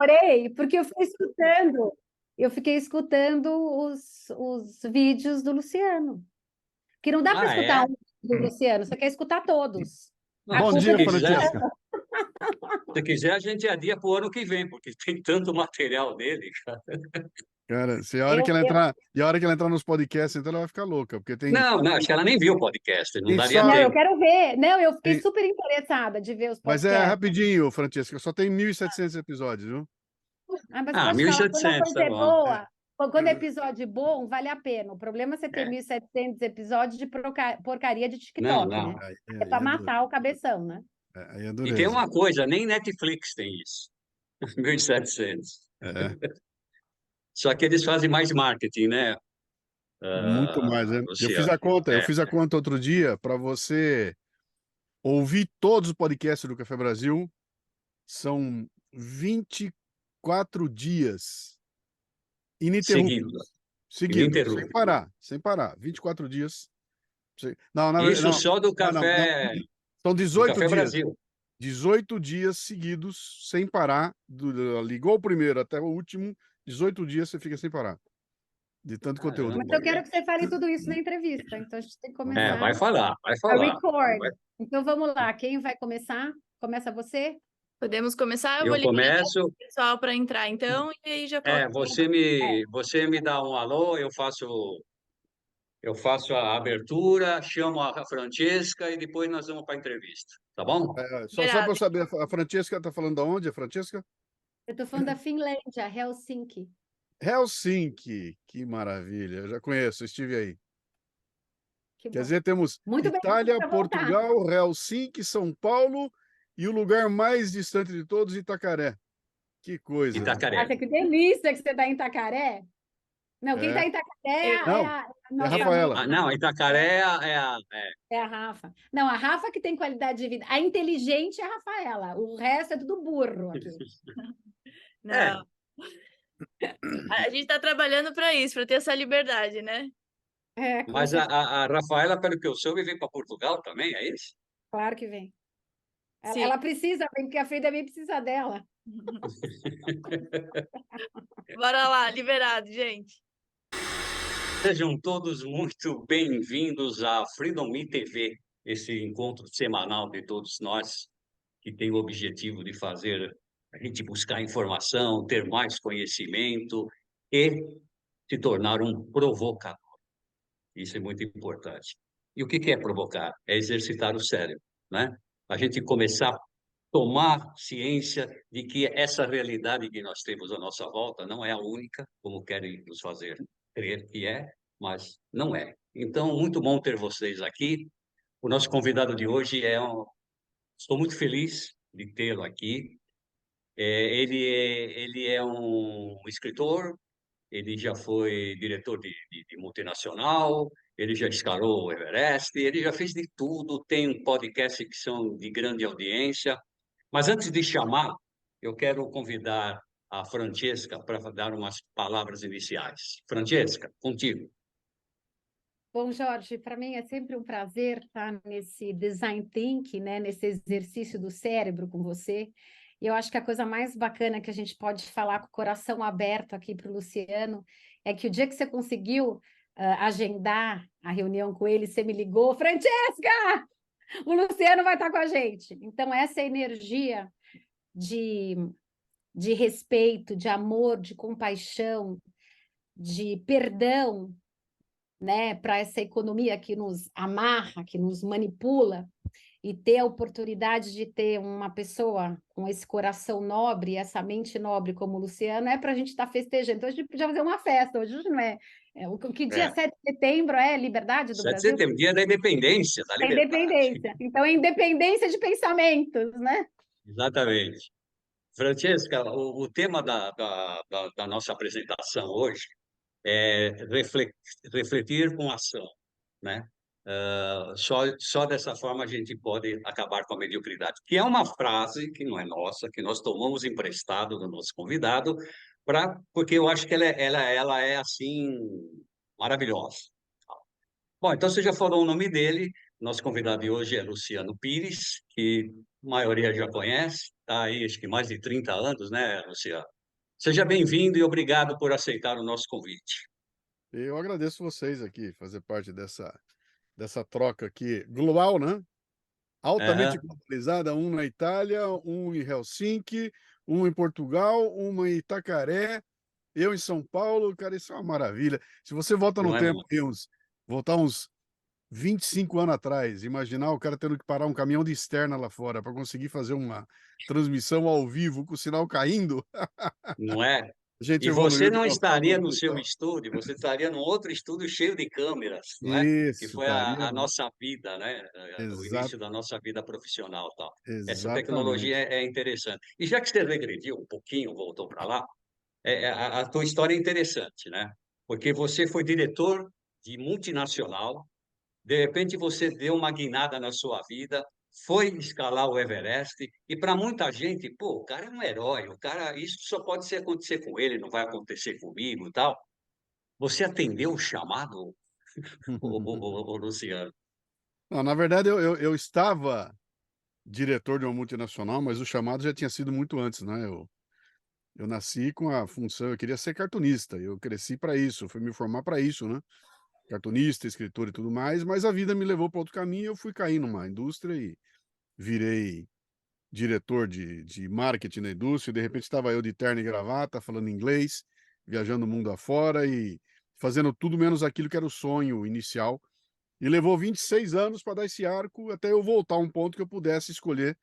demorei, porque eu fiquei escutando os vídeos do Luciano. Que não dá para escutar um do Luciano, você quer escutar todos. Bom dia, Francesca. Se quiser, a gente adia para o ano que vem, porque tem tanto material dele, cara. Cara, se a hora que ela entrar, e a hora que ela entrar nos podcasts, então ela vai ficar louca, porque tem. Não, acho que ela nem viu o podcast, não Tem daria só- Não, eu tempo. quero ver. Não, eu fiquei Tem- super interessada de ver os Mas podcasts. é rapidinho, Francesca, só tem 1.700 episódios, viu? Mas pode 1.700, falar, quando a coisa tá é bom. boa, quando é episódio bom, vale a pena. O problema é você ter 1.700 episódios de porcaria de TikTok, Não. né? Aí É para matar o cabeção, né? Aí é E dureza. tem uma coisa, nem Netflix tem isso. 1.700. É, Só que eles fazem mais marketing, né? muito mais, né? Eu fiz Luciano? a conta, eu É. fiz a conta outro dia para você ouvir todos os podcasts do Café Brasil. São 24 dias ininterruptos. Seguidos, Ininterrupto. sem parar. 24 dias. Não, Isso só do café, São do 18 Café dias. Brasil. 18 dias seguidos, sem parar. Ligou o primeiro até o último, 18 dias você fica sem parar. De tanto conteúdo. Mas eu quero que você fale tudo isso na entrevista. Então a gente tem que começar Vai falar. a record. Então vamos lá. Quem vai começar? Começa você? Podemos começar? Eu vou liberar começo. o pessoal para entrar, então, e aí já coloco. Você me dá um alô, eu faço a abertura, chamo a Francesca e depois nós vamos para a entrevista, tá bom? Só para eu saber, a Francesca está falando de onde, a Francesca? Eu estou falando da Finlândia, Helsinki. Helsinki, que maravilha, eu já conheço, estive aí. Que Quer bom. dizer, temos Muito Itália, bem, Portugal, Helsinki, São Paulo e o lugar mais distante de todos, Itacaré. Que coisa. Itacaré. Nossa, que delícia que você está em Itacaré. Não, quem está em Itacaré é a Rafaela. Não, Itacaré é a Rafa. Não, a Rafa que tem qualidade de vida. A inteligente é a Rafaela. O resto é tudo burro aqui. Não. A gente está trabalhando para isso, para ter essa liberdade, né? Mas a Rafaela, pelo que eu soube, vem para Portugal também, é isso? Claro que vem. Ela precisa, porque a Frida também precisa dela. Bora lá, liberado, gente. Sejam todos muito bem-vindos à Freedom Me TV, esse encontro semanal de todos nós, que tem o objetivo de fazer a gente buscar informação, ter mais conhecimento e se tornar um provocador. Isso é muito importante. E o que é provocar? É exercitar o cérebro, né? A gente começar a tomar ciência de que essa realidade que nós temos à nossa volta não é a única, como querem nos fazer crer que é, mas não é. Então, muito bom ter vocês aqui. O nosso convidado de hoje estou muito feliz de tê-lo aqui. Ele é um escritor, ele já foi diretor de multinacional, ele já escalou o Everest, ele já fez de tudo, tem um podcast que são de grande audiência. Mas antes de chamar, eu quero convidar a Francesca para dar umas palavras iniciais. Francesca, contigo. Bom, Jorge, para mim é sempre um prazer estar nesse design thinking, né, nesse exercício do cérebro com você. E eu acho que a coisa mais bacana que a gente pode falar com o coração aberto aqui para o Luciano é que o dia que você conseguiu agendar a reunião com ele, você me ligou, Francesca, o Luciano vai estar com a gente. Então, essa energia de respeito, de amor, de compaixão, de perdão, né, para essa economia que nos amarra, que nos manipula, e ter a oportunidade de ter uma pessoa com esse coração nobre, essa mente nobre como o Luciano, é para a gente estar festejando. Então, a gente podia fazer uma festa, hoje não é. Que dia 7 de setembro é liberdade do 7 de Brasil? setembro, dia da independência, da liberdade. Independência. Então, é independência de pensamentos, né? Exatamente. Francesca, o tema da nossa apresentação hoje é refletir com ação, né? Só dessa forma a gente pode acabar com a mediocridade, que é uma frase que não é nossa, que nós tomamos emprestado do nosso convidado, porque eu acho que ela é assim maravilhosa. Bom, então você já falou o nome dele. Nosso convidado de hoje é Luciano Pires, que a maioria já conhece, está aí, acho que mais de 30 anos, né, Luciano? Seja bem-vindo e obrigado por aceitar o nosso convite. Eu agradeço vocês aqui, fazer parte dessa troca aqui global, né? Altamente Aham, globalizada, um na Itália, um em Helsinki, um em Portugal, uma em Itacaré, eu em São Paulo, cara, isso é uma maravilha. Se você volta no não é, tempo, não? aí voltar uns 25 anos atrás, imaginar o cara tendo que parar um caminhão de externa lá fora para conseguir fazer uma transmissão ao vivo com o sinal caindo, Não é? a gente E você evoluiu de não uma forma estaria no seu brutal. estúdio, você estaria num outro estúdio cheio de câmeras, não é? Que Isso, foi estaria a nossa vida, né? O exa início da nossa vida profissional, tal. Essa tecnologia exatamente. é interessante. E já que você regrediu um pouquinho, voltou para lá, a tua história é interessante, né? Porque você foi diretor de multinacional, de repente você deu uma guinada na sua vida, foi escalar o Everest, e para muita gente, pô, o cara é um herói, o cara, isso só pode ser acontecer com ele, não vai acontecer comigo e tal. Você atendeu o chamado, ô, Luciano? Não, na verdade, eu estava diretor de uma multinacional, mas o chamado já tinha sido muito antes, né? Eu nasci com a função, eu queria ser cartunista, eu cresci para isso, fui me formar para isso, né? Cartunista, escritor e tudo mais, mas a vida me levou para outro caminho e eu fui cair numa indústria e virei diretor de marketing na indústria. De repente estava eu de terno e gravata, falando inglês, viajando o mundo afora e fazendo tudo menos aquilo que era o sonho inicial. E levou 26 anos para dar esse arco até eu voltar a um ponto que eu pudesse escolher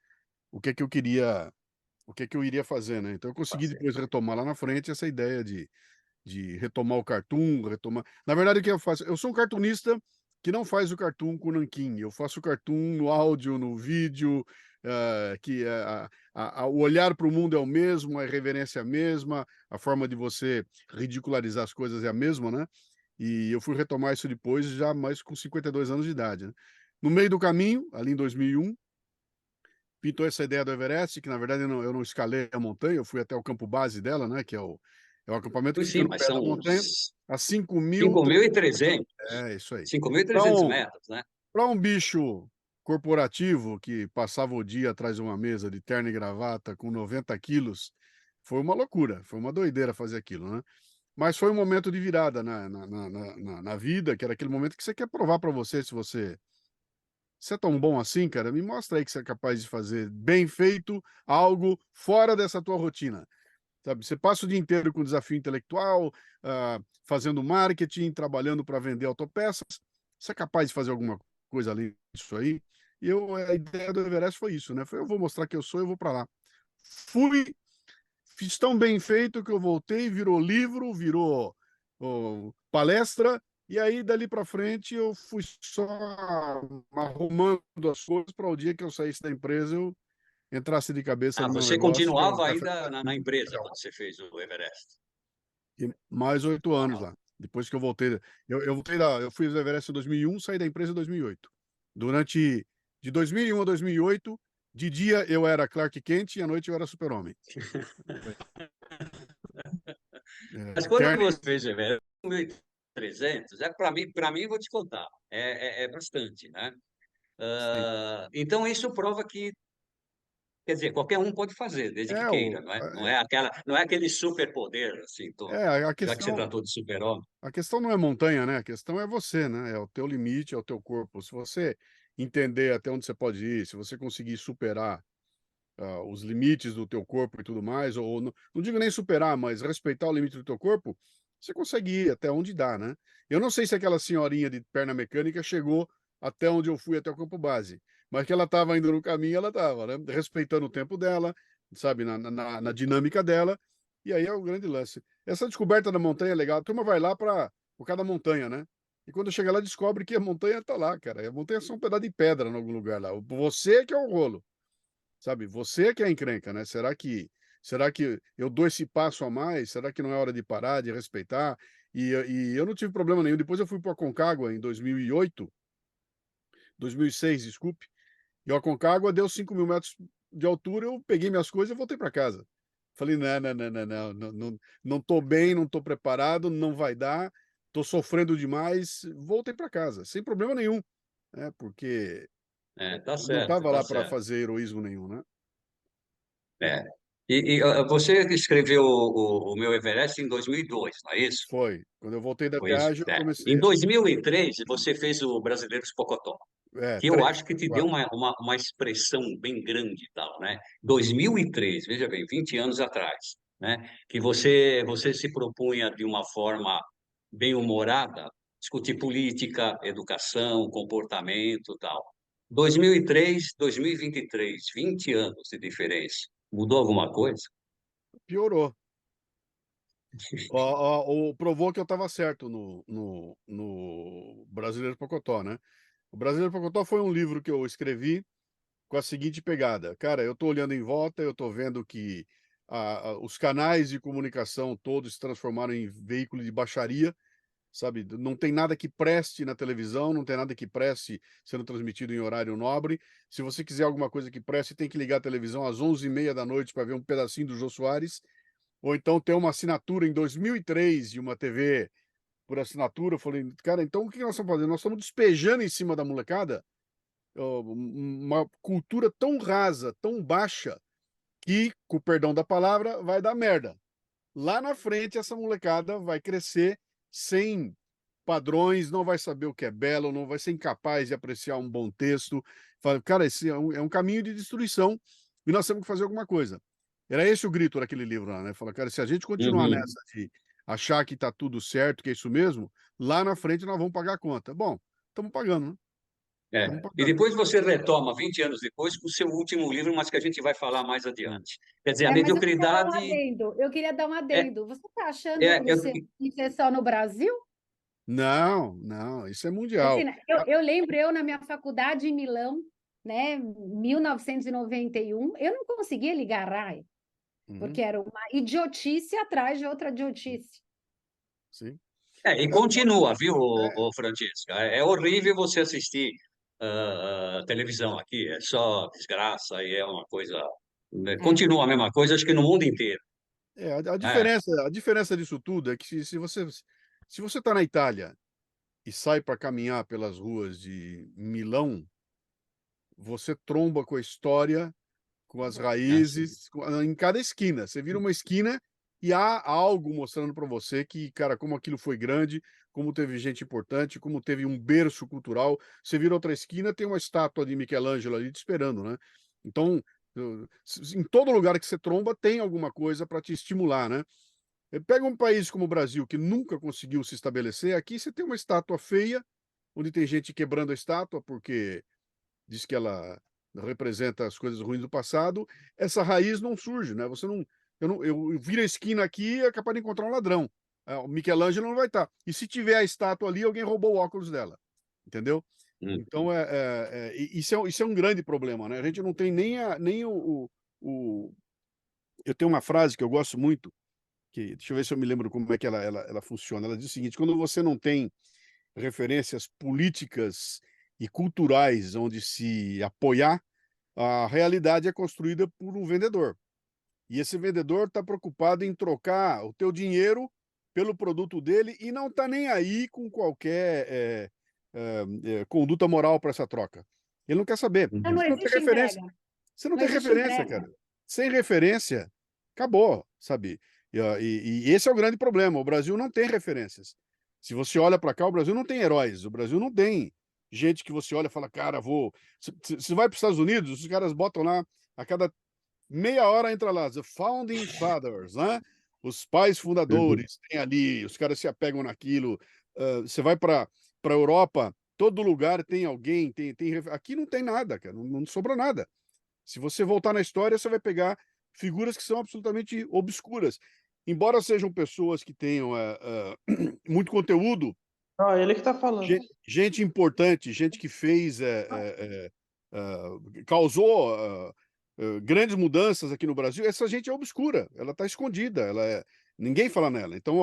o que é que eu queria, o que é que eu iria fazer, né? Então eu Tá consegui certo. depois retomar lá na frente essa ideia de retomar o cartoon, retomar. Na verdade, o que eu faço? Eu sou um cartunista que não faz o cartoon com nanquim. Eu faço o cartoon no áudio, no vídeo, que o olhar para o mundo é o mesmo, a irreverência é a mesma, a forma de você ridicularizar as coisas é a mesma, né? E eu fui retomar isso depois, já mais com 52 anos de idade, né? No meio do caminho, ali em 2001, pintou essa ideia do Everest, que na verdade eu não escalei a montanha, eu fui até o campo base dela, né? Que é o acampamento que fica Sim, no mas pé são da montanha, uns a 5.300. 5.300, É isso aí. 5.300 Então, metros, né? para um bicho corporativo que passava o dia atrás de uma mesa de terno e gravata com 90 quilos, foi uma loucura, foi uma doideira fazer aquilo, né? Mas foi um momento de virada na vida, que era aquele momento que você quer provar para você se você é tão bom assim, cara, me mostra aí que você é capaz de fazer bem feito algo fora dessa tua rotina, sabe? Você passa o dia inteiro com desafio intelectual, fazendo marketing, trabalhando para vender autopeças. Você é capaz de fazer alguma coisa além disso aí? E a ideia do Everest foi isso, né? Foi, eu vou mostrar que eu vou para lá. Fui, fiz tão bem feito que eu voltei, virou livro, virou palestra, e aí dali para frente eu fui só arrumando as coisas para o dia que eu saísse da empresa eu entrasse de cabeça Ah, no meu você negócio, que é o continuava Café ainda na Brasil. empresa quando você fez o Everest. E mais 8 anos Uau. lá. Depois que eu voltei, eu voltei eu fui ao Everest em 2001, saí da empresa em 2008. Durante de 2001 a 2008, de dia eu era Clark Kent e à noite eu era Super-Homem. Mas quando Terno, você fez o Everest, 1.300, para mim, vou te contar, é bastante, né? sim. Então, isso prova que, quer dizer, qualquer um pode fazer, desde que É, queira, não é? Não é aquele superpoder, assim, a já que você questão, tratou de super-homem. a questão não é montanha, né? A questão é você, né? É o teu limite, é o teu corpo. Se você entender até onde você pode ir, se você conseguir superar os limites do teu corpo e tudo mais, ou não digo nem superar, mas respeitar o limite do teu corpo, você consegue ir até onde dá, né? Eu não sei se aquela senhorinha de perna mecânica chegou até onde eu fui, até o campo base, mas que ela estava indo no caminho, ela estava, né? Respeitando o tempo dela, sabe, na dinâmica dela, e aí é o grande lance. Essa descoberta da montanha é legal, a turma vai lá por cada montanha, né? E quando chega lá, descobre que a montanha está lá, cara. A montanha é só um pedaço de pedra em algum lugar lá. Você que é o rolo. Sabe, você que é a encrenca, né? Será que eu dou esse passo a mais? Será que não é hora de parar, de respeitar? E eu não tive problema nenhum. Depois eu fui para a Aconcagua em 2008, 2006, desculpe. E a Aconcagua deu 5.000 metros de altura. Eu peguei minhas coisas e voltei para casa. Falei, não, não, não, não, não, não, não, não tô bem, não tô preparado, não vai dar, tô sofrendo demais. Voltei para casa, sem problema nenhum, né? Porque Tá eu não certo, estava tá lá para certo. fazer heroísmo nenhum, né? É. Você escreveu o Meu Everest em 2002, não é isso? Foi. Quando eu voltei da Pois viagem, eu é. Em comecei. 2003, você fez o Brasileiros Pocotó, É, que eu 3, acho que te deu 4. uma expressão bem grande e tal, né? 2003, veja bem, 20 anos atrás, né? Que você se propunha de uma forma bem humorada discutir política, educação, comportamento e tal. 2003, 2023, 20 anos de diferença. Mudou alguma coisa? Piorou. Provou que eu estava certo no Brasileiro Pocotó, né? O Brasileiro Pocotó foi um livro que eu escrevi com a seguinte pegada. Cara, eu estou olhando em volta, eu estou vendo que os canais de comunicação todos se transformaram em veículo de baixaria, sabe? Não tem nada que preste na televisão, não tem nada que preste sendo transmitido em horário nobre. Se você quiser alguma coisa que preste, tem que ligar a televisão às 11h30 da noite para ver um pedacinho do Jô Soares, ou então ter uma assinatura em 2003 de uma TV por assinatura. Eu falei, cara, então o que nós estamos fazendo? Nós estamos despejando em cima da molecada uma cultura tão rasa, tão baixa, que, com o perdão da palavra, vai dar merda. Lá na frente, essa molecada vai crescer sem padrões, não vai saber o que é belo, não vai ser incapaz de apreciar um bom texto. Fala, cara, esse é um caminho de destruição e nós temos que fazer alguma coisa. Era esse o grito daquele livro lá, né? Fala, cara, se a gente continuar Uhum. nessa de achar que está tudo certo, que é isso mesmo, lá na frente nós vamos pagar a conta. Bom, estamos pagando, né? Estamos É. E pagando. depois você retoma, 20 anos depois, com o seu último livro, mas que a gente vai falar mais É. adiante. Quer dizer, a Mas eu queria dar um mediocridade adendo. Eu queria dar um é, adendo. Você está achando, é, é, Luciano, que isso é só no Brasil? Não, não, isso é Assim, mundial. né, eu lembro, eu na minha faculdade em Milão, né, 1991, eu não conseguia ligar a RAI, Uhum, porque era uma idiotice atrás de outra idiotice. sim. e Não, continua, viu, é, Francisca? É horrível você assistir televisão aqui, é só desgraça e é uma coisa. Né, É. continua a mesma coisa, acho que no mundo inteiro. a Né? diferença disso tudo é que se você está na Itália e sai para caminhar pelas ruas de Milão, você tromba com a história, com as Assim. raízes, em cada esquina. Você vira uma esquina e há algo mostrando para você que, cara, como aquilo foi grande, como teve gente importante, como teve um berço cultural. Você vira outra esquina, tem uma estátua de Michelangelo ali te esperando, né? Então, em todo lugar que você tromba, tem alguma coisa para te estimular, né? Pega um país como o Brasil, que nunca conseguiu se estabelecer, aqui você tem uma estátua feia, onde tem gente quebrando a estátua porque diz que ela representa as coisas ruins do passado. Essa raiz não surge, né? Você não, eu viro a esquina aqui, é capaz de encontrar um ladrão. O Michelangelo não vai estar. E se tiver a estátua ali, alguém roubou o óculos dela, entendeu? Hum. Então isso é um grande problema, né? A gente não tem nem o... Eu tenho uma frase que eu gosto muito, que deixa eu ver se eu me lembro como é que ela funciona. Ela diz o seguinte: quando você não tem referências políticas e culturais onde se apoiar, a realidade é construída por um vendedor. E esse vendedor está preocupado em trocar o teu dinheiro pelo produto dele e não está nem aí com qualquer conduta moral para essa troca. Ele não quer saber. Então Uhum. não Você não tem existe referência. entrega. Você não Não tem existe referência, entrega. cara. Sem referência, acabou, sabe? E esse é o grande problema. O Brasil não tem referências. Se você olha para cá, o Brasil não tem heróis. O Brasil não tem gente que você olha e fala, cara, vou. Você vai para os Estados Unidos, os caras botam lá, a cada meia hora entra lá, The Founding Fathers, né? Os pais Uhum. fundadores, tem ali, os caras se apegam naquilo. Você vai para a Europa, todo lugar tem alguém, aqui não tem nada, cara, não sobra nada. Se você voltar na história, você vai pegar figuras que são absolutamente obscuras. Embora sejam pessoas que tenham muito conteúdo, Ah, ele que tá falando. gente importante, gente que fez, causou grandes mudanças aqui no Brasil, essa gente é obscura, ela está escondida, ninguém fala nela. Então,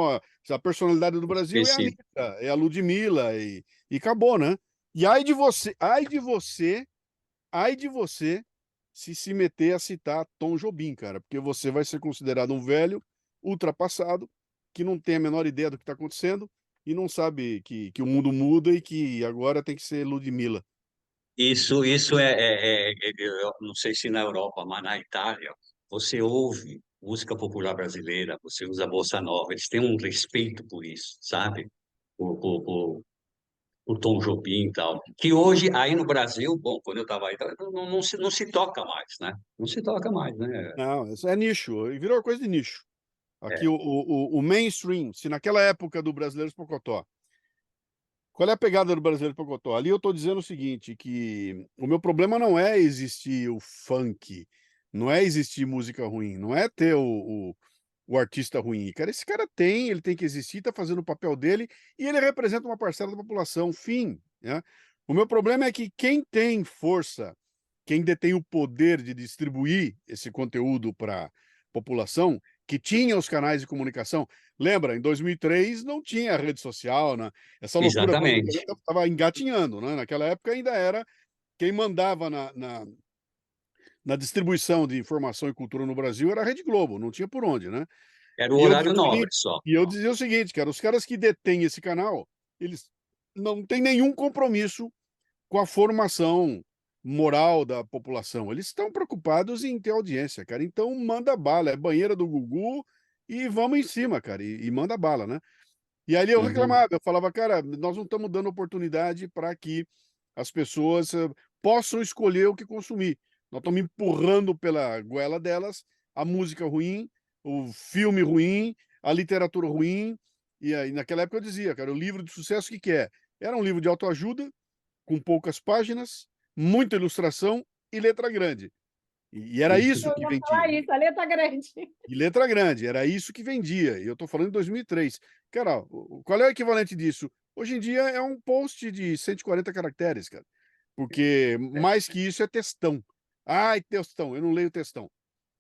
a personalidade do Brasil é a Esqueci. Anitta, é a Ludmilla e acabou, né? E ai de você, ai de você se meter a citar Tom Jobim, cara, porque você vai ser considerado um velho ultrapassado que não tem a menor ideia do que está acontecendo e não sabe que o mundo muda e que agora tem que ser Ludmilla. Isso eu não sei se na Europa, mas na Itália, você ouve música popular brasileira, você usa bossa nova, eles têm um respeito por isso, sabe? O Tom Jobim e tal. Que hoje, aí no Brasil, bom, quando eu estava aí, não se toca mais, né? Não se toca mais, né? Não, isso é nicho, e virou coisa de nicho. Aqui, É, o mainstream, se naquela época do Brasileiros Pocotó, qual é a pegada do Brasileiro Pocotó? Ali eu estou dizendo o seguinte, que o meu problema não é existir o funk, não é existir música ruim, não é ter o artista ruim. Cara, esse cara tem, ele tem que existir, está fazendo o papel dele e ele representa uma parcela da população, fim, né? O meu problema é que quem tem força, quem detém o poder de distribuir esse conteúdo para a população, que tinha os canais de comunicação. Lembra, em 2003 não tinha rede social, né? Essa loucura toda exatamente. estava engatinhando, né? Naquela época ainda era quem mandava na distribuição de informação e cultura no Brasil era a Rede Globo, não tinha por onde, né? Era o E eu dizia horário o nobre seguinte, só. cara, os caras que detêm esse canal, eles não têm nenhum compromisso com a formação moral da população. Eles estão preocupados em ter audiência, cara. Então manda bala, é banheira do Gugu e vamos em cima, cara, e manda bala, né? E ali eu Uhum. reclamava, eu falava, cara, nós não estamos dando oportunidade para que as pessoas possam escolher o que consumir. Nós estamos empurrando pela goela delas a música ruim, o filme ruim, a literatura ruim. E aí, naquela época eu dizia, cara, o livro de sucesso, o que é? Era um livro de autoajuda, com poucas páginas, muita ilustração e letra grande. E era isso Eu que ia falar vendia. isso, a letra grande. E letra grande, era isso que vendia. E eu estou falando em 2003. Cara, qual é o equivalente disso? Hoje em dia é um post de 140 caracteres, cara. Porque mais que isso é textão. Ai, textão, eu não leio textão,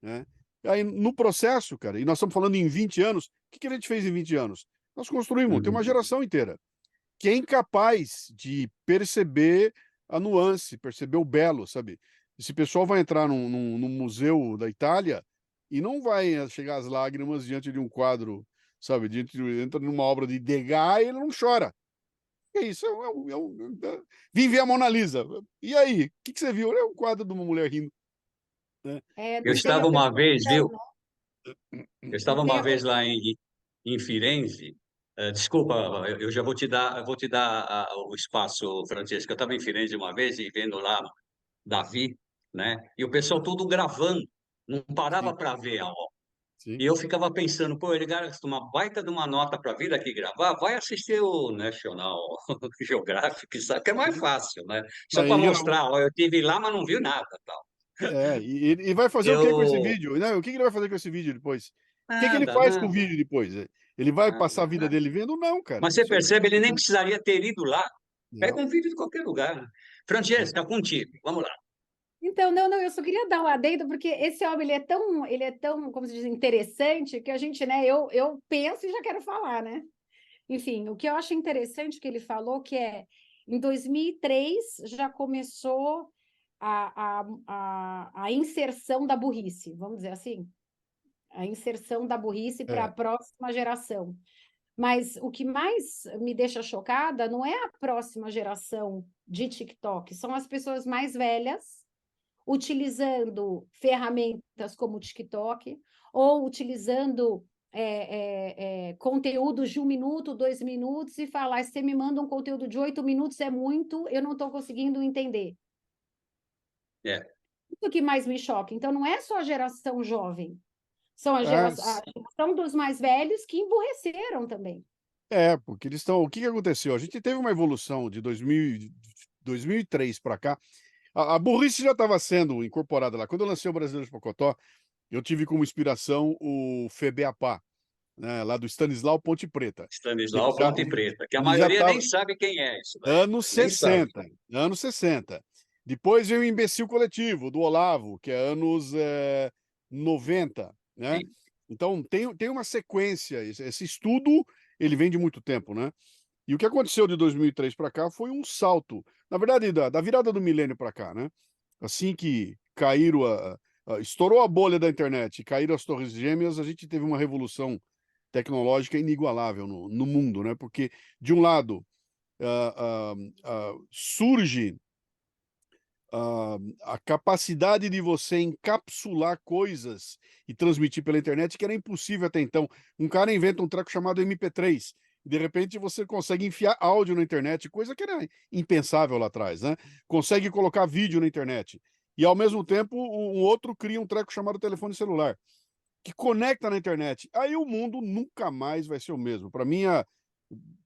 né? Aí, no processo, cara, e nós estamos falando em 20 anos, o que a gente fez em 20 anos? Nós construímos, tem Uhum. uma geração inteira que é incapaz de perceber a nuance, perceber o belo, sabe? Esse pessoal vai entrar num museu da Itália e não vai chegar às lágrimas diante de um quadro, sabe? Entra numa obra de Degas e ele não chora. É isso, vim ver a Mona Lisa. E aí, o que você viu? É um quadro de uma mulher rindo, né? É, Eu não tem a estava uma vez, percepção, viu? né? Eu Não estava tem uma a vez lá percepção. em Firenze. Desculpa, eu já vou te dar o espaço, Francesco. Eu estava em Firenze uma vez e vendo lá Davi, né? E o pessoal todo gravando, não parava Sim, para ver a obra. sim. E eu ficava pensando, pô, ele gasta uma baita de uma nota para vir aqui gravar, vai assistir o National Geographic, sabe? Que é mais Sim. fácil, né? Só para Aí, mostrar, ó, eu tive lá, mas não vi nada, tal. e vai fazer o que com esse Eu vídeo? Não, o que ele vai fazer com esse vídeo depois? O que ele nada, faz com o nada, vídeo depois? Ele vai passar a nada, vida nada. dele vendo? Não, cara. Mas você Isso aí. percebe, ele nem precisaria ter ido lá. Pega Não, um vídeo de qualquer lugar. Né? não. Francesca, contigo. Vamos lá. Então, não, eu só queria dar um adendo, porque esse homem, ele é tão, como se diz, interessante, que a gente, né, eu penso e já quero falar, né? Enfim, o que eu acho interessante que ele falou, que em 2003 já começou a inserção da burrice, vamos dizer assim, a inserção da burrice para a É. próxima geração. Mas o que mais me deixa chocada não é a próxima geração de TikTok, são as pessoas mais velhas utilizando ferramentas como o TikTok ou utilizando conteúdos de 1 minuto, 2 minutos e falar, se você me manda um conteúdo de 8 minutos é muito, eu não estou conseguindo entender. É. Isso que mais me choca. Então, não é só a geração jovem, são a Ah, geração dos mais velhos que emburreceram também. porque eles estão. O que aconteceu? A gente teve uma evolução de 2003 para cá. A burrice já estava sendo incorporada lá. Quando eu lancei o Brasileiro de Pocotó, eu tive como inspiração o FEBEAPA, né, lá do Stanislau Ponte Preta. Stanislau Ponte Preta, que a Ele já maioria nem estava sabe quem é isso daí. anos Nem sabe. 60, anos 60. Depois veio o Imbecil Coletivo, do Olavo, que é anos 90, né? Sim. Então, tem uma sequência. Esse estudo, ele vem de muito tempo, né? E o que aconteceu de 2003 para cá foi um salto. Na verdade, da virada do milênio para cá, né? Assim que caíram estourou a bolha da internet e caíram as torres gêmeas, a gente teve uma revolução tecnológica inigualável no mundo, né? Porque, de um lado, surge a capacidade de você encapsular coisas e transmitir pela internet, que era impossível até então. Um cara inventa um treco chamado MP3, e de repente você consegue enfiar áudio na internet, coisa que era impensável lá atrás, né? Consegue colocar vídeo na internet. E, ao mesmo tempo, um outro cria um treco chamado telefone celular, que conecta na internet. Aí o mundo nunca mais vai ser o mesmo. Para mim,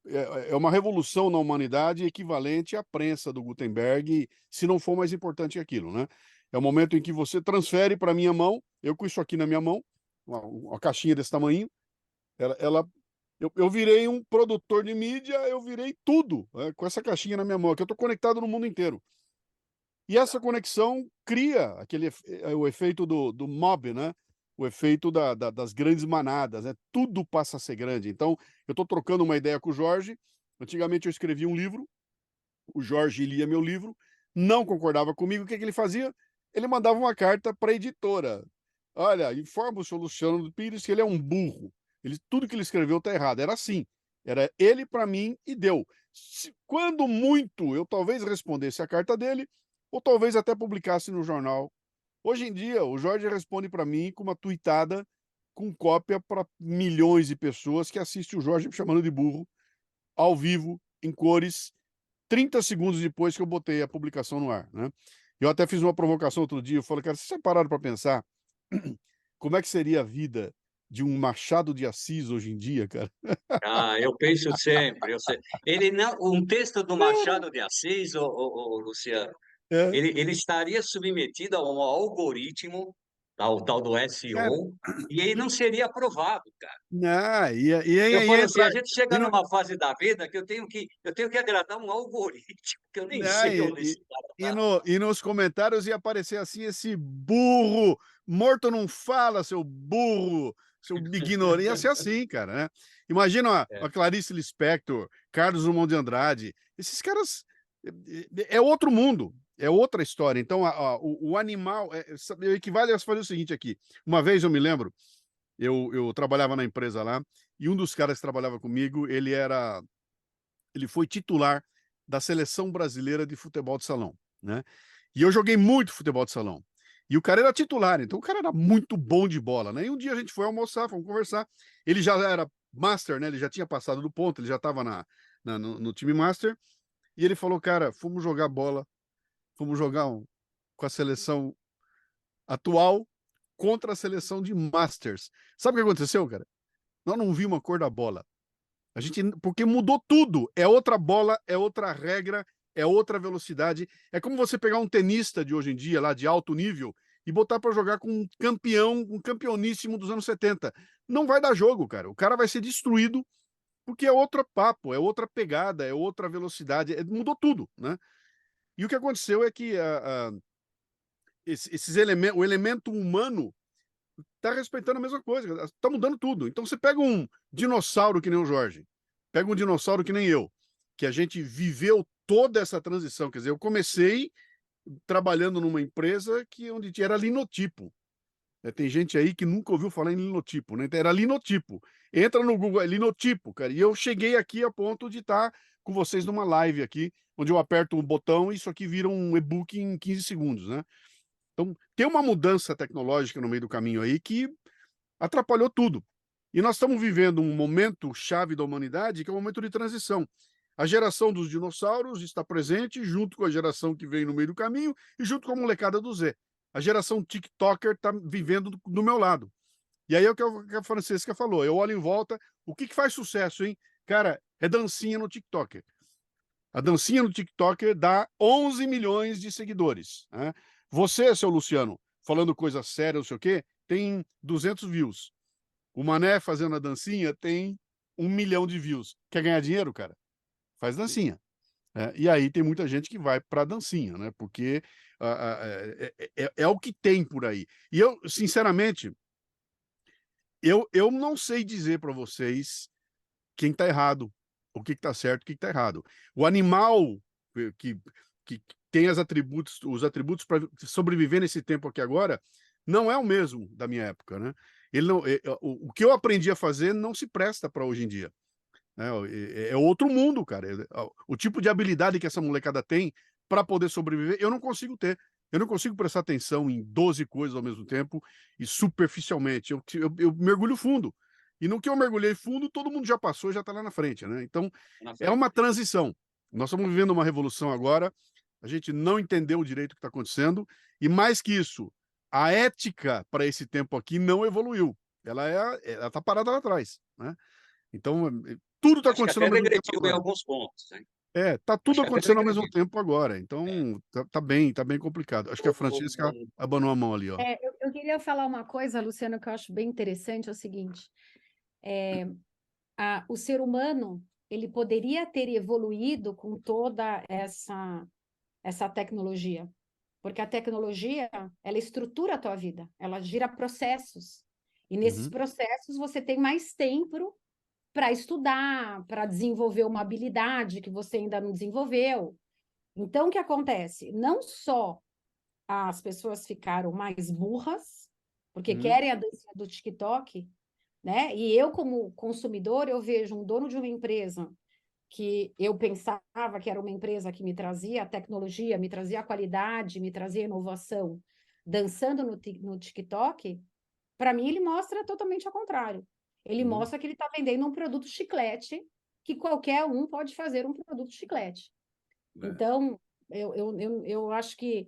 é uma revolução na humanidade equivalente à prensa do Gutenberg, se não for mais importante que aquilo, né? É o momento em que você transfere para a minha mão, eu com isso aqui na minha mão, uma caixinha desse tamanho, eu virei um produtor de mídia, eu virei tudo, né, com essa caixinha na minha mão, que eu estou conectado no mundo inteiro. E essa conexão cria o efeito do mob, né? O efeito das grandes manadas, né? Tudo passa a ser grande. Então, eu estou trocando uma ideia com o Jorge. Antigamente eu escrevia um livro, o Jorge lia meu livro, não concordava comigo, o que ele fazia? Ele mandava uma carta para a editora. Olha, informa o senhor Luciano Pires que ele é um burro. Tudo que ele escreveu está errado. Era assim. Era ele para mim e deu. Quando muito, eu talvez respondesse a carta dele, ou talvez até publicasse no jornal. Hoje em dia, o Jorge responde para mim com uma tuitada com cópia para milhões de pessoas que assistem o Jorge me chamando de burro, ao vivo, em cores, 30 segundos depois que eu botei a publicação no ar, né? Eu até fiz uma provocação outro dia, eu falei, cara, vocês pararam para pensar como é que seria a vida de um Machado de Assis hoje em dia, cara? Eu penso sempre. Ele não, um texto do Machado de Assis, Luciano, É, ele estaria submetido a um algoritmo, o tal do cara, SEO, e ele não seria aprovado, cara. não, Eu ia falo assim, a entrar. gente chega E não, numa fase da vida que eu tenho que agradar um algoritmo, que eu nem né, sei onde esse cara e, está. no, e nos comentários ia aparecer assim, esse burro, morto não fala, seu burro, seu ignorante, ia ser assim, cara, né? Imagina a Clarice Lispector, Carlos Drummond de Andrade, esses caras, é outro mundo, é outra história. Então, o animal, equivale a fazer o seguinte aqui. Uma vez eu me lembro, eu trabalhava na empresa lá, e um dos caras que trabalhava comigo, ele foi titular da seleção brasileira de futebol de salão, né? E eu joguei muito futebol de salão. E o cara era titular, então o cara era muito bom de bola, né? E um dia a gente foi almoçar, fomos conversar. Ele já era master, né? Ele já tinha passado do ponto, ele já estava no time master. E ele falou, cara, fomos jogar bola, fomos jogar com a seleção atual contra a seleção de masters. Sabe o que aconteceu, cara? Nós não vimos a cor da bola. Porque mudou tudo. É outra bola, é outra regra, é outra velocidade. É como você pegar um tenista de hoje em dia, lá de alto nível, e botar para jogar com um campeão, um campeoníssimo dos anos 70. Não vai dar jogo, cara. O cara vai ser destruído porque é outro papo, é outra pegada, é outra velocidade. Mudou tudo, né? E o que aconteceu é que o elemento humano está respeitando a mesma coisa, está mudando tudo. Então você pega um dinossauro que nem o Jorge, pega um dinossauro que nem eu, que a gente viveu toda essa transição. Quer dizer, eu comecei trabalhando numa empresa onde era linotipo. Tem gente aí que nunca ouviu falar em linotipo, né? Então, era linotipo. Entra no Google, é linotipo, cara. E eu cheguei aqui a ponto de estar com vocês numa live aqui, onde eu aperto um botão e isso aqui vira um e-book em 15 segundos, né? Então, tem uma mudança tecnológica no meio do caminho aí que atrapalhou tudo. E nós estamos vivendo um momento chave da humanidade, que é um momento de transição. A geração dos dinossauros está presente, junto com a geração que vem no meio do caminho e junto com a molecada do Z. A geração TikToker está vivendo do meu lado. E aí é o que a Francesca falou. Eu olho em volta, o que faz sucesso, hein? Cara, é dancinha no TikToker. A dancinha no TikToker dá 11 milhões de seguidores, né? Você, seu Luciano, falando coisa séria, não sei o quê, tem 200 views. O Mané fazendo a dancinha tem 1 milhão de views. Quer ganhar dinheiro, cara? Faz dancinha. E aí tem muita gente que vai para a dancinha, né? Porque é o que tem por aí. E eu, sinceramente, eu não sei dizer para vocês quem está errado, o que está certo, o que está errado. O animal que, que tem os atributos para sobreviver nesse tempo aqui agora, não é o mesmo da minha época, né? Ele não, o que eu aprendi a fazer não se presta para hoje em dia. É outro mundo, cara. O tipo de habilidade que essa molecada tem para poder sobreviver, eu não consigo ter. Eu não consigo prestar atenção em 12 coisas ao mesmo tempo e superficialmente. Eu mergulho fundo. E no que eu mergulhei fundo, todo mundo já passou, já está lá na frente, né? Então, Na é frente. uma transição. Nós estamos vivendo uma revolução agora, a gente não entendeu direito o que está acontecendo, e mais que isso, a ética para esse tempo aqui não evoluiu. Ela está parada lá atrás, né? Então, tudo está Acho que acontecendo ao até mesmo tempo regrediu em agora. alguns pontos, né? Tá Acho tudo que até acontecendo ao mesmo regrediu. tempo agora. Então, tá bem complicado. Acho que a Francesca abanou a mão ali, ó. Eu queria falar uma coisa, Luciano, que eu acho bem interessante, é o seguinte, o ser humano, ele poderia ter evoluído com toda essa tecnologia, porque a tecnologia, ela estrutura a tua vida, ela gira processos, e nesses processos você tem mais tempo para estudar, para desenvolver uma habilidade que você ainda não desenvolveu. Então, o que acontece? Não só as pessoas ficaram mais burras, porque querem a dancinha do TikTok, né? E eu, como consumidor, eu vejo um dono de uma empresa que eu pensava que era uma empresa que me trazia tecnologia, me trazia qualidade, me trazia inovação, dançando no TikTok, para mim ele mostra totalmente ao contrário. Ele mostra que ele está vendendo um produto chiclete, que qualquer um pode fazer um produto chiclete. Então, eu acho que.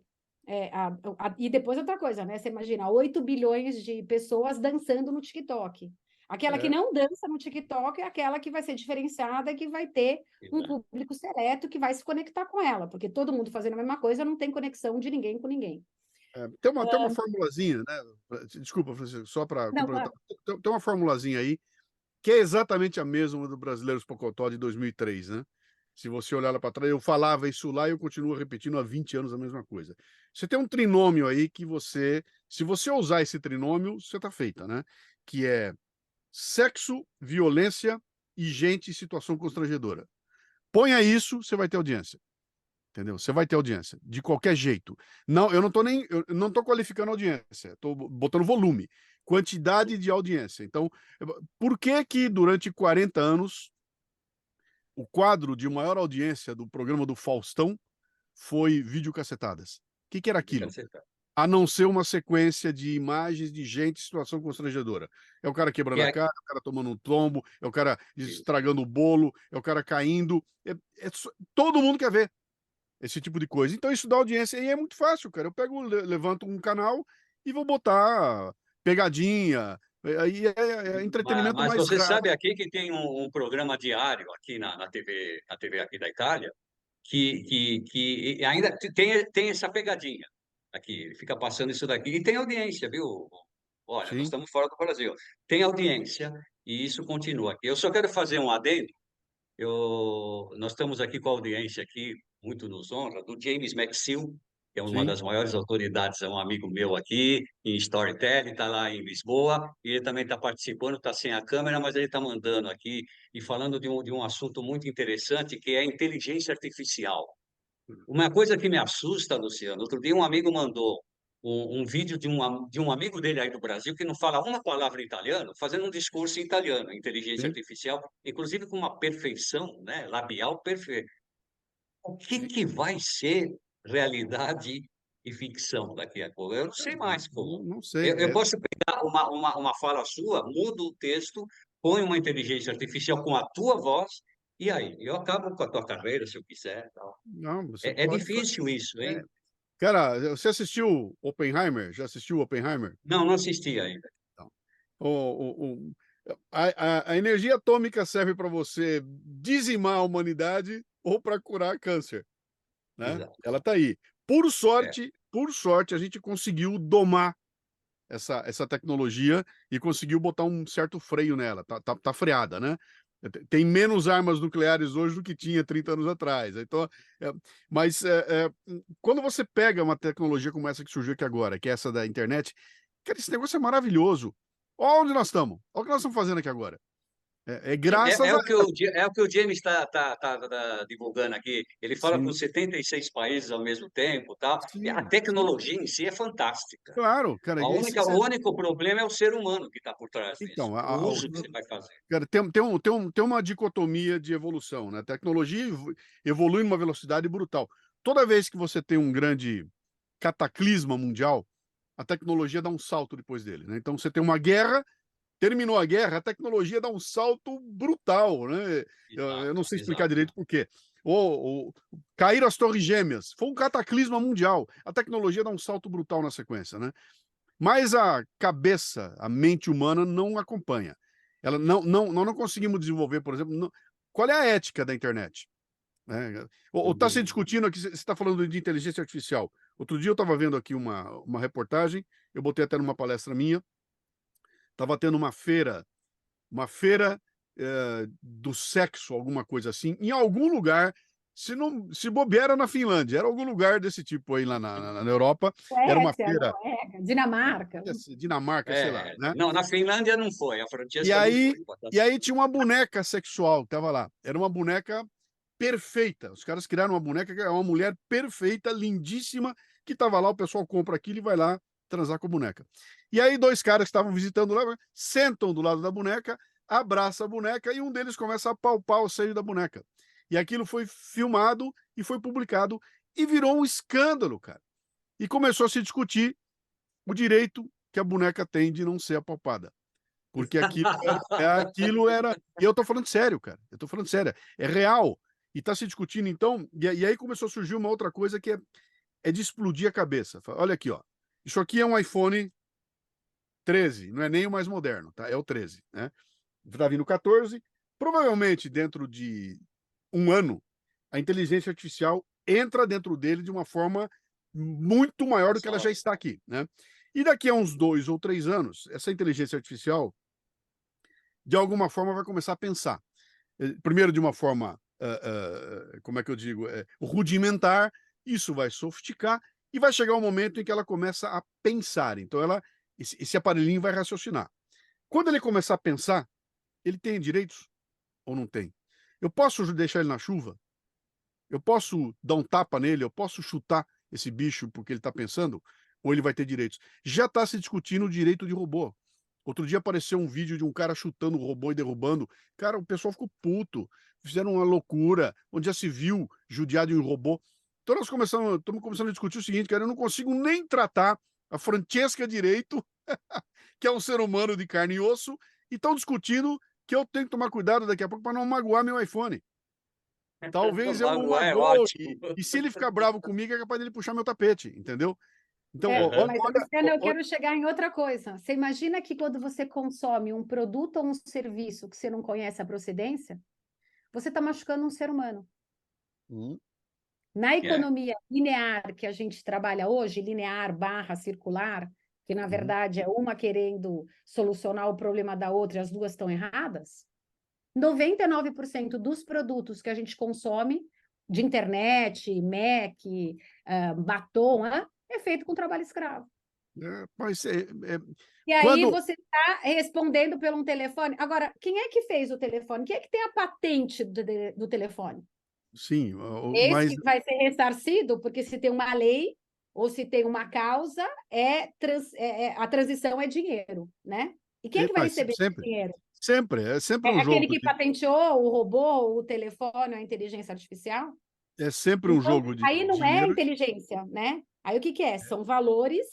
E depois outra coisa, né? Você imagina, 8 bilhões de pessoas dançando no TikTok. Aquela que não dança no TikTok é aquela que vai ser diferenciada, que vai ter um público seleto que vai se conectar com ela, porque todo mundo fazendo a mesma coisa não tem conexão de ninguém com ninguém. Tem uma formulazinha, né? Desculpa, Francisco, só para Não, complementar. Tem uma formulazinha aí que é exatamente a mesma do Brasileiros Pocotó de 2003, né? Se você olhar lá para trás, eu falava isso lá e eu continuo repetindo há 20 anos a mesma coisa. Você tem um trinômio aí que se você usar esse trinômio, você está feita, né? Que é sexo, violência e gente em situação constrangedora. Ponha isso, você vai ter audiência. Entendeu? Você vai ter audiência, de qualquer jeito. Não, eu não estou qualificando audiência, estou botando volume, quantidade de audiência. Então, por que durante 40 anos o quadro de maior audiência do programa do Faustão foi videocassetadas? O que era aquilo? A não ser uma sequência de imagens de gente em situação constrangedora. É o cara quebrando a cara, é o cara tomando um tombo, é o cara estragando o bolo, é o cara caindo. Todo mundo quer ver esse tipo de coisa. Então isso dá audiência e é muito fácil, cara. Eu pego, levanto um canal e vou botar pegadinha. Aí é entretenimento Mas mais você raro. sabe aqui que tem um programa diário aqui na TV aqui da Itália, que ainda tem essa pegadinha aqui, ele fica passando isso daqui, e tem audiência, viu? Olha, nós Sim, estamos fora do Brasil. Tem audiência, e isso continua aqui. Eu só quero fazer um adendo. Nós estamos aqui com a audiência aqui, muito nos honra, do James McSill, que é uma sim. das maiores autoridades, é um amigo meu aqui em Storytelling, está lá em Lisboa, e ele também está participando, está sem a câmera, mas ele está mandando aqui e falando de um assunto muito interessante, que é a inteligência artificial. Uma coisa que me assusta, Luciano, outro dia um amigo mandou um vídeo de um amigo dele aí do Brasil que não fala uma palavra em italiano, fazendo um discurso em italiano, inteligência Sim, artificial, inclusive com uma perfeição, né, labial perfeita. O que sim. que vai ser realidade e ficção daqui a pouco? Eu não sei mais como. Não sei. Eu posso pegar uma fala sua, mudo o texto, põe uma inteligência artificial com a tua voz, e aí? Eu acabo com a tua carreira, se eu quiser. Tal. Não, você É pode. difícil isso, hein? Cara, você assistiu Oppenheimer? Já assistiu Oppenheimer? Não, não assisti ainda. Não. O, o, a energia atômica serve para você dizimar a humanidade ou para curar câncer, né? Exato. Ela está aí. É. Por sorte, a gente conseguiu domar essa tecnologia e conseguiu botar um certo freio nela. Tá freada, né? Tem menos armas nucleares hoje do que tinha 30 anos atrás. Então, mas quando você pega uma tecnologia como essa que surgiu aqui agora, que é essa da internet, cara, esse negócio é maravilhoso. Olha onde nós estamos. Olha o que nós estamos fazendo aqui agora. Sim, Graças é a. o que o James está divulgando aqui. Ele fala com Sim, 76 países ao mesmo tempo, tal. E a sim, sim. tecnologia em si é fantástica. Claro, cara. O único problema é o ser humano que está por trás disso. Então, O uso que você vai fazer. cara, tem uma dicotomia de evolução, né? A tecnologia evolui numa velocidade brutal. toda vez que você tem um grande cataclisma mundial, a tecnologia dá um salto depois dele, né? Então você tem uma guerra, terminou a guerra, a tecnologia dá um salto brutal, né? Eu não sei explicar direito por quê. Caíram as Torres Gêmeas, foi um cataclisma mundial. A tecnologia dá um salto brutal na sequência, né? Mas a cabeça, a mente humana não acompanha. Nós não conseguimos desenvolver, por exemplo, qual é a ética da internet? Ou está se discutindo aqui, você está falando de inteligência artificial. Outro dia eu estava vendo aqui uma reportagem, eu botei até numa palestra minha, estava tendo uma feira do sexo, alguma coisa assim, em algum lugar, se bobear era na Finlândia, era algum lugar desse tipo aí lá na Europa, era uma Suécia, feira, Noruega, Dinamarca. Dinamarca, sei lá, né? Não, na Finlândia não foi, a E Francesca não aí, foi. e aí tinha uma boneca sexual que estava lá, era uma boneca perfeita, os caras criaram uma boneca que é uma mulher perfeita, lindíssima, que estava lá, o pessoal compra aquilo e vai lá transar com a boneca. E aí 2 caras que estavam visitando lá, sentam do lado da boneca, abraça a boneca e um deles começa a palpar o seio da boneca. E aquilo foi filmado e foi publicado e virou um escândalo, cara. E começou a se discutir o direito que a boneca tem de não ser apalpada. Porque aquilo era... E eu tô falando sério, cara. Eu tô falando sério. É real. E tá se discutindo, então... E aí começou a surgir uma outra coisa que é de explodir a cabeça. Olha aqui, ó. Isso aqui é um iPhone 13, não é nem o mais moderno, tá? É o 13, né? Tá vindo o 14. Provavelmente, dentro de um ano, a inteligência artificial entra dentro dele de uma forma muito maior do que ela já está aqui, né? E daqui a uns 2 ou 3 anos, essa inteligência artificial, de alguma forma, vai começar a pensar. Primeiro, de uma forma, como é que eu digo, rudimentar, isso vai sofisticar e vai chegar um momento em que ela começa a pensar. Então, esse aparelhinho vai raciocinar. Quando ele começar a pensar, ele tem direitos ou não tem? Eu posso deixar ele na chuva? Eu posso dar um tapa nele? Eu posso chutar esse bicho porque ele está pensando? Ou ele vai ter direitos? Já está se discutindo o direito de robô. Outro dia apareceu um vídeo de um cara chutando o robô e derrubando. Cara, o pessoal ficou puto. Fizeram uma loucura. Onde já se viu judiar de um robô. Então nós estamos começando a discutir o seguinte, cara, eu não consigo nem tratar a Francesca direito, que é um ser humano de carne e osso, e estão discutindo que eu tenho que tomar cuidado daqui a pouco para não magoar meu iPhone. Talvez eu não magoe. E se ele ficar bravo comigo, é capaz dele puxar meu tapete, entendeu? Então, mas, Luciano, eu quero chegar em outra coisa. Você imagina que quando você consome um produto ou um serviço que você não conhece a procedência, você está machucando um ser humano. Na economia linear que a gente trabalha hoje, linear / circular, que na verdade é uma querendo solucionar o problema da outra e as duas estão erradas, 99% dos produtos que a gente consome, de internet, Mac, batom, é feito com trabalho escravo. E aí você está respondendo pelo um telefone. Agora, quem é que fez o telefone? Quem é que tem a patente do telefone? Sim, Esse que vai ser ressarcido, porque se tem uma lei ou se tem uma causa, a transição é dinheiro, né? E quem é que vai receber esse dinheiro? É sempre um jogo. Aquele que patenteou o robô, o telefone, a inteligência artificial? É sempre um jogo de aí não dinheiro. é inteligência, né? Aí o que é? São valores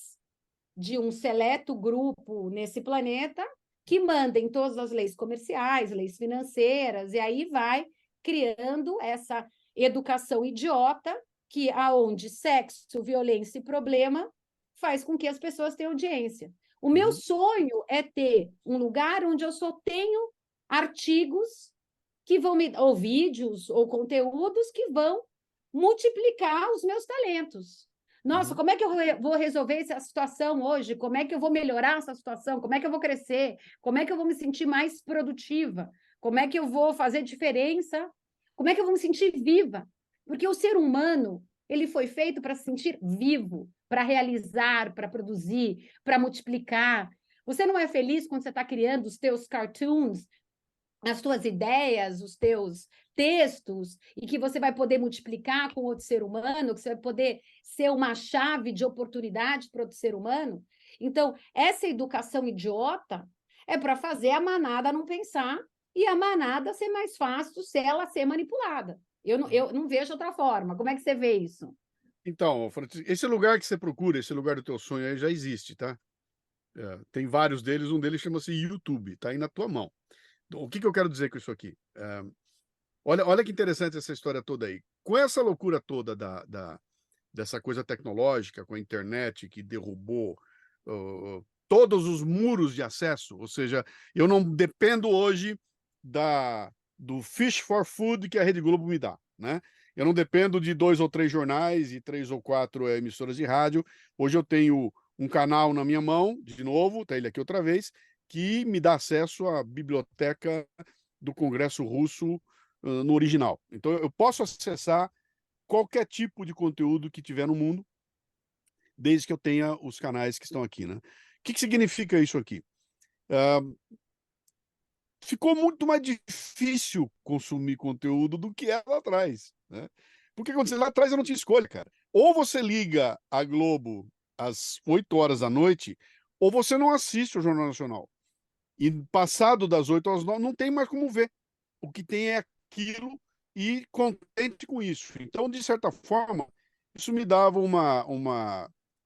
de um seleto grupo nesse planeta que mandem todas as leis comerciais, leis financeiras, e aí vai criando essa educação idiota que aonde sexo, violência e problema faz com que as pessoas tenham audiência. O meu sonho é ter um lugar onde eu só tenho artigos que vão ou vídeos ou conteúdos que vão multiplicar os meus talentos. Nossa, como é que eu vou resolver essa situação hoje? Como é que eu vou melhorar essa situação? Como é que eu vou crescer? Como é que eu vou me sentir mais produtiva? Como é que eu vou fazer diferença? Como é que eu vou me sentir viva? Porque o ser humano, ele foi feito para se sentir vivo, para realizar, para produzir, para multiplicar. Você não é feliz quando você está criando os teus cartoons, as tuas ideias, os teus textos, e que você vai poder multiplicar com outro ser humano, que você vai poder ser uma chave de oportunidade para outro ser humano. Então, essa educação idiota é para fazer a manada não pensar e a manada ser mais fácil se ela ser manipulada. Eu não vejo outra forma. Como é que você vê isso? Então, Francisco, esse lugar que você procura, esse lugar do teu sonho aí já existe, tá? Tem vários deles, um deles chama-se YouTube, tá aí na tua mão. O que eu quero dizer com isso aqui? Olha que interessante essa história toda aí. Com essa loucura toda dessa coisa tecnológica, com a internet que derrubou todos os muros de acesso, ou seja, eu não dependo hoje do Fish for Food que a Rede Globo me dá, né? Eu não dependo de 2 ou 3 jornais e 3 ou 4 emissoras de rádio. Hoje eu tenho um canal na minha mão, de novo, tá ele aqui outra vez, que me dá acesso à biblioteca do Congresso Russo no original. Então eu posso acessar qualquer tipo de conteúdo que tiver no mundo, desde que eu tenha os canais que estão aqui, né? O que significa isso aqui? Ficou muito mais difícil consumir conteúdo do que era lá atrás, né? Porque aconteceu lá atrás eu não tinha escolha, cara. Ou você liga a Globo às 8 horas da noite, ou você não assiste o Jornal Nacional. E passado das 8 às 9, não tem mais como ver. O que tem é aquilo e contente com isso. Então, de certa forma, isso me dava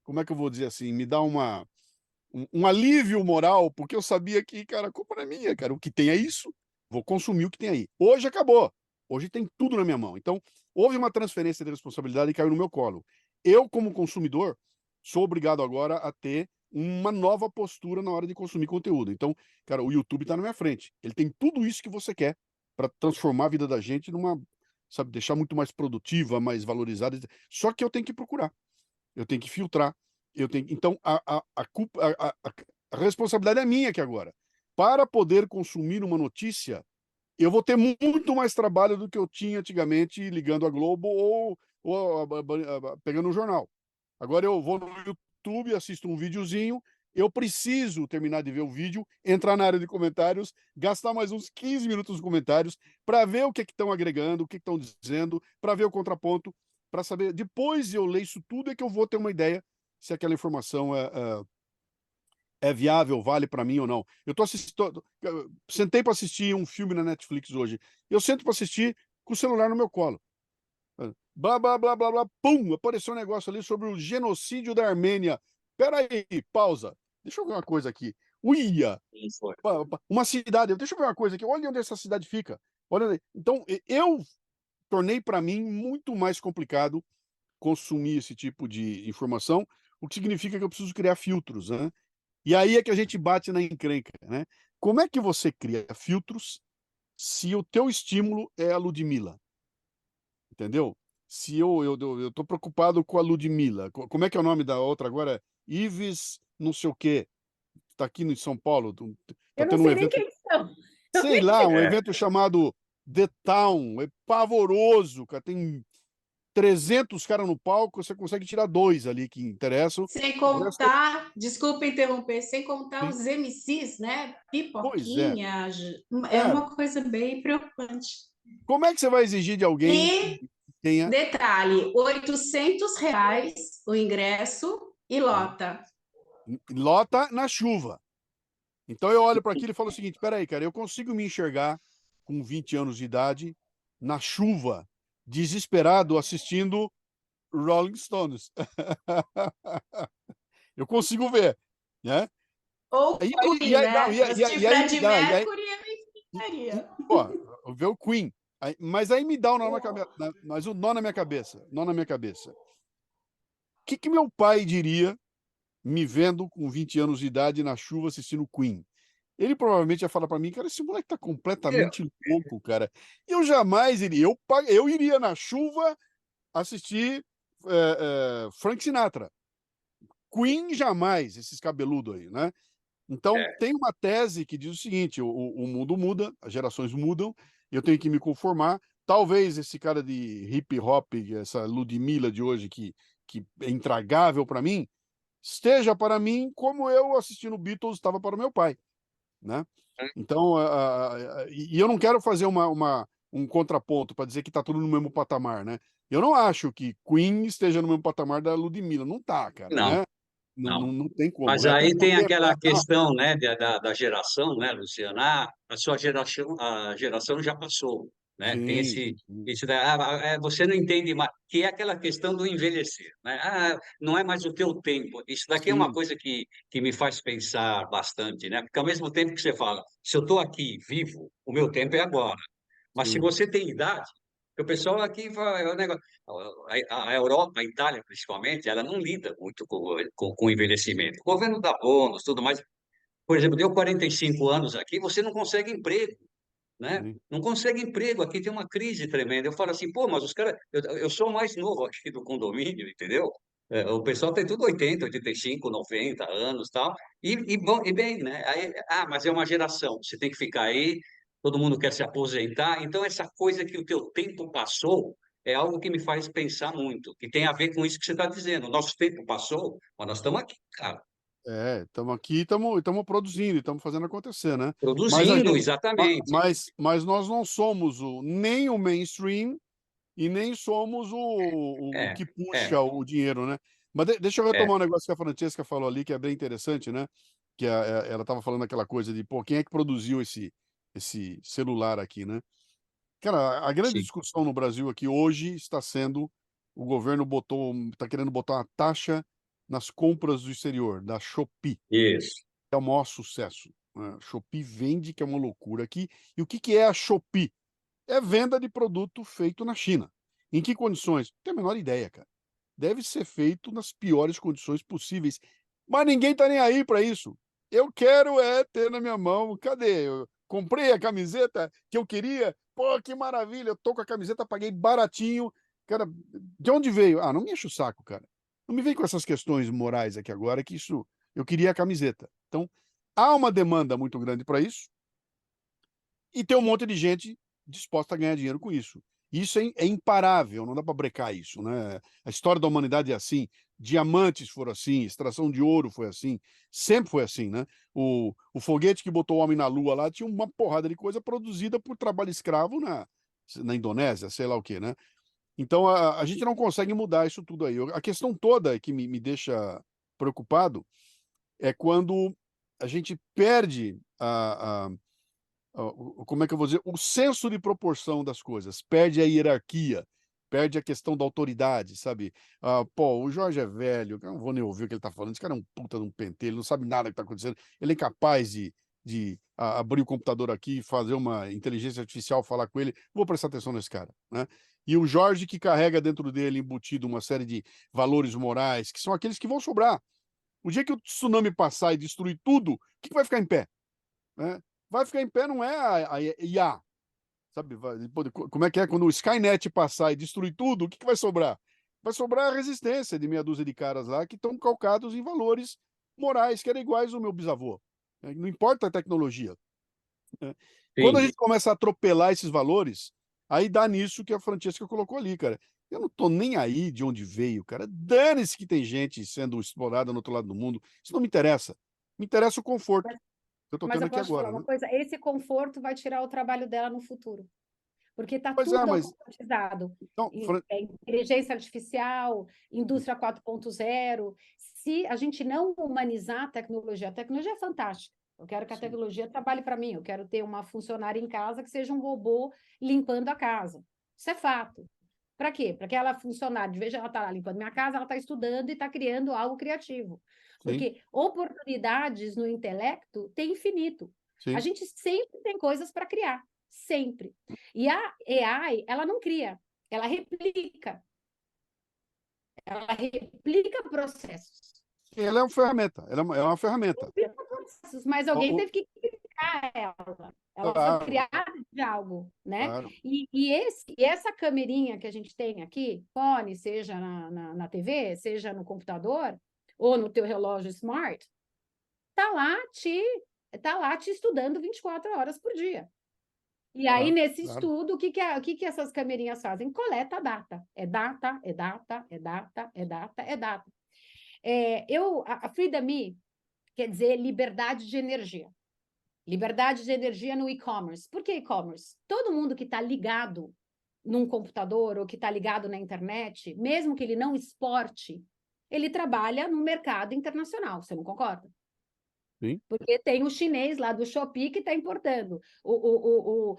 como é que eu vou dizer assim? Me dá um alívio moral, porque eu sabia que, cara, a culpa não é minha, cara. O que tem é isso, vou consumir o que tem aí. Hoje acabou. Hoje tem tudo na minha mão. Então, houve uma transferência de responsabilidade e caiu no meu colo. Eu, como consumidor, sou obrigado agora a ter uma nova postura na hora de consumir conteúdo. Então, cara, o YouTube está na minha frente. Ele tem tudo isso que você quer para transformar a vida da gente numa, sabe, deixar muito mais produtiva, mais valorizada. Só que eu tenho que procurar, eu tenho que filtrar, então a responsabilidade é minha aqui agora. Para poder consumir uma notícia, eu vou ter muito mais trabalho do que eu tinha antigamente ligando a Globo ou pegando um jornal. Agora eu vou no YouTube, assisto um videozinho, eu preciso terminar de ver o vídeo, entrar na área de comentários, gastar mais uns 15 minutos nos comentários para ver o que estão agregando, o que estão dizendo, para ver o contraponto, para saber. Depois eu ler isso tudo é que eu vou ter uma ideia se aquela informação é viável, vale para mim ou não. Eu sentei para assistir um filme na Netflix hoje. Eu sento para assistir com o celular no meu colo. Blá, blá, blá, blá, blá, pum, apareceu um negócio ali sobre o genocídio da Armênia. Peraí, pausa. Deixa eu ver uma coisa aqui. Uia! Uma cidade. Deixa eu ver uma coisa aqui. Olha onde essa cidade fica. Olha. Então, eu tornei para mim muito mais complicado consumir esse tipo de informação, o que significa que eu preciso criar filtros, né? E aí é que a gente bate na encrenca, né? Como é que você cria filtros se o teu estímulo é a Ludmilla? Entendeu? Se eu tô preocupado com a Ludmilla, como é que é o nome da outra agora? Ives não sei o quê, tá aqui em São Paulo, tá Eu não tendo um sei nem evento, quem são. sei lá, um evento chamado The Town, é pavoroso, cara, tem 300 caras no palco, você consegue tirar 2 ali que interessam. Sem O resto é... contar, desculpa interromper, sem contar Sim. os MCs, né? Pois é. Pipoquinha, é É. uma coisa bem preocupante. Como é que você vai exigir de alguém E, que tenha... detalhe, R$ 800 o ingresso e lota. Lota na chuva. Então eu olho para aquilo e falo o seguinte, peraí, cara, eu consigo me enxergar com 20 anos de idade na chuva, desesperado, assistindo Rolling Stones. Eu consigo ver, né? Ou Queen, né? Assistir Freddie Mercury eu faria. Pô, ver o Queen. Mas aí me dá um nó na cabeça, mas o nó na minha cabeça, O que meu pai diria me vendo com 20 anos de idade na chuva assistindo Queen? Ele provavelmente ia falar para mim, cara, esse moleque tá completamente louco, cara. Eu jamais iria, eu iria na chuva assistir Frank Sinatra. Queen jamais, esses cabeludos aí, né? Então, tem uma tese que diz o seguinte, o mundo muda, as gerações mudam, eu tenho que me conformar. Talvez esse cara de hip hop, essa Ludmilla de hoje, que é intragável para mim, esteja para mim como eu assistindo Beatles estava para o meu pai, né? Então, e eu não quero fazer um contraponto para dizer que está tudo no mesmo patamar, né? Eu não acho que Queen esteja no mesmo patamar da Ludmilla, não tá, cara, Não, né? não. Não tem como, Mas né? aí tem Poder, aquela não. questão, né, da geração, né, Luciana? A sua geração, a geração já passou. né? Tem Sim. esse você não entende mais, que é aquela questão do envelhecer, né? Não é mais o teu tempo. Isso daqui é uma Sim. coisa que me faz pensar bastante, né? Porque ao mesmo tempo que você fala, se eu estou aqui vivo, o meu tempo é agora. Mas se Sim. você tem idade, o pessoal aqui fala, é um negócio, a Europa, a Itália principalmente, ela não lida muito com o envelhecimento. O governo dá bônus, tudo mais. Por exemplo, deu 45 anos aqui, você não consegue emprego, né? Sim. Não consegue emprego, aqui tem uma crise tremenda. Eu falo assim, pô, mas os caras, eu sou o mais novo aqui do condomínio, entendeu? O pessoal tem tudo 80, 85, 90 anos tal, bom, e bem, né? Aí, mas é uma geração, você tem que ficar aí, todo mundo quer se aposentar, então essa coisa que o teu tempo passou é algo que me faz pensar muito, que tem a ver com isso que você está dizendo. O nosso tempo passou, mas nós estamos aqui, cara, Estamos aqui, estamos produzindo, estamos fazendo acontecer, né? Mas a produzindo, gente, exatamente. mas nós não somos nem o mainstream e nem somos o É, que puxa é, o dinheiro, né? Mas deixa eu é, retomar um negócio que a Francesca falou ali, que é bem interessante, né? Que ela estava falando aquela coisa de, pô, quem é que produziu esse celular aqui, né? Cara, a grande sim, discussão no Brasil aqui hoje está sendo, o governo está querendo botar uma taxa nas compras do exterior, da Shopee, isso. é o maior sucesso, né? Shopee vende, que é uma loucura aqui. E o que que é a Shopee? É venda de produto feito na China. Em que condições? Não tenho a menor ideia, cara. Deve ser feito nas piores condições possíveis. Mas ninguém tá nem aí para isso. Eu quero ter na minha mão. Cadê? Eu comprei a camiseta que eu queria. Pô, que maravilha. Eu tô com a camiseta, paguei baratinho. Cara, de onde veio? Não me enche o saco, cara. Não me vem com essas questões morais aqui agora, que isso. Eu queria a camiseta. Então, há uma demanda muito grande para isso e tem um monte de gente disposta a ganhar dinheiro com isso. Isso é imparável, não dá para brecar isso, né? A história da humanidade é assim, diamantes foram assim, extração de ouro foi assim, sempre foi assim, né? O foguete que botou o homem na Lua lá tinha uma porrada de coisa produzida por trabalho escravo na Indonésia, sei lá o quê, né? Então a gente não consegue mudar isso tudo aí. A questão toda que me deixa preocupado é quando a gente perde como é que eu vou dizer, o senso de proporção das coisas, perde a hierarquia, perde a questão da autoridade, sabe? Pô, o Jorge é velho, eu não vou nem ouvir o que ele está falando, esse cara é um puta de um pentelho, ele não sabe nada do que está acontecendo, ele é incapaz de abrir o computador aqui e fazer uma inteligência artificial falar com ele, vou prestar atenção nesse cara, né? E o Jorge que carrega dentro dele embutido uma série de valores morais, que são aqueles que vão sobrar. O dia que o tsunami passar e destruir tudo, o que vai ficar em pé? Né? Vai ficar em pé não é a IA, sabe? Como é que é? Quando o Skynet passar e destruir tudo, o que vai sobrar? Vai sobrar a resistência de meia dúzia de caras lá que estão calcados em valores morais que eram iguais ao meu bisavô. Não importa a tecnologia. Quando a Sim. gente começa a atropelar esses valores, aí dá nisso que a Francesca colocou ali, cara. Eu não tô nem aí de onde veio, cara. Dane-se que tem gente sendo explorada no outro lado do mundo. Isso não me interessa. Me interessa o conforto que eu tô Mas tendo eu aqui posso te falar agora, uma né? coisa, esse conforto vai tirar o trabalho dela no futuro, porque está Pois é, tudo mas automatizado. então, Inteligência artificial, indústria 4.0. Se a gente não humanizar a tecnologia é fantástica. Eu quero que a sim, tecnologia trabalhe para mim. Eu quero ter uma funcionária em casa que seja um robô limpando a casa. Isso é fato. Para quê? Para que ela funcionária, de vez ela está lá limpando minha casa, ela está estudando e está criando algo criativo. sim, Porque oportunidades no intelecto tem infinito. A sim. gente sempre tem coisas para criar, sempre. E a AI, ela não cria, ela replica. Ela replica processos. Ela é uma ferramenta, é uma ferramenta. Replica processos, mas alguém teve que criar ela. Ela foi Claro, criada de algo, né? claro. E essa câmerinha que a gente tem aqui, fone, seja na TV, seja no computador, ou no teu relógio smart, tá lá te estudando 24 horas por dia. E aí, Claro, nesse claro. estudo, o que essas câmerinhas fazem? Coleta data. É data, é data, é data, é data, é data. A Freedom Me quer dizer liberdade de energia. Liberdade de energia no e-commerce. Por que e-commerce? Todo mundo que está ligado num computador ou que está ligado na internet, mesmo que ele não exporte, ele trabalha no mercado internacional. Você não concorda? Sim. Porque tem o chinês lá do Shopee que está importando. O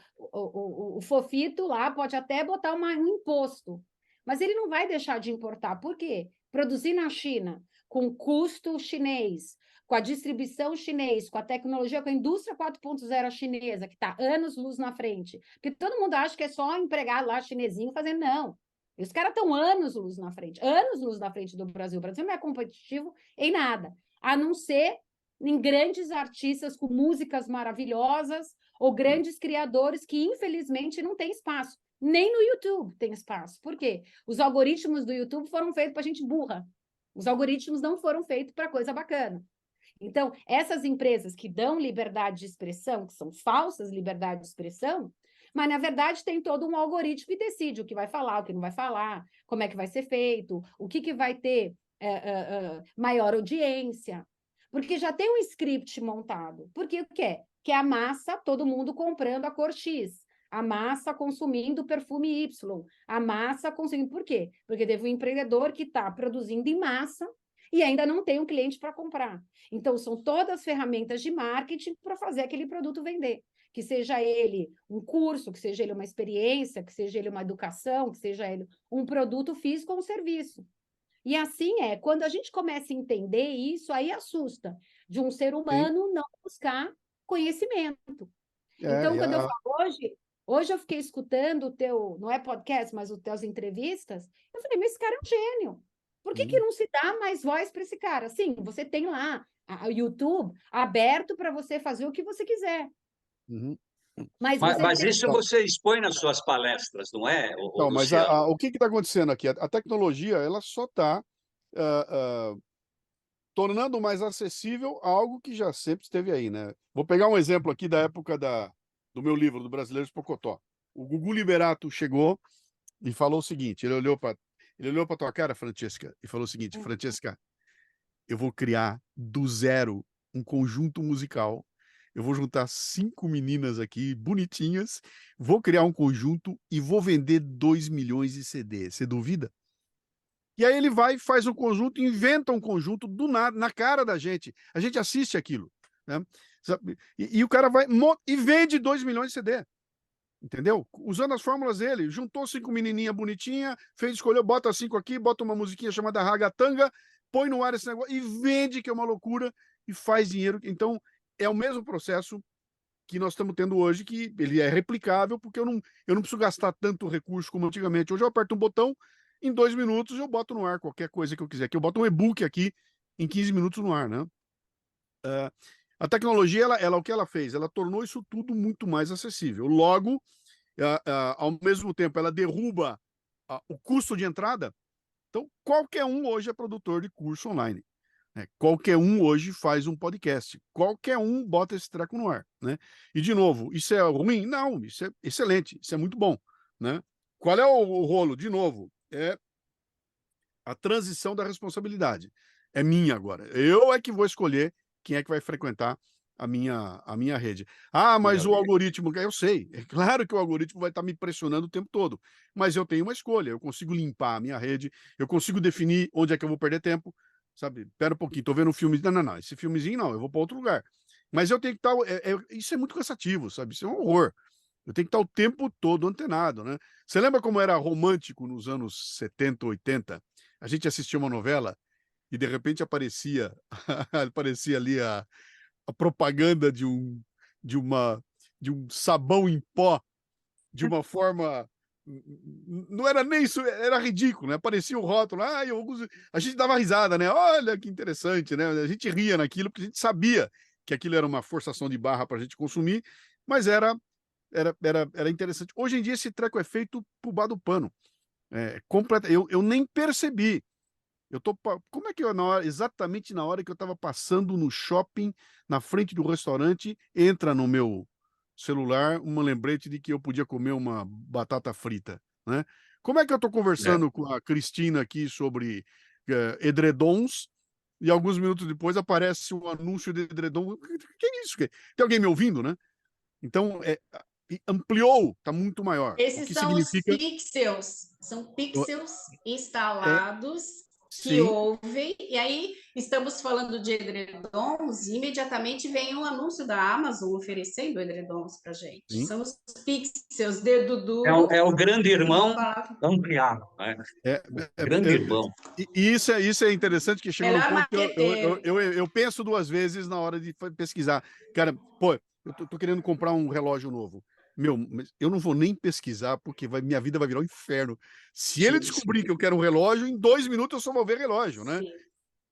Fofito lá pode até botar um imposto, mas ele não vai deixar de importar. Por quê? Produzir na China, com custo chinês, com a distribuição chinês, com a tecnologia, com a indústria 4.0 chinesa, que está anos-luz na frente. Porque todo mundo acha que é só empregar lá chinesinho fazendo, não. E os caras estão anos-luz na frente do Brasil. O Brasil não é competitivo em nada, a não ser em grandes artistas com músicas maravilhosas ou grandes criadores que, infelizmente, não têm espaço. Nem no YouTube tem espaço. Por quê? Os algoritmos do YouTube foram feitos para gente burra. Os algoritmos não foram feitos para coisa bacana. Então, essas empresas que dão liberdade de expressão, que são falsas liberdade de expressão, mas, na verdade, tem todo um algoritmo que decide o que vai falar, o que não vai falar, como é que vai ser feito, o que vai ter maior audiência. Porque já tem um script montado. Porque o que é? Que é a massa, todo mundo comprando a cor X, a massa consumindo o perfume Y, a massa consumindo... Por quê? Porque teve um empreendedor que está produzindo em massa e ainda não tem um cliente para comprar. Então, são todas ferramentas de marketing para fazer aquele produto vender. Que seja ele um curso, que seja ele uma experiência, que seja ele uma educação, que seja ele um produto físico ou um serviço. E assim quando a gente começa a entender isso, aí assusta de um ser humano não buscar conhecimento. Então, quando eu falo hoje eu fiquei escutando o teu, não é podcast, mas os teus entrevistas, eu falei, mas esse cara é um gênio. Por que não se dá mais voz para esse cara? Sim, você tem lá o YouTube aberto para você fazer o que você quiser. Uhum. Mas isso você expõe nas suas palestras, não é, Então, mas o que está acontecendo aqui? A tecnologia ela só está tornando mais acessível algo que já sempre esteve aí, né? Vou pegar um exemplo aqui da época do meu livro, do Brasileiros Pocotó. O Gugu Liberato chegou e falou o seguinte, ele olhou para tua cara, Francesca, e falou o seguinte, Francesca, eu vou criar do zero um conjunto musical, eu vou juntar 5 meninas aqui, bonitinhas, vou criar um conjunto e vou vender 2 milhões de CD. Você duvida? E aí ele vai, faz um conjunto, inventa um conjunto do nada, na cara da gente. A gente assiste aquilo, né? E o cara vai e vende 2 milhões de CD. Entendeu? Usando as fórmulas dele, juntou 5 menininhas bonitinhas, escolheu, bota 5 aqui, bota uma musiquinha chamada Ragatanga, põe no ar esse negócio e vende, que é uma loucura, e faz dinheiro. Então, é o mesmo processo que nós estamos tendo hoje, que ele é replicável, porque eu não preciso gastar tanto recurso como antigamente. Hoje eu aperto um botão, em 2 minutos eu boto no ar qualquer coisa que eu quiser. Que eu boto um e-book aqui em 15 minutos no ar, né? A tecnologia, ela o que ela fez? Ela tornou isso tudo muito mais acessível. Logo, ao mesmo tempo, ela derruba o custo de entrada. Então, qualquer um hoje é produtor de curso online. Né? Qualquer um hoje faz um podcast. Qualquer um bota esse treco no ar. Né? E, de novo, isso é ruim? Não, isso é excelente, isso é muito bom. Né? Qual é o rolo? De novo, é a transição da responsabilidade. É minha agora. Eu é que vou escolher quem é que vai frequentar a minha rede. Ah, mas o algoritmo, eu sei, é claro que o algoritmo vai estar me pressionando o tempo todo, mas eu tenho uma escolha, eu consigo limpar a minha rede, eu consigo definir onde é que eu vou perder tempo, sabe? Espera um pouquinho, tô vendo um filme, não, esse filmezinho não, eu vou para outro lugar. Mas eu tenho que estar, isso é muito cansativo, sabe? Isso é um horror. Eu tenho que estar o tempo todo antenado, né? Você lembra como era romântico nos anos 70, 80? A gente assistia uma novela e de repente aparecia ali a propaganda de um sabão em pó de uma forma, não era nem isso, era ridículo, né? Aparecia o rótulo, a gente dava risada, né? Olha que interessante, né? A gente ria naquilo porque a gente sabia que aquilo era uma forçação de barra para a gente consumir, mas era interessante. Hoje em dia esse treco é feito por baixo do pano. Eu nem percebi. Como é que exatamente na hora que eu estava passando no shopping, na frente do restaurante, entra no meu celular uma lembrete de que eu podia comer uma batata frita, né? Como é que eu estou conversando com a Cristina aqui sobre edredons e alguns minutos depois aparece um anúncio de edredom? Que é isso? Tem alguém me ouvindo, né? Então, ampliou, está muito maior. Esses o que são significa... os pixels, são pixels instalados que ouvem, e aí estamos falando de edredons, e imediatamente vem um anúncio da Amazon oferecendo edredons para gente. Sim. São os pixels, dedo duro. É o grande irmão ampliado, né? Grande irmão. E isso é interessante, que chegou num Melhor ponto que marqueteiro. eu penso duas vezes na hora de pesquisar. Cara, pô, eu tô querendo comprar um relógio novo. Meu, mas eu não vou nem pesquisar, porque minha vida vai virar um inferno. Se ele descobrir que eu quero um relógio, em 2 minutos eu só vou ver relógio, né? Sim.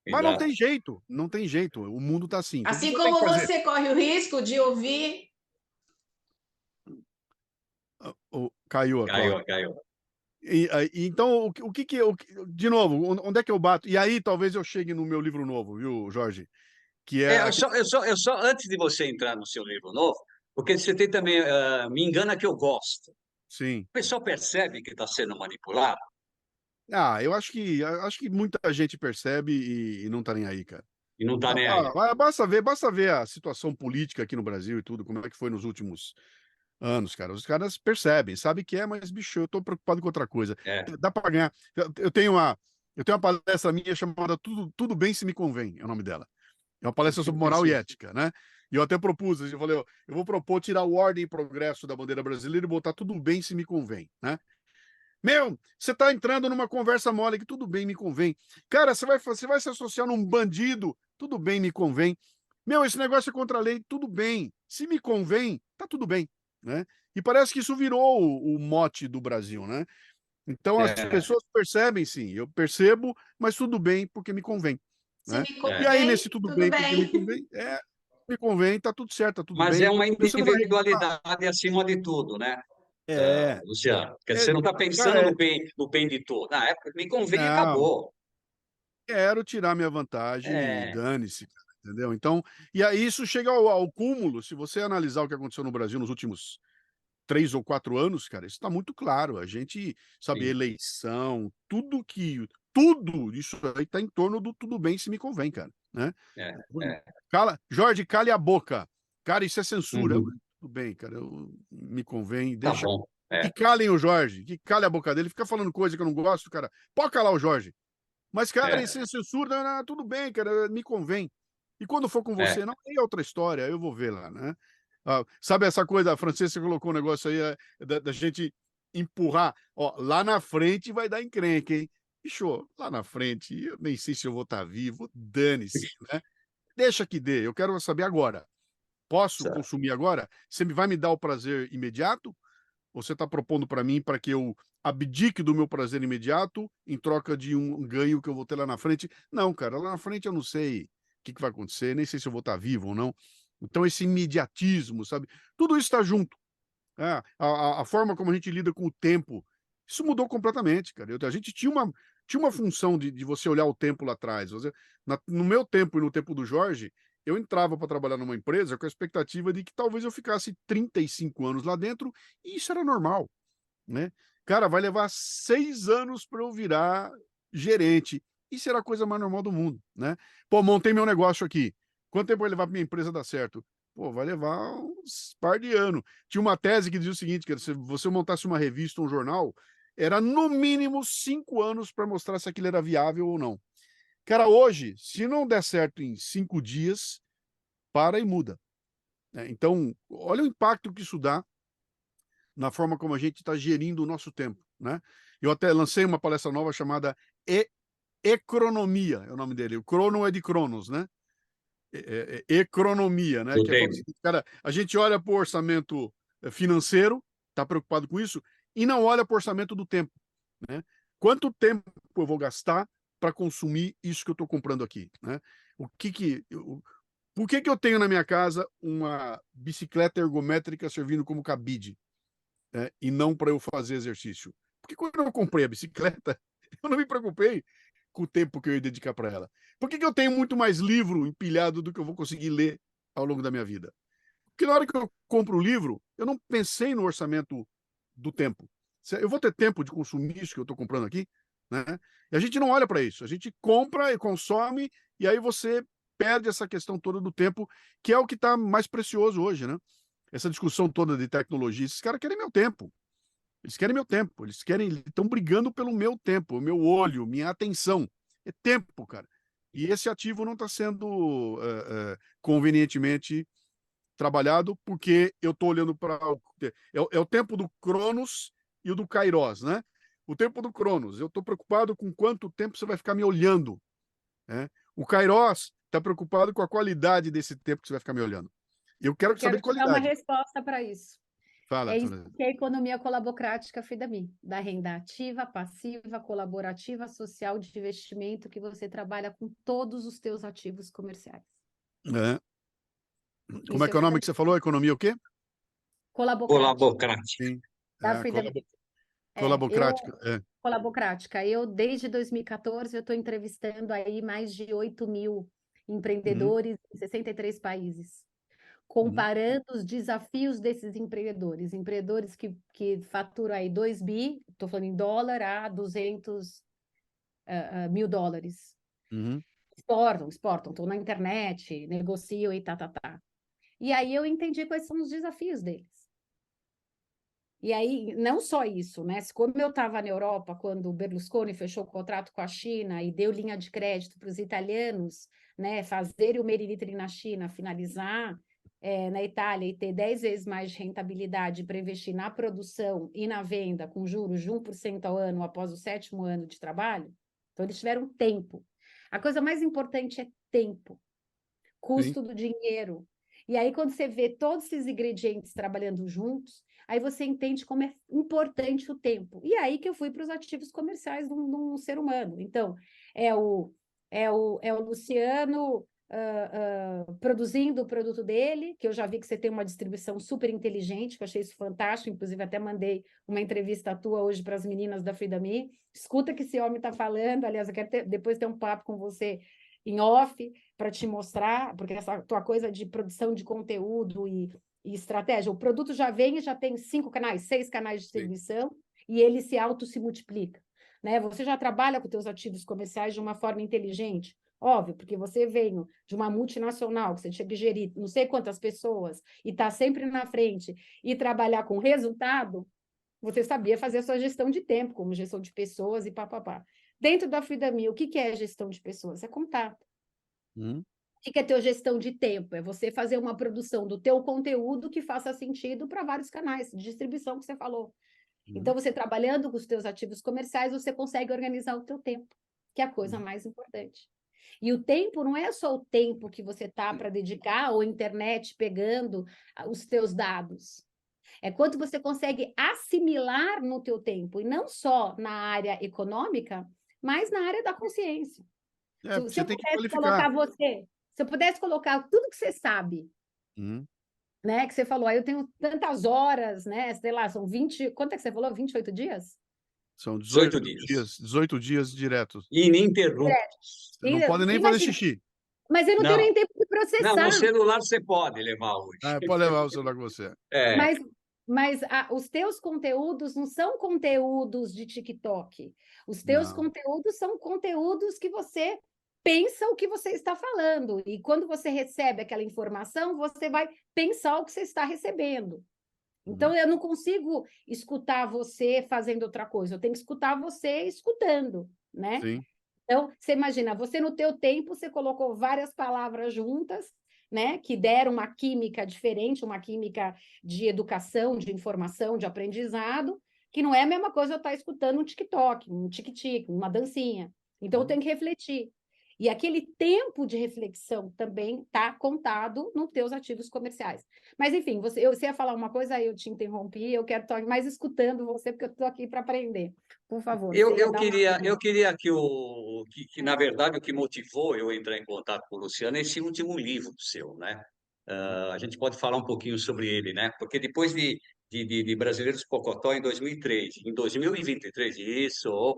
Mas não Exato. tem jeito, não tem jeito. O mundo tá assim. Então, o que Assim eu tenho como que fazer? você corre o risco de ouvir. Caiu a cola. Caiu. Então, o que de novo, onde é que eu bato? E aí talvez eu chegue no meu livro novo, viu, Jorge? Que é Eu só, antes de você entrar no seu livro novo, porque você tem também, Me Engana Que Eu Gosto. Sim. O pessoal percebe que está sendo manipulado? Eu acho que muita gente percebe e não tá nem aí, cara. E não está nem aí. Basta ver a situação política aqui no Brasil e tudo, como é que foi nos últimos anos, cara. Os caras percebem, sabe que mas, bicho, eu tô preocupado com outra coisa. Dá para ganhar. Eu tenho uma palestra minha chamada Tudo Bem Se Me Convém, é o nome dela. É uma palestra sobre moral e ética, né? E eu até propus, eu falei, eu vou propor tirar o ordem e progresso da bandeira brasileira e botar tudo bem se me convém, né? Meu, você tá entrando numa conversa mole que tudo bem, me convém. Cara, você vai se associar num bandido, tudo bem, me convém. Meu, esse negócio é contra a lei, tudo bem. Se me convém, tá tudo bem, né? E parece que isso virou o mote do Brasil, né? Então as pessoas percebem, sim, eu percebo, mas tudo bem porque me convém, né? Se me convém, E aí nesse tudo bem porque me bem. convém, me convém, tá tudo certo, tá tudo Mas bem. é uma Você não vai reclamar. individualidade acima de tudo, né? É, Luciano, porque você não está pensando cara, no bem de todo. Na época, me convém e não, acabou. quero tirar minha vantagem e É, dane-se, cara, entendeu? Então, e aí isso chega ao cúmulo, se você analisar o que aconteceu no Brasil nos últimos 3 ou 4 anos, cara, isso está muito claro. A gente, sabe, sim. eleição, tudo isso aí está em torno do tudo bem se me convém, cara, né? É, é. Jorge, cale a boca. Cara, isso é censura. Uhum. Tudo bem, cara, me convém, Tá deixa. bom. Que calem o Jorge, que cale a boca dele, fica falando coisa que eu não gosto, cara. Pode calar o Jorge. Mas, cara, isso é censura, tudo bem, cara, me convém. E quando for com É. você, não, é outra história, eu vou ver lá, né? Sabe essa coisa, a Francesca colocou um negócio aí da gente empurrar. Ó, lá na frente vai dar encrenca, hein? Bicho, lá na frente, eu nem sei se eu vou estar vivo, dane-se, né? Deixa que dê, eu quero saber agora. Posso consumir agora? Você vai me dar o prazer imediato? Ou você está propondo para mim para que eu abdique do meu prazer imediato em troca de um ganho que eu vou ter lá na frente? Não, cara, lá na frente eu não sei o que vai acontecer, nem sei se eu vou estar vivo ou não. Então, esse imediatismo, sabe? Tudo isso está junto. A forma como a gente lida com o tempo, isso mudou completamente, cara. A gente tinha uma função de você olhar o tempo lá atrás. No meu tempo e no tempo do Jorge, eu entrava para trabalhar numa empresa com a expectativa de que talvez eu ficasse 35 anos lá dentro e isso era normal, né? Cara, vai levar 6 anos para eu virar gerente. Isso era a coisa mais normal do mundo, né? Pô, montei meu negócio aqui. Quanto tempo vai levar para minha empresa dar certo? Pô, vai levar uns par de anos. Tinha uma tese que dizia o seguinte, que se você montasse uma revista, um jornal, era no mínimo 5 anos para mostrar se aquilo era viável ou não. Cara, hoje, se não der certo em 5 dias, para e muda, né? Então, olha o impacto que isso dá na forma como a gente está gerindo o nosso tempo, né? Eu até lancei uma palestra nova chamada Economia, é o nome dele. O crono é de cronos, né? Economia, né? Que é falando assim, cara, a gente olha para o orçamento financeiro, está preocupado com isso, e não olha para o orçamento do tempo, né? Quanto tempo eu vou gastar para consumir isso que eu estou comprando aqui, né? Por que eu tenho na minha casa uma bicicleta ergométrica servindo como cabide, né? E não para eu fazer exercício? Porque quando eu comprei a bicicleta, eu não me preocupei com o tempo que eu ia dedicar para ela. Por que eu tenho muito mais livro empilhado do que eu vou conseguir ler ao longo da minha vida? Porque na hora que eu compro o livro, eu não pensei no orçamento do tempo. Eu vou ter tempo de consumir isso que eu estou comprando aqui, né? E a gente não olha para isso. A gente compra e consome, e aí você perde essa questão toda do tempo, que é o que está mais precioso hoje, né? Essa discussão toda de tecnologia. Esses caras querem meu tempo. Eles querem meu tempo. Estão brigando pelo meu tempo, o meu olho, minha atenção. é tempo, cara. E esse ativo não está sendo convenientemente trabalhado, porque eu estou olhando para... É o tempo do Cronos e o do Kairos, né? O tempo do Cronos, eu estou preocupado com quanto tempo você vai ficar me olhando, né? O Kairos está preocupado com a qualidade desse tempo que você vai ficar me olhando. Eu quero saber de te dar uma qualidade. resposta para isso. Fala, É isso Tonelli. que é a economia colabocrática FIDAMI, da renda ativa, passiva, colaborativa, social, de investimento, que você trabalha com todos os teus ativos comerciais. É. Como Isso é que é o nome que você falou? Economia o quê? Colabocrática, Colabocrática. Sim. da É, FIDAMI. colabocrática. Colabocrática. Eu, desde 2014, eu estou entrevistando aí mais de 8 mil empreendedores em 63 países, comparando os desafios desses empreendedores. Empreendedores que faturam aí 2 bi, estou falando em dólar, a 200 mil dólares. Uhum. Exportam, estão na internet, negociam e tá. E aí eu entendi quais são os desafios deles. E aí, não só isso, né? Como eu estava na Europa, quando o Berlusconi fechou o contrato com a China e deu linha de crédito para os italianos, né, fazerem o Made in Italy na China, finalizar na Itália e ter 10 vezes mais de rentabilidade para investir na produção e na venda, com juros de 1% ao ano após o 7º ano de trabalho. Então, eles tiveram tempo. A coisa mais importante é tempo, custo do dinheiro. E aí, quando você vê todos esses ingredientes trabalhando juntos, aí você entende como é importante o tempo. E aí que eu fui para os ativos comerciais de um ser humano. Então, é o Luciano produzindo o produto dele, que eu já vi que você tem uma distribuição super inteligente, que eu achei isso fantástico, inclusive até mandei uma entrevista tua hoje para as meninas da FreedomMe. Escuta que esse homem está falando, aliás, eu quero depois ter um papo com você em off, para te mostrar, porque essa tua coisa de produção de conteúdo e estratégia, o produto já vem e já tem 5 canais, 6 canais de distribuição, e ele se multiplica, né? Você já trabalha com teus ativos comerciais de uma forma inteligente, óbvio, porque você veio de uma multinacional, que você tinha que gerir não sei quantas pessoas, e está sempre na frente, e trabalhar com resultado, você sabia fazer a sua gestão de tempo, como gestão de pessoas e papapá. Dentro da FreedomMe, o que é gestão de pessoas? É contato. O que é ter gestão de tempo? É você fazer uma produção do teu conteúdo que faça sentido para vários canais de distribuição que você falou. Então, você trabalhando com os teus ativos comerciais, você consegue organizar o teu tempo, que é a coisa mais importante. E o tempo não é só o tempo que você tá para dedicar ou internet pegando os teus dados. É quanto você consegue assimilar no teu tempo, e não só na área econômica, mas na área da consciência. Se eu pudesse colocar se eu pudesse colocar tudo que você sabe, né, que você falou, aí eu tenho tantas horas, né, sei lá, são 20, quanto é que você falou? 28 dias? São 18 18 dias diretos. Ininterruptos. Você não pode nem fazer xixi. Mas eu não tenho nem tempo de processar. Não, no celular você pode levar hoje. Pode levar o celular com você. Mas os teus conteúdos não são conteúdos de TikTok. Os teus conteúdos são conteúdos que você pensa o que você está falando. E quando você recebe aquela informação, você vai pensar o que você está recebendo. Então, eu não consigo escutar você fazendo outra coisa. Eu tenho que escutar você escutando, né? Sim. Então, você imagina, você no teu tempo, você colocou várias palavras juntas, né, que deram uma química diferente, uma química de educação, de informação, de aprendizado, que não é a mesma coisa eu estar escutando um TikTok, um tic-tic, uma dancinha. Então, eu tenho que refletir. E aquele tempo de reflexão também está contado nos teus ativos comerciais. Mas, enfim, você ia falar uma coisa, aí eu te interrompi, eu quero estar mais escutando você, porque eu estou aqui para aprender. Por favor. Eu queria que, na verdade, o que motivou eu entrar em contato com o Luciano é esse último livro seu, né? A gente pode falar um pouquinho sobre ele, né? Porque depois de Brasileiros Pocotó em 2003, em 2023, isso,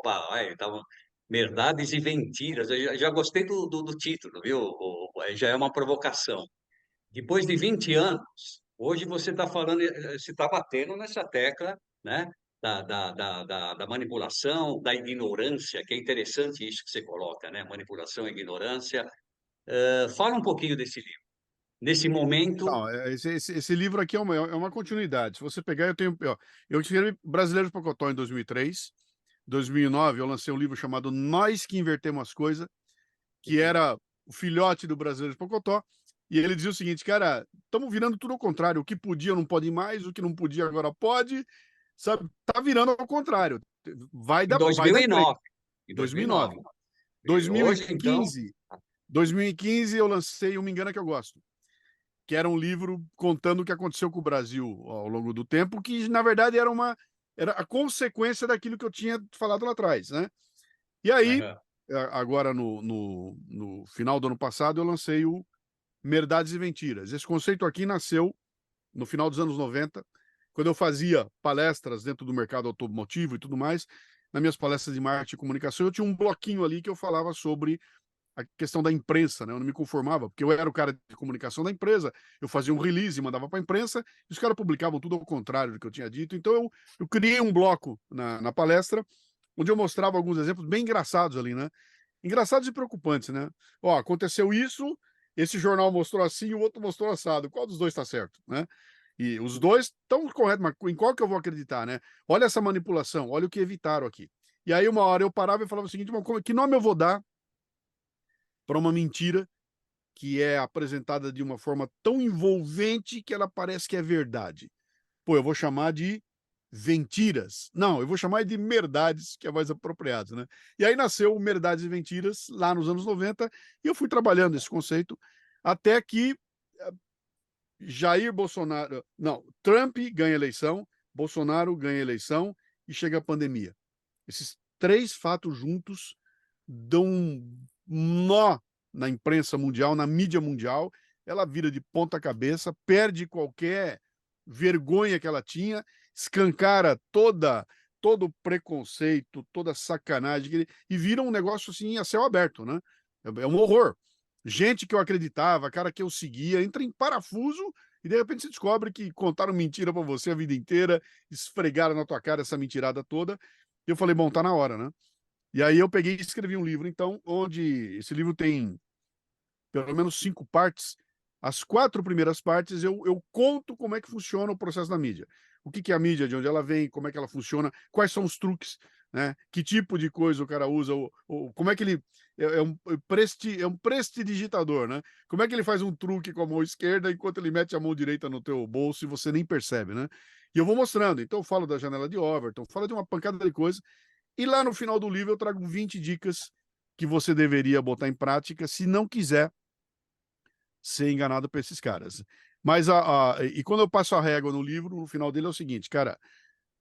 estavam Verdades e Mentiras. Eu já gostei do título, viu? Já é uma provocação. Depois de 20 anos, hoje você está falando, você está batendo nessa tecla, né? Da manipulação, da ignorância, que é interessante isso que você coloca, né? Manipulação e ignorância. Fala um pouquinho desse livro. Nesse momento. Não, esse livro aqui é uma continuidade. Se você pegar, eu escrevi Brasileiros Pocotó em 2003, 2009, eu lancei um livro chamado Nós que Invertemos as Coisas, que era o filhote do Brasileiro de Pocotó, e ele dizia o seguinte, cara, estamos virando tudo ao contrário, o que podia não pode mais, o que não podia agora pode, sabe? Tá virando ao contrário. Vai Em dar treta. 2009. Em 2009. 2009. E hoje, então, 2015 eu lancei O Me Engana Que Eu Gosto, que era um livro contando o que aconteceu com o Brasil ao longo do tempo, que na verdade era a consequência daquilo que eu tinha falado lá atrás, né? E aí, aham, agora no final do ano passado, eu lancei o Verdades e Mentiras. Esse conceito aqui nasceu no final dos anos 90, quando eu fazia palestras dentro do mercado automotivo e tudo mais. Nas minhas palestras de marketing e comunicação, eu tinha um bloquinho ali que eu falava sobre a questão da imprensa, né? Eu não me conformava, porque eu era o cara de comunicação da empresa, eu fazia um release e mandava para a imprensa, e os caras publicavam tudo ao contrário do que eu tinha dito. Então eu criei um bloco na palestra, onde eu mostrava alguns exemplos bem engraçados ali, né? Engraçados e preocupantes, né? Ó, aconteceu isso, esse jornal mostrou assim e o outro mostrou assado. Qual dos dois está certo, né? E os dois estão corretos, mas em qual que eu vou acreditar, né? Olha essa manipulação, olha o que evitaram aqui. E aí, uma hora eu parava e falava o seguinte: que nome eu vou dar para uma mentira que é apresentada de uma forma tão envolvente que ela parece que é verdade? Pô, eu vou chamar de Ventiras. Não, eu vou chamar de Merdades, que é mais apropriado, né? E aí nasceu o Merdades e Ventiras lá nos anos 90, e eu fui trabalhando esse conceito até que Jair Bolsonaro, não, Trump ganha eleição, Bolsonaro ganha eleição e chega a pandemia. Esses três fatos juntos dão um nó na imprensa mundial, na mídia mundial. Ela vira de ponta cabeça, perde qualquer vergonha que ela tinha, escancara todo o preconceito, toda a sacanagem, e vira um negócio assim a céu aberto, né? É um horror. Gente que eu acreditava, cara que eu seguia, entra em parafuso e de repente você descobre que contaram mentira para você a vida inteira, esfregaram na tua cara essa mentirada toda. E eu falei, bom, tá na hora, né? E aí eu peguei e escrevi um livro, então, onde esse livro tem pelo menos 5 partes. As 4 primeiras partes eu conto como é que funciona o processo da mídia. O que é a mídia, de onde ela vem, como é que ela funciona, quais são os truques, né? Que tipo de coisa o cara usa, como é que ele é um prestidigitador, né? Como é que ele faz um truque com a mão esquerda enquanto ele mete a mão direita no teu bolso e você nem percebe, né? E eu vou mostrando. Então eu falo da janela de Overton, falo de uma pancada de coisa, e lá no final do livro eu trago 20 dicas que você deveria botar em prática se não quiser ser enganado por esses caras. Mas e quando eu passo a régua no livro, no final dele é o seguinte, cara,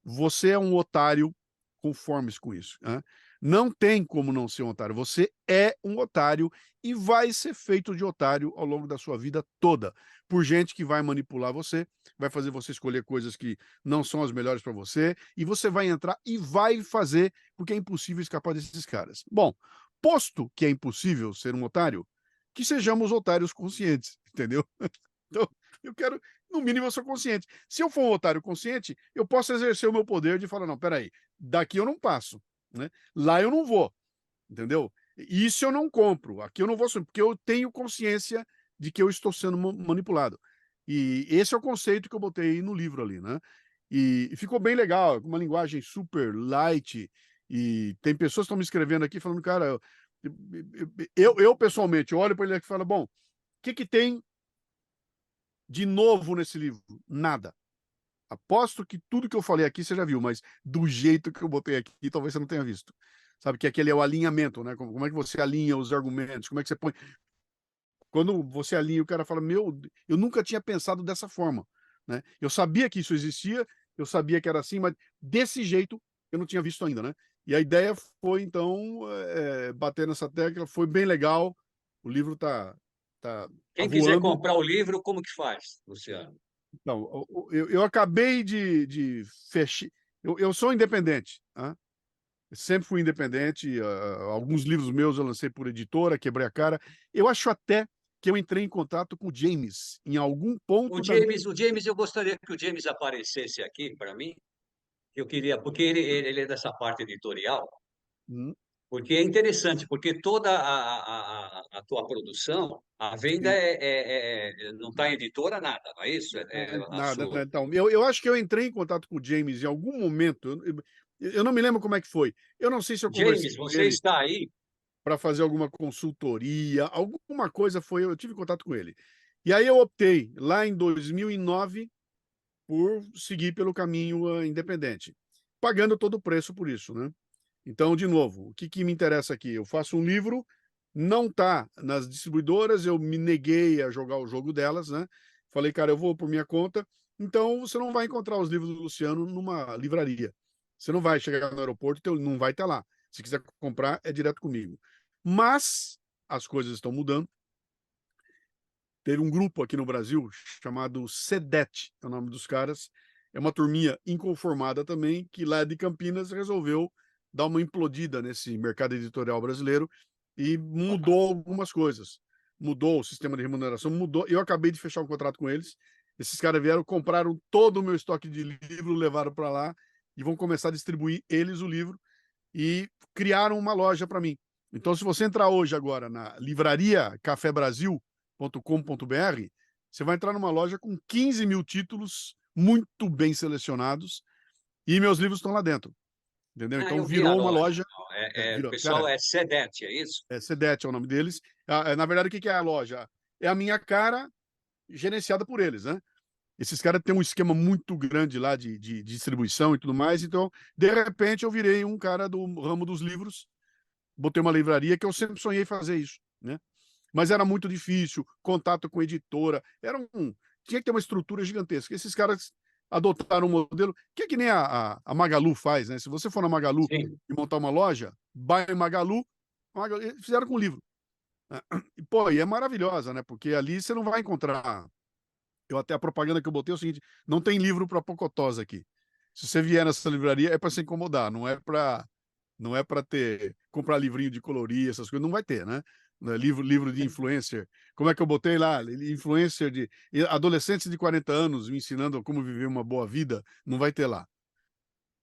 você é um otário, conformes com isso, né? Não tem como não ser um otário. Você é um otário e vai ser feito de otário ao longo da sua vida toda, por gente que vai manipular você, vai fazer você escolher coisas que não são as melhores para você, e você vai entrar e vai fazer, porque é impossível escapar desses caras. Bom, posto que é impossível ser um otário, que sejamos otários conscientes, entendeu? Então, eu quero, no mínimo, eu sou consciente. Se eu for um otário consciente, eu posso exercer o meu poder de falar, não, peraí, daqui eu não passo, né? Lá eu não vou, entendeu? Isso eu não compro, aqui eu não vou, porque eu tenho consciência de que eu estou sendo manipulado. E esse é o conceito que eu botei no livro ali, né? E ficou bem legal, com uma linguagem super light, e tem pessoas que estão me escrevendo aqui falando, cara, eu pessoalmente, eu olho para ele aqui e falo, bom, o que tem de novo nesse livro? Nada. Aposto que tudo que eu falei aqui você já viu, mas do jeito que eu botei aqui, talvez você não tenha visto. Sabe que aquele é o alinhamento, né? Como é que você alinha os argumentos? Como é que você põe. Quando você alinha, o cara fala: Meu, eu nunca tinha pensado dessa forma, né? Eu sabia que isso existia, eu sabia que era assim, mas desse jeito eu não tinha visto ainda, né? E a ideia foi, então, bater nessa tecla, foi bem legal. O livro tá Quem quiser voando. comprar o livro, como que faz, Luciano? Não, eu acabei de fechar. Eu sou independente, tá? Eu sempre fui independente. Alguns livros meus eu lancei por editora, quebrei a cara. Eu acho até que eu entrei em contato com o James em algum ponto da. O James, eu gostaria que o James aparecesse aqui para mim. Eu queria, porque ele é dessa parte editorial, Hum, porque é interessante, porque toda a tua produção, a venda sim. não está em editora, nada, não é isso? É a Nada, sua. né? Então, eu acho que eu entrei em contato com o James em algum momento. Eu não me lembro como é que foi. Eu não sei se eu conversei James, com você ele está aí? para fazer alguma consultoria, alguma coisa foi, eu tive contato com ele. E aí eu optei, lá em 2009, por seguir pelo caminho independente, pagando todo o preço por isso, né? Então, de novo, o que me interessa aqui? Eu faço um livro, não está nas distribuidoras, eu me neguei a jogar o jogo delas, né? Falei, cara, eu vou por minha conta. Então, você não vai encontrar os livros do Luciano numa livraria. Você não vai chegar no aeroporto, então não vai estar lá. Se quiser comprar, é direto comigo. Mas as coisas estão mudando. Teve um grupo aqui no Brasil chamado SEDET, é o nome dos caras. É uma turminha inconformada também, que lá de Campinas resolveu dar uma implodida nesse mercado editorial brasileiro e mudou algumas coisas. Mudou o sistema de remuneração, mudou. Eu acabei de fechar um contrato com eles. Esses caras vieram, compraram todo o meu estoque de livro, levaram para lá e vão começar a distribuir eles o livro e criaram uma loja para mim. Então, se você entrar hoje agora na livraria cafebrasil.com.br, você vai entrar numa loja com 15 mil títulos muito bem selecionados e meus livros estão lá dentro. Entendeu? Ah, Então eu vi a virou uma loja. loja. O Virou, pessoal cara, é SEDET, é isso? SEDET é o nome deles. Na verdade, o que é a loja? É a minha cara gerenciada por eles, né? Esses caras têm um esquema muito grande lá de distribuição e tudo mais. Então, de repente, eu virei um cara do ramo dos livros, botei uma livraria que eu sempre sonhei fazer isso, né? Mas era muito difícil, contato com editora, tinha que ter uma estrutura gigantesca. Esses caras adotaram um modelo que é que nem a Magalu faz, né? Se você for na Magalu Sim. e montar uma loja, vai Magalu, fizeram com livro. E, pô, e é maravilhosa, né? Porque ali você não vai encontrar. A propaganda que eu botei é o seguinte: não tem livro para pocotós aqui. Se você vier nessa livraria, é para se incomodar, não é para ter comprar livrinho de colorir, essas coisas, não vai ter, né? Livro de influencer. Como é que eu botei lá? Influencer de adolescentes de 40 anos me ensinando como viver uma boa vida, não vai ter lá.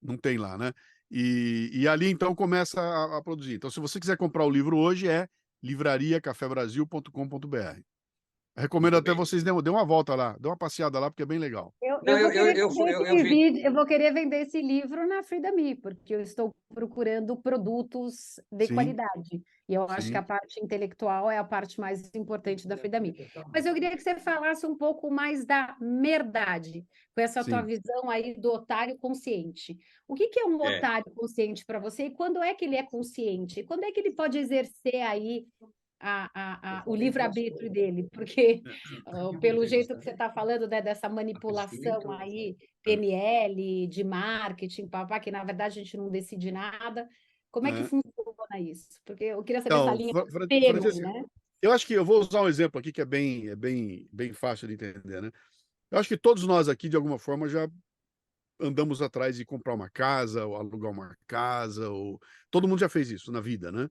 Não tem lá, né? E ali então começa a produzir. Então, se você quiser comprar o livro hoje, é livrariacafebrasil.com.br. Recomendo Muito até bem. vocês dê uma volta lá, dê uma passeada lá, porque é bem legal. Não, Eu vou querer vender eu esse vi. vídeo, eu vou querer vender esse livro na Frida Me, porque eu estou procurando produtos de Sim, qualidade. E eu acho que sim, a parte intelectual é a parte mais importante da Frida Me. Mas eu queria que você falasse um pouco mais da merdade, com essa tua sim. visão aí do otário consciente. O que é um É, otário consciente para você e quando é que ele é consciente? Quando é que ele pode exercer aí o livre-arbítrio dele? Porque pelo jeito que você está falando, né, dessa manipulação aí, PNL, de marketing, papá, que na verdade a gente não decide nada. Como é que É. funciona isso? Porque eu queria saber essa Então, linha tênue, Francisco, né? eu acho que eu vou usar um exemplo aqui que é bem fácil de entender, né? Eu acho que todos nós aqui, de alguma forma, já andamos atrás de comprar uma casa, ou alugar uma casa, ou todo mundo já fez isso na vida, né?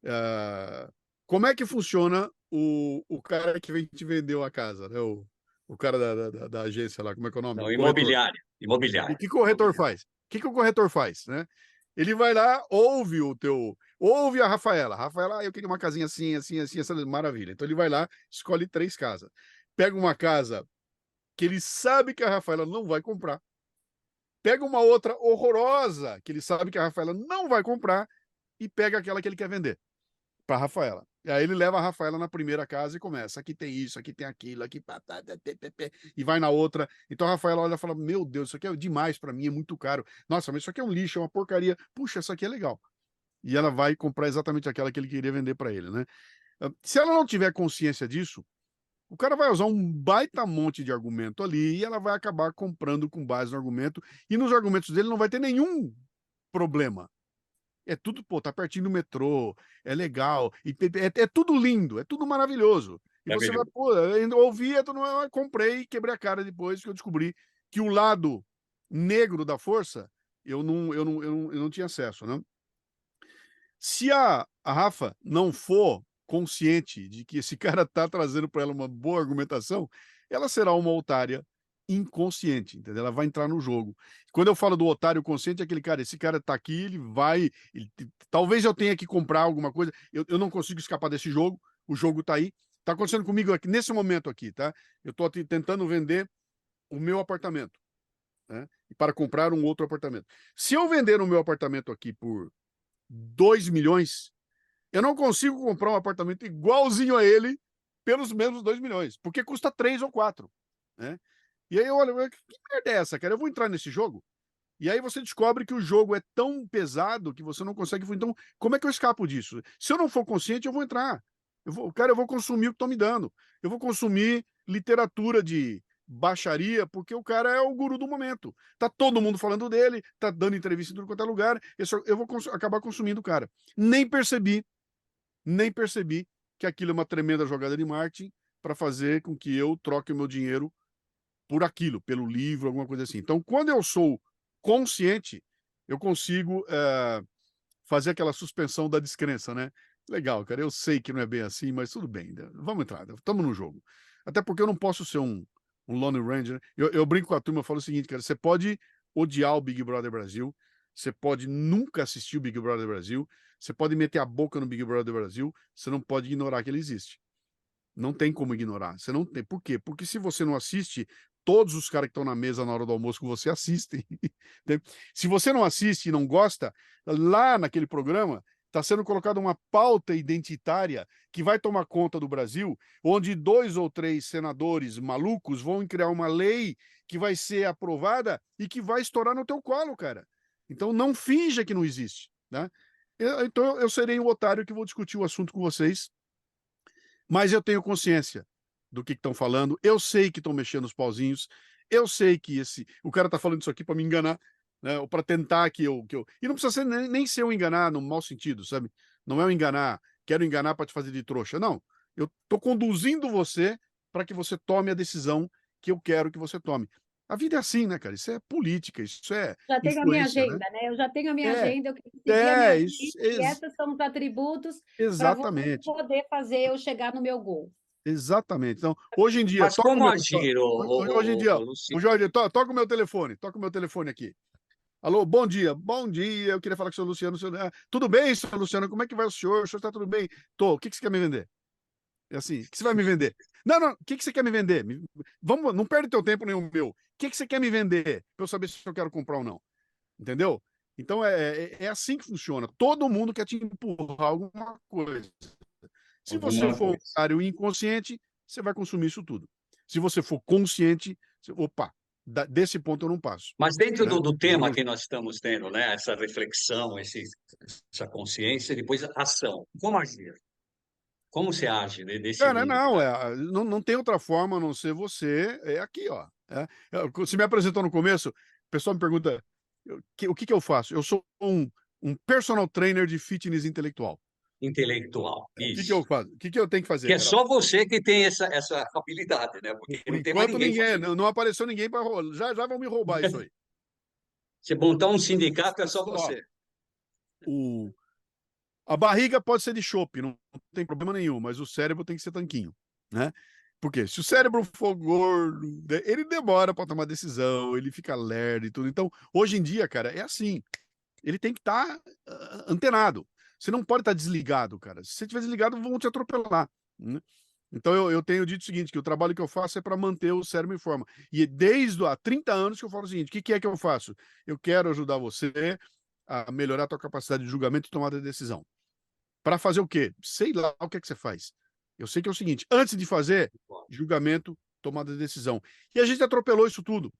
Ah, como é que funciona o cara que vem te vendeu a casa, né? O cara da agência lá, como é que é o nome? não, O corretor. imobiliário. O Imobiliário. que o corretor faz? O que o corretor faz, né? Ele vai lá, ouve a Rafaela. Rafaela, eu queria uma casinha assim, assim, assim, essa maravilha. Então ele vai lá, escolhe 3 casas. Pega uma casa que ele sabe que a Rafaela não vai comprar. Pega uma outra horrorosa, que ele sabe que a Rafaela não vai comprar, e pega aquela que ele quer vender para a Rafaela. E aí ele leva a Rafaela na primeira casa e começa. Aqui tem isso, aqui tem aquilo, aqui e vai na outra. Então a Rafaela olha e fala: Meu Deus, isso aqui é demais para mim, é muito caro. Nossa, mas isso aqui é um lixo, é uma porcaria. Puxa, isso aqui é legal. E ela vai comprar exatamente aquela que ele queria vender para ele, né? Se ela não tiver consciência disso, o cara vai usar um baita monte de argumento ali e ela vai acabar comprando com base no argumento. E nos argumentos dele não vai ter nenhum problema. É tudo, pô, tá pertinho do metrô, é legal, e é tudo lindo, é tudo maravilhoso. E É você vai, mesmo. pô, eu ouvi, eu comprei e quebrei a cara depois que eu descobri que o lado negro da força eu não tinha acesso, né? Se a Rafa não for consciente de que esse cara tá trazendo para ela uma boa argumentação, ela será uma otária inconsciente, entendeu? Ela vai entrar no jogo. Quando eu falo do otário consciente, é aquele cara, esse cara tá aqui, talvez eu tenha que comprar alguma coisa, eu não consigo escapar desse jogo, o jogo tá aí. Tá acontecendo comigo aqui, nesse momento aqui, tá? Eu tô tentando vender o meu apartamento. né, para comprar um outro apartamento. Se eu vender o meu apartamento aqui por 2 milhões, eu não consigo comprar um apartamento igualzinho a ele pelos mesmos 2 milhões, porque custa 3 ou 4, né? E aí eu olho, que merda é essa, cara? Eu vou entrar nesse jogo? E aí você descobre que o jogo é tão pesado que você não consegue. Então, como é que eu escapo disso? Se eu não for consciente, eu vou entrar. Eu vou consumir o que estão me dando. Eu vou consumir literatura de baixaria, porque o cara é o guru do momento. Tá todo mundo falando dele, tá dando entrevista em tudo quanto é lugar. Eu vou acabar consumindo o cara. Nem percebi que aquilo é uma tremenda jogada de marketing para fazer com que eu troque o meu dinheiro por aquilo, pelo livro, alguma coisa assim. Então, quando eu sou consciente, eu consigo fazer aquela suspensão da descrença, né? Legal, cara, eu sei que não é bem assim, mas tudo bem, né? Vamos entrar, estamos no jogo. Até porque eu não posso ser um Lone Ranger. Eu brinco com a turma, eu falo o seguinte, cara, você pode odiar o Big Brother Brasil, você pode nunca assistir o Big Brother Brasil, você pode meter a boca no Big Brother Brasil, você não pode ignorar que ele existe. Não tem como ignorar. Você não tem. Por quê? Porque se você não assiste, todos os caras que estão na mesa na hora do almoço com você assistem. Se você não assiste e não gosta, lá naquele programa está sendo colocada uma pauta identitária que vai tomar conta do Brasil, onde 2 ou 3 senadores malucos vão criar uma lei que vai ser aprovada e que vai estourar no teu colo, cara. Então não finja que não existe, né? Então eu serei o otário que vou discutir o assunto com vocês, mas eu tenho consciência do que estão falando, eu sei que estão mexendo os pauzinhos, eu sei que o cara está falando isso aqui para me enganar, né, ou para tentar que eu... E não precisa ser nem ser eu enganar no mau sentido, sabe? Não é eu enganar, quero enganar para te fazer de trouxa, não. Eu estou conduzindo você para que você tome a decisão que eu quero que você tome. A vida é assim, né, cara? Isso é política, isso é Já tenho a minha influência, né? agenda, né? Eu já tenho a minha É, agenda, eu quero seguir a minha isso, agenda, e esses são os atributos para você exatamente. poder fazer eu chegar no meu gol. Exatamente. Então, hoje em dia, Mas toca o como meu, agir, hoje em dia, o Luciano? Jorge, toca o meu telefone aqui. Alô, bom dia, eu queria falar com o senhor Luciano. Tudo bem, senhor Luciano, como é que vai o senhor? O senhor está tudo bem? Tô, o que você quer me vender? É assim, o que você vai me vender? Não, o que você quer me vender? Vamos, não perde teu tempo nem o meu. O que você quer me vender? Para eu saber se eu quero comprar ou não. Entendeu? Então, é assim que funciona. Todo mundo quer te empurrar alguma coisa. Se você for um otário inconsciente, você vai consumir isso tudo. Se você for consciente, opa, desse ponto eu não passo. Mas dentro Né? do tema que nós estamos tendo, né? Essa reflexão, essa consciência, depois a ação. Como agir? Como você age desse Cara, mundo? não tem outra forma a não ser você. É aqui, ó. Você me apresentou no começo, o pessoal me pergunta o que eu faço? Eu sou um personal trainer de fitness intelectual. Intelectual, O que isso. eu faço? O que eu tenho que fazer, Que é cara? só você que tem essa habilidade, né? Porque Por não tem mais enquanto, ninguém ninguém, fazendo. não apareceu ninguém para rolar. Já vão me roubar isso aí. Você montar um sindicato é só Ó, você. a barriga pode ser de chope, não tem problema nenhum, mas o cérebro tem que ser tanquinho, né? Porque se o cérebro for gordo, ele demora para tomar decisão, ele fica lerdo e tudo. Então, hoje em dia, cara, é assim. Ele tem que estar antenado. Você não pode estar desligado, cara. Se você estiver desligado, vão te atropelar, né? Então, eu tenho dito o seguinte, que o trabalho que eu faço é para manter o cérebro em forma. E desde há 30 anos que eu falo o seguinte, o que é que eu faço? Eu quero ajudar você a melhorar a tua capacidade de julgamento e tomada de decisão. Para fazer o quê? Sei lá o que é que você faz. Eu sei que é o seguinte, antes de fazer, julgamento, tomada de decisão. E a gente atropelou isso tudo.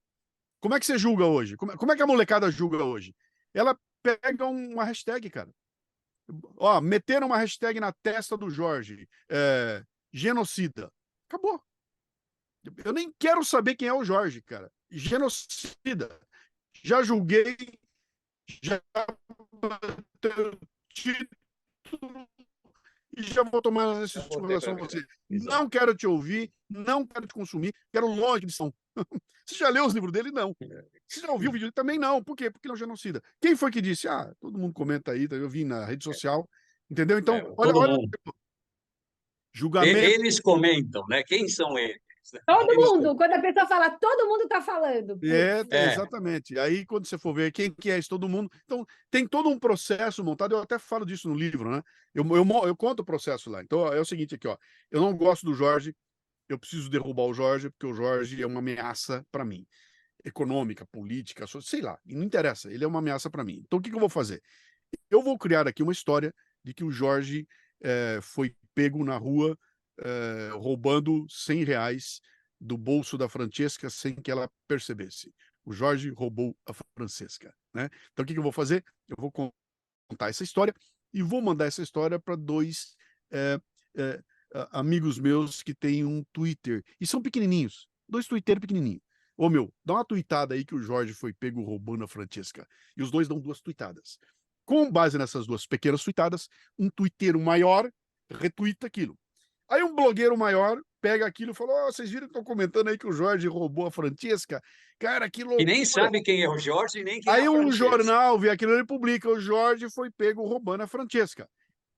Como é que você julga hoje? Como é que a molecada julga hoje? Ela pega uma hashtag, cara. Ó, meteram uma hashtag na testa do Jorge, genocida. Acabou. Eu nem quero saber quem é o Jorge, cara. Genocida. Já julguei, já título e já vou tomar essa decisão com relação a você. Não quero te ouvir, não quero te consumir, quero longe de São. Você já leu os livros dele? Não. Você já ouviu o vídeo dele? Também não. Por quê? Porque ele é um genocida. Quem foi que disse? Ah, todo mundo comenta aí, eu vi na rede social. Entendeu? Então, olha, julgamento. Eles comentam, né? Quem são eles? Todo mundo, quando a pessoa fala, todo mundo está falando. Exatamente. Aí, quando você for ver quem que é isso, todo mundo. Então, tem todo um processo montado. Eu até falo disso no livro, né? Eu conto o processo lá. Então, é o seguinte aqui, ó. Eu não gosto do Jorge. Eu preciso derrubar o Jorge, porque o Jorge é uma ameaça para mim. econômica, política, sei lá, e não interessa, ele é uma ameaça para mim. Então, o que eu vou fazer? Eu vou criar aqui uma história de que o Jorge foi pego na rua roubando R$ 100 do bolso da Francesca sem que ela percebesse. O Jorge roubou a Francesca, né? Então, o que eu vou fazer? Eu vou contar essa história e vou mandar essa história para dois amigos meus que têm um Twitter, e são pequenininhos, 2 twitteiros pequenininhos. Ô, meu, dá uma tweetada aí que o Jorge foi pego roubando a Francesca. E os dois dão 2 tweetadas. Com base nessas 2 pequenas tweetadas, um twitteiro maior retuita aquilo. Aí um blogueiro maior pega aquilo e fala: vocês viram que estão comentando aí que o Jorge roubou a Francesca? Cara, que loucura. E nem sabe quem é o Jorge, nem quem é Aí a um Francesca. jornal vê aquilo e publica: o Jorge foi pego roubando a Francesca.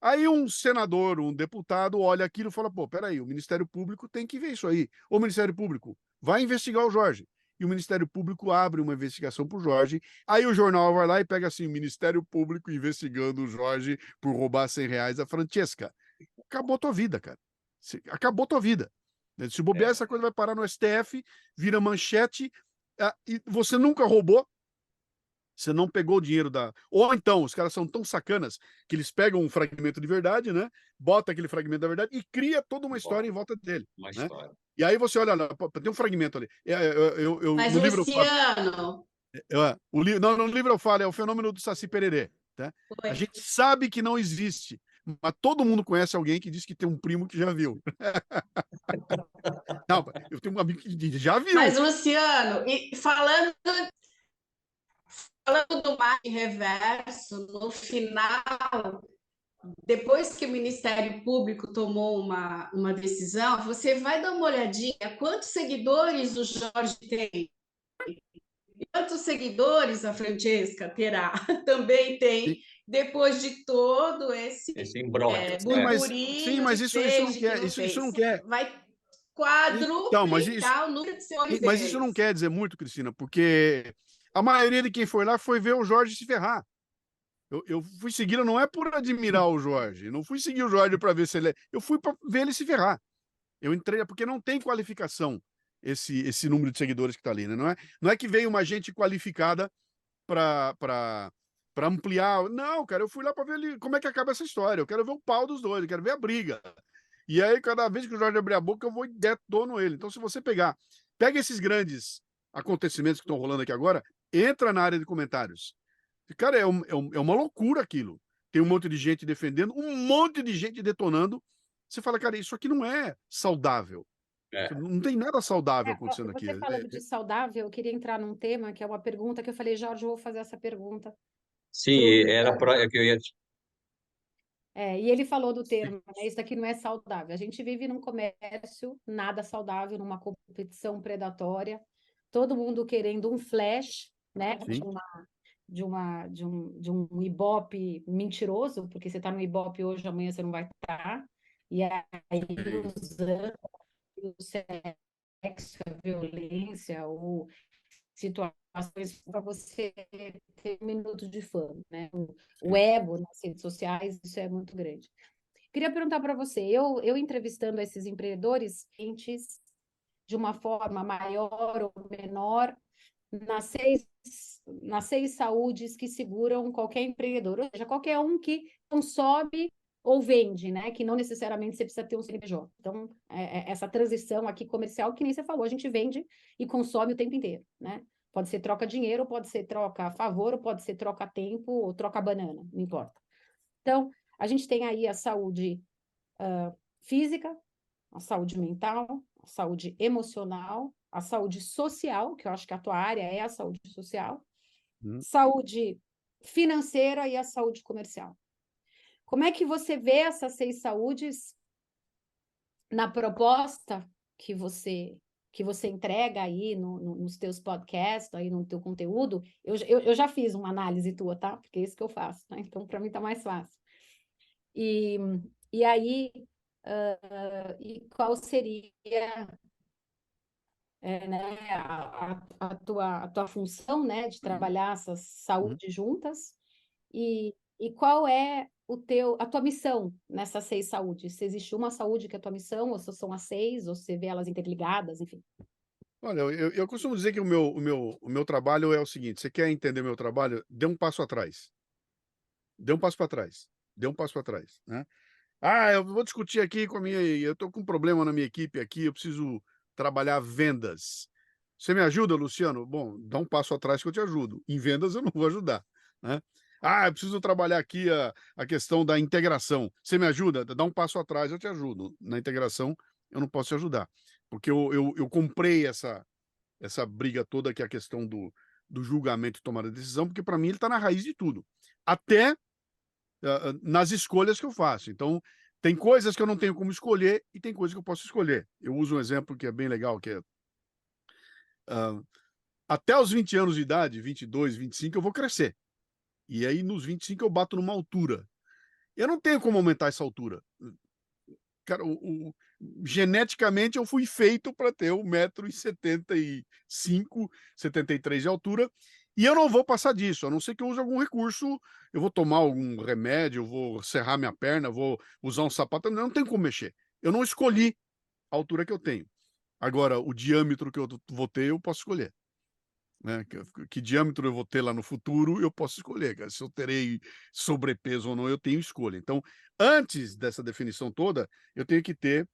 Aí um senador, um deputado olha aquilo e fala: pô, peraí, o Ministério Público tem que ver isso aí. O Ministério Público vai investigar o Jorge. E o Ministério Público abre uma investigação para o Jorge. Aí o jornal vai lá e pega assim: Ministério Público investigando o Jorge por roubar R$ 100 a Francesca. Acabou tua vida, cara. Acabou tua vida. Se bobear, essa coisa vai parar no STF, vira manchete, e você nunca roubou. Você não pegou o dinheiro da... Ou então, os caras são tão sacanas que eles pegam um fragmento de verdade, né? Bota aquele fragmento da verdade e cria toda uma história em volta dele. Uma né? história. E aí você olha, tem um fragmento ali. Mas, no livro Luciano... no livro eu falo, é o fenômeno do Saci Pererê. Tá? A gente sabe que não existe, mas todo mundo conhece alguém que diz que tem um primo que já viu. Não, eu tenho um amigo que já viu. Mas, Luciano, e falando do marketing reverso, no final, depois que o Ministério Público tomou uma decisão, você vai dar uma olhadinha quantos seguidores o Jorge tem. Quantos seguidores a Francesca terá? Também tem, depois de todo esse imbróglio. burburinho mas de isso não fez, quer, que não isso fez. não quer. Vai quadruplicar o número de seguidores Mas deles. isso não quer dizer muito, Cristina, porque a maioria de quem foi lá foi ver o Jorge se ferrar. Eu fui seguir, não é por admirar o Jorge, não fui seguir o Jorge para ver se ele... Eu fui para ver ele se ferrar. Eu entrei, porque não tem qualificação esse número de seguidores que está ali, né? Não é que veio uma gente qualificada para ampliar. Não, cara, eu fui lá para ver ele, como é que acaba essa história. Eu quero ver o pau dos dois, eu quero ver a briga. E aí, cada vez que o Jorge abrir a boca, eu vou e detono ele. Então, se você pega esses grandes acontecimentos que estão rolando aqui agora, entra na área de comentários. Cara, é uma loucura aquilo. Tem um monte de gente defendendo, um monte de gente detonando. Você fala, cara, isso aqui não é saudável. Não tem nada saudável acontecendo aqui. Você falando de saudável, eu queria entrar num tema que é uma pergunta que eu falei: Jorge, eu vou fazer essa pergunta. Sim, era para que eu ia... E ele falou do termo, né? Isso daqui não é saudável. A gente vive num comércio nada saudável, numa competição predatória, todo mundo querendo um flash, né? De um Ibope mentiroso, porque você está no Ibope hoje, amanhã você não vai estar. E aí usando o sexo, a violência, ou situações para você ter um minuto de fama, né? O ego nas redes sociais, isso é muito grande. Queria perguntar para você, eu entrevistando esses empreendedores, de uma forma maior ou menor, nas seis saúdes que seguram qualquer empreendedor, ou seja, qualquer um que consome ou vende, né? Que não necessariamente você precisa ter um CNPJ. Então, essa transição aqui comercial, que nem você falou, a gente vende e consome o tempo inteiro, né? Pode ser troca dinheiro, pode ser troca a favor, ou pode ser troca tempo, ou troca banana, não importa. Então, a gente tem aí a saúde física, a saúde mental, a saúde emocional, a saúde social, que eu acho que a tua área é a saúde social, saúde financeira e a saúde comercial. Como é que você vê essas 6 saúdes na proposta que você entrega aí nos teus podcasts, aí no teu conteúdo? Eu já fiz uma análise tua, tá? Porque é isso que eu faço, né? Então, para mim tá mais fácil. E aí, e qual seria né, a tua função, né, de trabalhar essas saúdes juntas, e qual é a tua missão nessas 6 saúdes? Se existe uma saúde que é a tua missão, ou se são as 6, ou você vê elas interligadas, enfim. Olha, eu costumo dizer que o meu trabalho é o seguinte: você quer entender meu trabalho? Dê um passo atrás. Dê um passo para trás. Dê um passo para trás, né? Ah, eu vou discutir aqui com a minha. Eu estou com um problema na minha equipe aqui, eu preciso trabalhar vendas. Você me ajuda, Luciano? Bom, dá um passo atrás que eu te ajudo. Em vendas eu não vou ajudar, né? Ah, eu preciso trabalhar aqui a questão da integração. Você me ajuda? Dá um passo atrás, eu te ajudo. Na integração, eu não posso te ajudar. Porque eu comprei essa briga toda, que é a questão do julgamento e tomada de decisão, porque para mim ele está na raiz de tudo. Até nas escolhas que eu faço. Então, tem coisas que eu não tenho como escolher e tem coisas que eu posso escolher. Eu uso um exemplo que é bem legal, que é até os 20 anos de idade, 22, 25, eu vou crescer. E aí, nos 25, eu bato numa altura. Eu não tenho como aumentar essa altura. Cara, geneticamente, eu fui feito para ter 1,75 m, 73 de altura, e eu não vou passar disso, a não ser que eu use algum recurso. Eu vou tomar algum remédio, eu vou serrar minha perna, vou usar um sapato, eu não tenho como mexer. Eu não escolhi a altura que eu tenho. Agora, o diâmetro que eu vou ter, eu posso escolher, né? Que diâmetro eu vou ter lá no futuro, eu posso escolher, cara. Se eu terei sobrepeso ou não, eu tenho escolha. Então, antes dessa definição toda, eu tenho que ter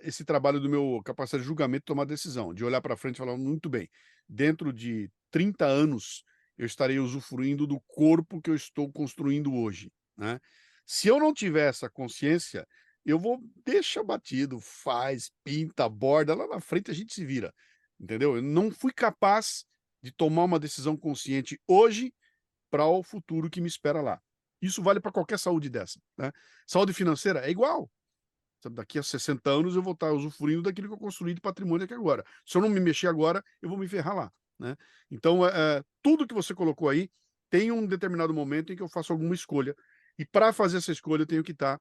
esse trabalho do meu capacidade de julgamento, tomar decisão, de olhar para frente e falar: muito bem, dentro de 30 anos eu estarei usufruindo do corpo que eu estou construindo hoje, né? Se eu não tiver essa consciência, eu vou deixa batido, faz, pinta, borda, lá na frente a gente se vira, entendeu? Eu não fui capaz de tomar uma decisão consciente hoje para o futuro que me espera lá. Isso vale para qualquer saúde dessa, né? Saúde financeira é igual. Sabe, daqui a 60 anos eu vou estar usufruindo daquilo que eu construí de patrimônio aqui agora. Se eu não me mexer agora, eu vou me ferrar lá, né? Então, tudo que você colocou aí tem um determinado momento em que eu faço alguma escolha. E para fazer essa escolha, eu tenho que estar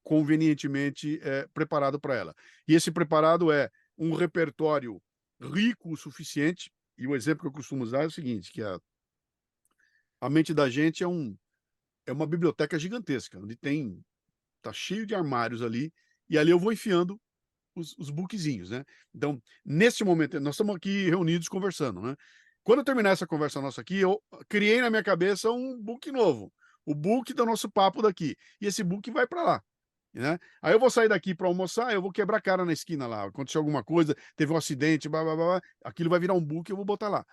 convenientemente preparado para ela. E esse preparado é um repertório rico o suficiente. E o exemplo que eu costumo usar é o seguinte: que a mente da gente é uma biblioteca gigantesca, onde tá cheio de armários ali, e ali eu vou enfiando os bookzinhos, né? Então, nesse momento, nós estamos aqui reunidos conversando, né? Quando eu terminar essa conversa nossa aqui, eu criei na minha cabeça um book novo, o book do nosso papo daqui, e esse book vai para lá, né? Aí eu vou sair daqui para almoçar, eu vou quebrar a cara na esquina lá, aconteceu alguma coisa, teve um acidente, blá, blá, blá, blá, aquilo vai virar um book e eu vou botar lá.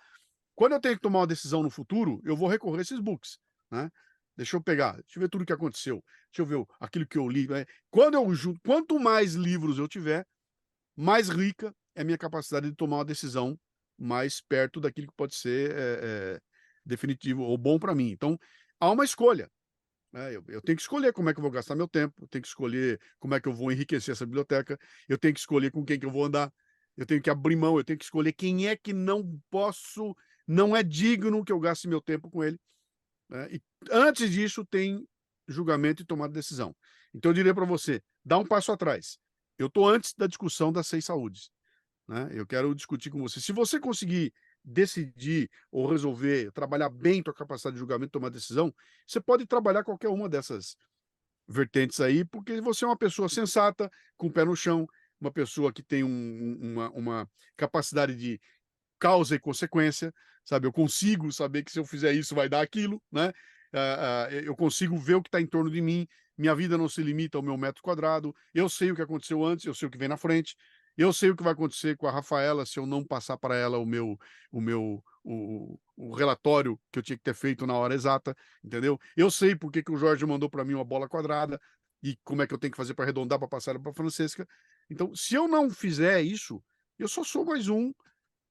Quando eu tenho que tomar uma decisão no futuro, eu vou recorrer a esses books, né? Deixa eu pegar, deixa eu ver tudo o que aconteceu, deixa eu ver aquilo que eu li, né? Quanto mais livros eu tiver, mais rica é a minha capacidade de tomar uma decisão mais perto daquilo que pode ser definitivo ou bom para mim. Então, há uma escolha, né? Eu tenho que escolher como é que eu vou gastar meu tempo, eu tenho que escolher como é que eu vou enriquecer essa biblioteca, eu tenho que escolher com quem que eu vou andar, eu tenho que abrir mão, eu tenho que escolher quem é que não é digno que eu gaste meu tempo com ele, né? E antes disso tem julgamento e tomada de decisão. Então eu diria para você: dá um passo atrás. Eu estou antes da discussão das 6 saúdes, né? Eu quero discutir com você. Se você conseguir decidir ou resolver trabalhar bem tua capacidade de julgamento e tomar decisão, você pode trabalhar qualquer uma dessas vertentes aí, porque você é uma pessoa sensata, com o pé no chão, uma pessoa que tem uma capacidade de causa e consequência, sabe? Eu consigo saber que se eu fizer isso vai dar aquilo, né? Eu consigo ver o que está em torno de mim, minha vida não se limita ao meu metro quadrado, eu sei o que aconteceu antes, eu sei o que vem na frente, eu sei o que vai acontecer com a Rafaela se eu não passar para ela o relatório que eu tinha que ter feito na hora exata, entendeu? Eu sei por que o Jorge mandou para mim uma bola quadrada e como é que eu tenho que fazer para arredondar para passar para a Francesca. Então, se eu não fizer isso, eu só sou mais um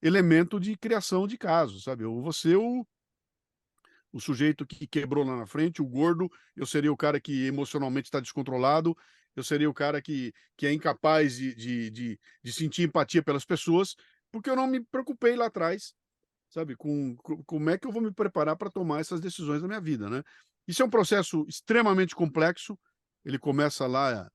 elemento de criação de casos, sabe? Eu vou ser o sujeito que quebrou lá na frente, o gordo, eu seria o cara que emocionalmente está descontrolado, eu seria o cara que é incapaz de sentir empatia pelas pessoas, porque eu não me preocupei lá atrás, sabe? Como é que eu vou me preparar para tomar essas decisões na minha vida, né? Isso é um processo extremamente complexo, ele começa lá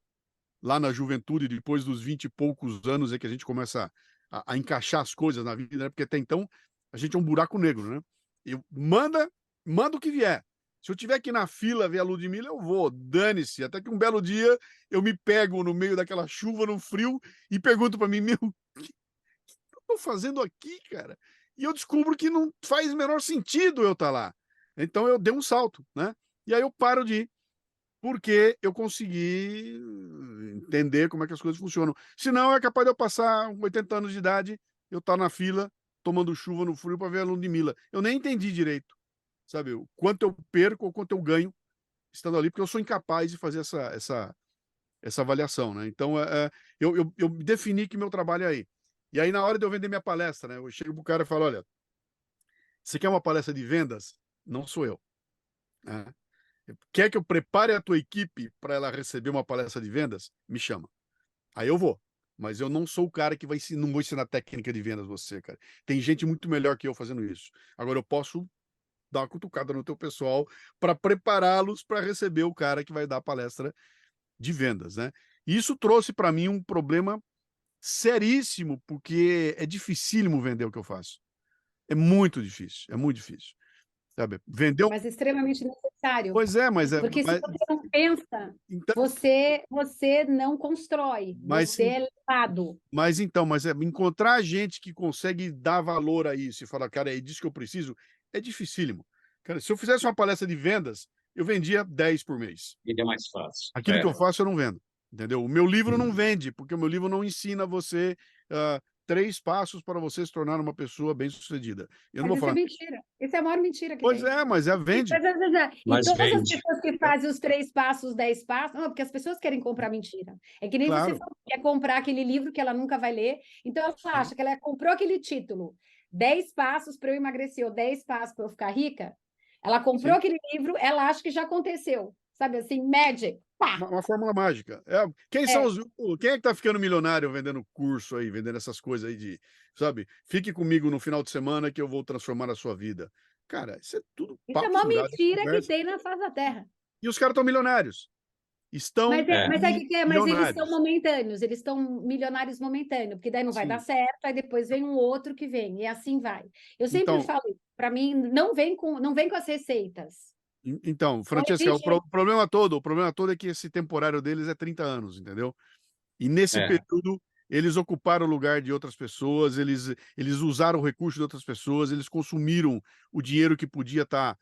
na juventude, depois dos 20 e poucos anos é que a gente começa a encaixar as coisas na vida, né? Porque até então a gente é um buraco negro, né? Manda o que vier. Se eu tiver aqui na fila ver a Ludmilla, eu vou, dane-se. Até que um belo dia eu me pego no meio daquela chuva, no frio, e pergunto para mim: meu, o que eu tô estou fazendo aqui, cara? E eu descubro que não faz o menor sentido eu estar lá. Então eu dei um salto, né? E aí eu paro de ir, porque eu consegui entender como é que as coisas funcionam. Senão é capaz de eu passar 80 anos de idade, eu estar na fila, tomando chuva no frio para ver aluno de Mila. Eu nem entendi direito, sabe? O quanto eu perco ou quanto eu ganho estando ali, porque eu sou incapaz de fazer essa avaliação, né? Então, eu defini que meu trabalho é aí. E aí, na hora de eu vender minha palestra, né? Eu chego pro cara e falo, olha, você quer uma palestra de vendas? Não sou eu, né? Quer que eu prepare a tua equipe para ela receber uma palestra de vendas? Me chama. Aí eu vou. Mas eu não sou o cara que não vou ensinar técnica de vendas você, cara. Tem gente muito melhor que eu fazendo isso. Agora eu posso dar uma cutucada no teu pessoal para prepará-los para receber o cara que vai dar a palestra de vendas, né? E isso trouxe para mim um problema seríssimo, porque é dificílimo vender o que eu faço. É muito difícil, sabe? Vender Mas extremamente necessário. Pois é, mas Porque se você não pensa, então, você não constrói, você é levado. mas encontrar gente que consegue dar valor a isso e falar, cara, é disso que eu preciso, é dificílimo. Cara, se eu fizesse uma palestra de vendas, eu vendia 10 por mês. E é mais fácil. Aquilo que eu faço, eu não vendo. Entendeu? O meu livro não vende, porque o meu livro não ensina você 3 passos para você se tornar uma pessoa bem-sucedida. Eu não Mas vou isso falar. é mentira. Isso é a maior mentira que Pois tem. é, mas vende. E Mas todas as vende. pessoas que fazem os 3 passos, 10 passos, não, porque as pessoas querem comprar mentira. É que nem você Claro. falou, quer comprar aquele livro que ela nunca vai ler, então ela acha que ela comprou aquele título, 10 passos para eu emagrecer, ou 10 passos para eu ficar rica. Ela comprou Sim. aquele livro, ela acha que já aconteceu. Sabe assim, magic. Pá! Uma fórmula mágica. Quem é que está ficando milionário vendendo curso aí, vendendo essas coisas aí de, sabe? Fique comigo no final de semana que eu vou transformar a sua vida. Cara, isso é tudo Isso é papo uma furado de mentira que conversa. tem na face da Terra. E os caras estão milionários. Estão Mas eles são milionários. momentâneos, eles estão milionários momentâneos, porque daí não vai Sim. dar certo, aí depois vem um outro que vem, e assim vai. Eu sempre Então, falo, para mim, não vem com as receitas. Então, Francesca, o problema todo é que esse temporário deles é 30 anos, entendeu? E nesse período, eles ocuparam o lugar de outras pessoas, eles usaram o recurso de outras pessoas, eles consumiram o dinheiro que podia estar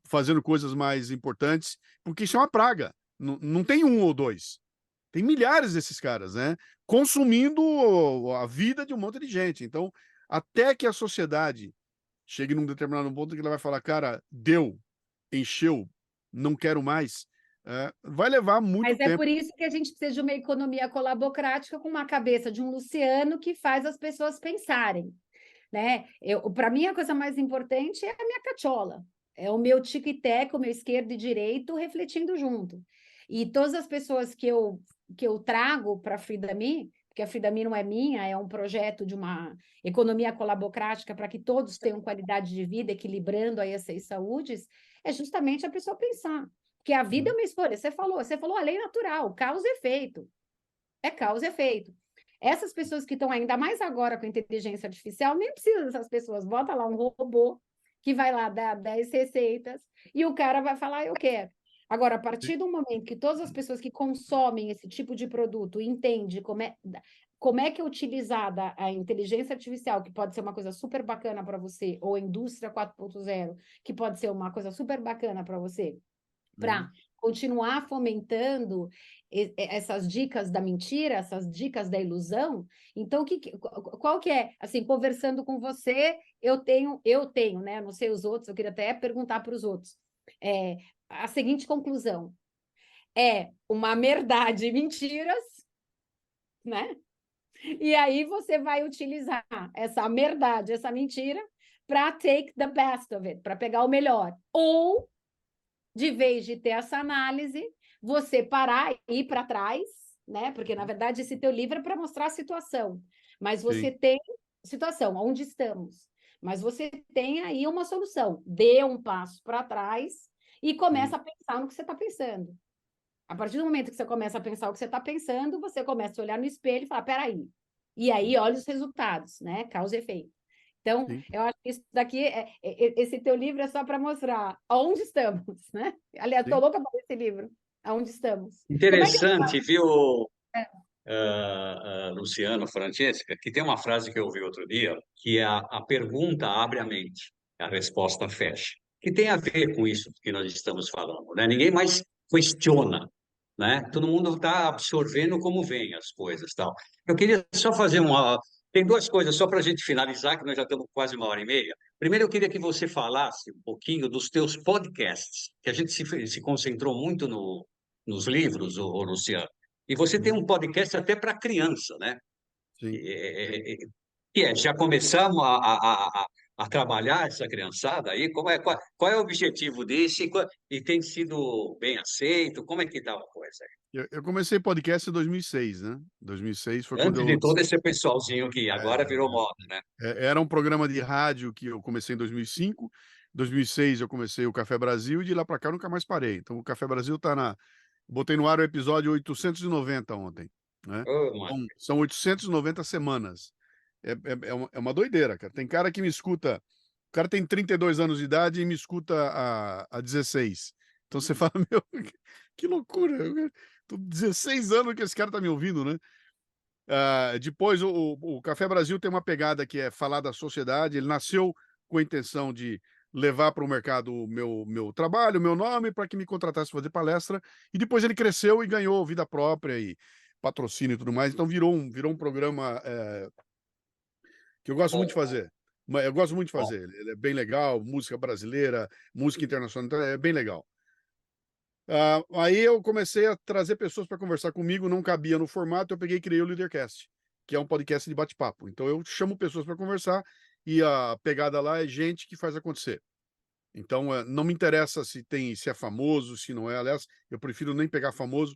fazendo coisas mais importantes, porque isso é uma praga. Não tem um ou dois. Tem milhares desses caras, né? Consumindo a vida de um monte de gente. Então, até que a sociedade chegue num determinado ponto que ela vai falar, cara, deu, encheu, não quero mais, vai levar muito Mas é tempo. por isso que a gente precisa de uma economia colabocrática com uma cabeça de um Luciano que faz as pessoas pensarem, né? Para mim, a coisa mais importante é a minha cachola, é o meu tico e teco, o meu esquerdo e direito refletindo junto. E todas as pessoas que eu trago para a FreedomMe, porque a FreedomMe não é minha, é um projeto de uma economia colabocrática para que todos tenham qualidade de vida, equilibrando aí as 6 saúdes, é justamente a pessoa pensar. Porque a vida é uma escolha. Você falou a lei natural, causa e efeito. É causa e efeito. Essas pessoas que estão ainda mais agora com inteligência artificial, nem precisa dessas pessoas. Bota lá um robô que vai lá dar 10 receitas e o cara vai falar, eu quero. Agora, a partir do momento que todas as pessoas que consomem esse tipo de produto entendem como é que é utilizada a inteligência artificial, que pode ser uma coisa super bacana para você, ou a indústria 4.0, que pode ser uma coisa super bacana para você, para continuar fomentando essas dicas da mentira, essas dicas da ilusão. Então, qual que é? Assim, conversando com você, eu tenho, né? Não sei os outros, eu queria até perguntar para os outros. A seguinte conclusão: é uma verdade e mentiras, né? E aí você vai utilizar essa verdade, essa mentira, para take the best of it, para pegar o melhor. Ou de vez de ter essa análise, você parar e ir para trás, né? Porque, na verdade, esse teu livro é para mostrar a situação. Mas você tem situação, onde estamos. Mas você tem aí uma solução. Dê um passo para trás e começa a pensar no que você está pensando. A partir do momento que você começa a pensar o que você está pensando, você começa a olhar no espelho e falar, peraí. E aí, olha os resultados, né? Causa e efeito. Então, eu acho que isso daqui, esse teu livro é só para mostrar aonde estamos, né? Aliás, estou louca para esse livro, aonde estamos. Interessante, viu, Luciano Francesca, que tem uma frase que eu ouvi outro dia, que é a pergunta abre a mente, a resposta fecha, que tem a ver com isso que nós estamos falando, né? Ninguém mais questiona, né? Todo mundo está absorvendo como vem as coisas, tal. Eu queria só fazer uma... Tem duas coisas, só para a gente finalizar, que nós já estamos quase 1h30. Primeiro, eu queria que você falasse um pouquinho dos teus podcasts, que a gente se concentrou muito nos livros, Luciano. E você tem Uhum. um podcast até para criança, né? Sim. Já começamos a trabalhar essa criançada aí? Qual é o objetivo desse? E tem sido bem aceito? Como é que está a coisa aí? Eu comecei podcast em 2006, né? 2006 foi quando Antes de todo esse pessoalzinho que agora virou é, moda, né? era um programa de rádio que eu comecei em 2005. 2006 eu comecei o Café Brasil e de lá para cá eu nunca mais parei. Então o Café Brasil está na... Botei no ar o episódio 890 ontem, né? Ô, mano. São 890 semanas. É uma doideira, cara. Tem cara que me escuta... O cara tem 32 anos de idade e me escuta há 16. Então você fala, meu, que loucura. Tô 16 anos que esse cara tá me ouvindo, né? Depois, o Café Brasil tem uma pegada que é falar da sociedade. Ele nasceu com a intenção de levar para o mercado o meu trabalho, o meu nome, para que me contratasse para fazer palestra. E depois ele cresceu e ganhou vida própria e patrocínio e tudo mais. Então virou um programa que eu gosto muito de Bom, fazer. Eu gosto muito de bom. fazer. Ele é bem legal, música brasileira, música internacional, então é bem legal. Aí eu comecei a trazer pessoas para conversar comigo, não cabia no formato, eu peguei e criei o Leadercast, que é um podcast de bate-papo. Então eu chamo pessoas para conversar e a pegada lá é gente que faz acontecer. Então não me interessa se é famoso, se não é. Aliás, eu prefiro nem pegar famoso,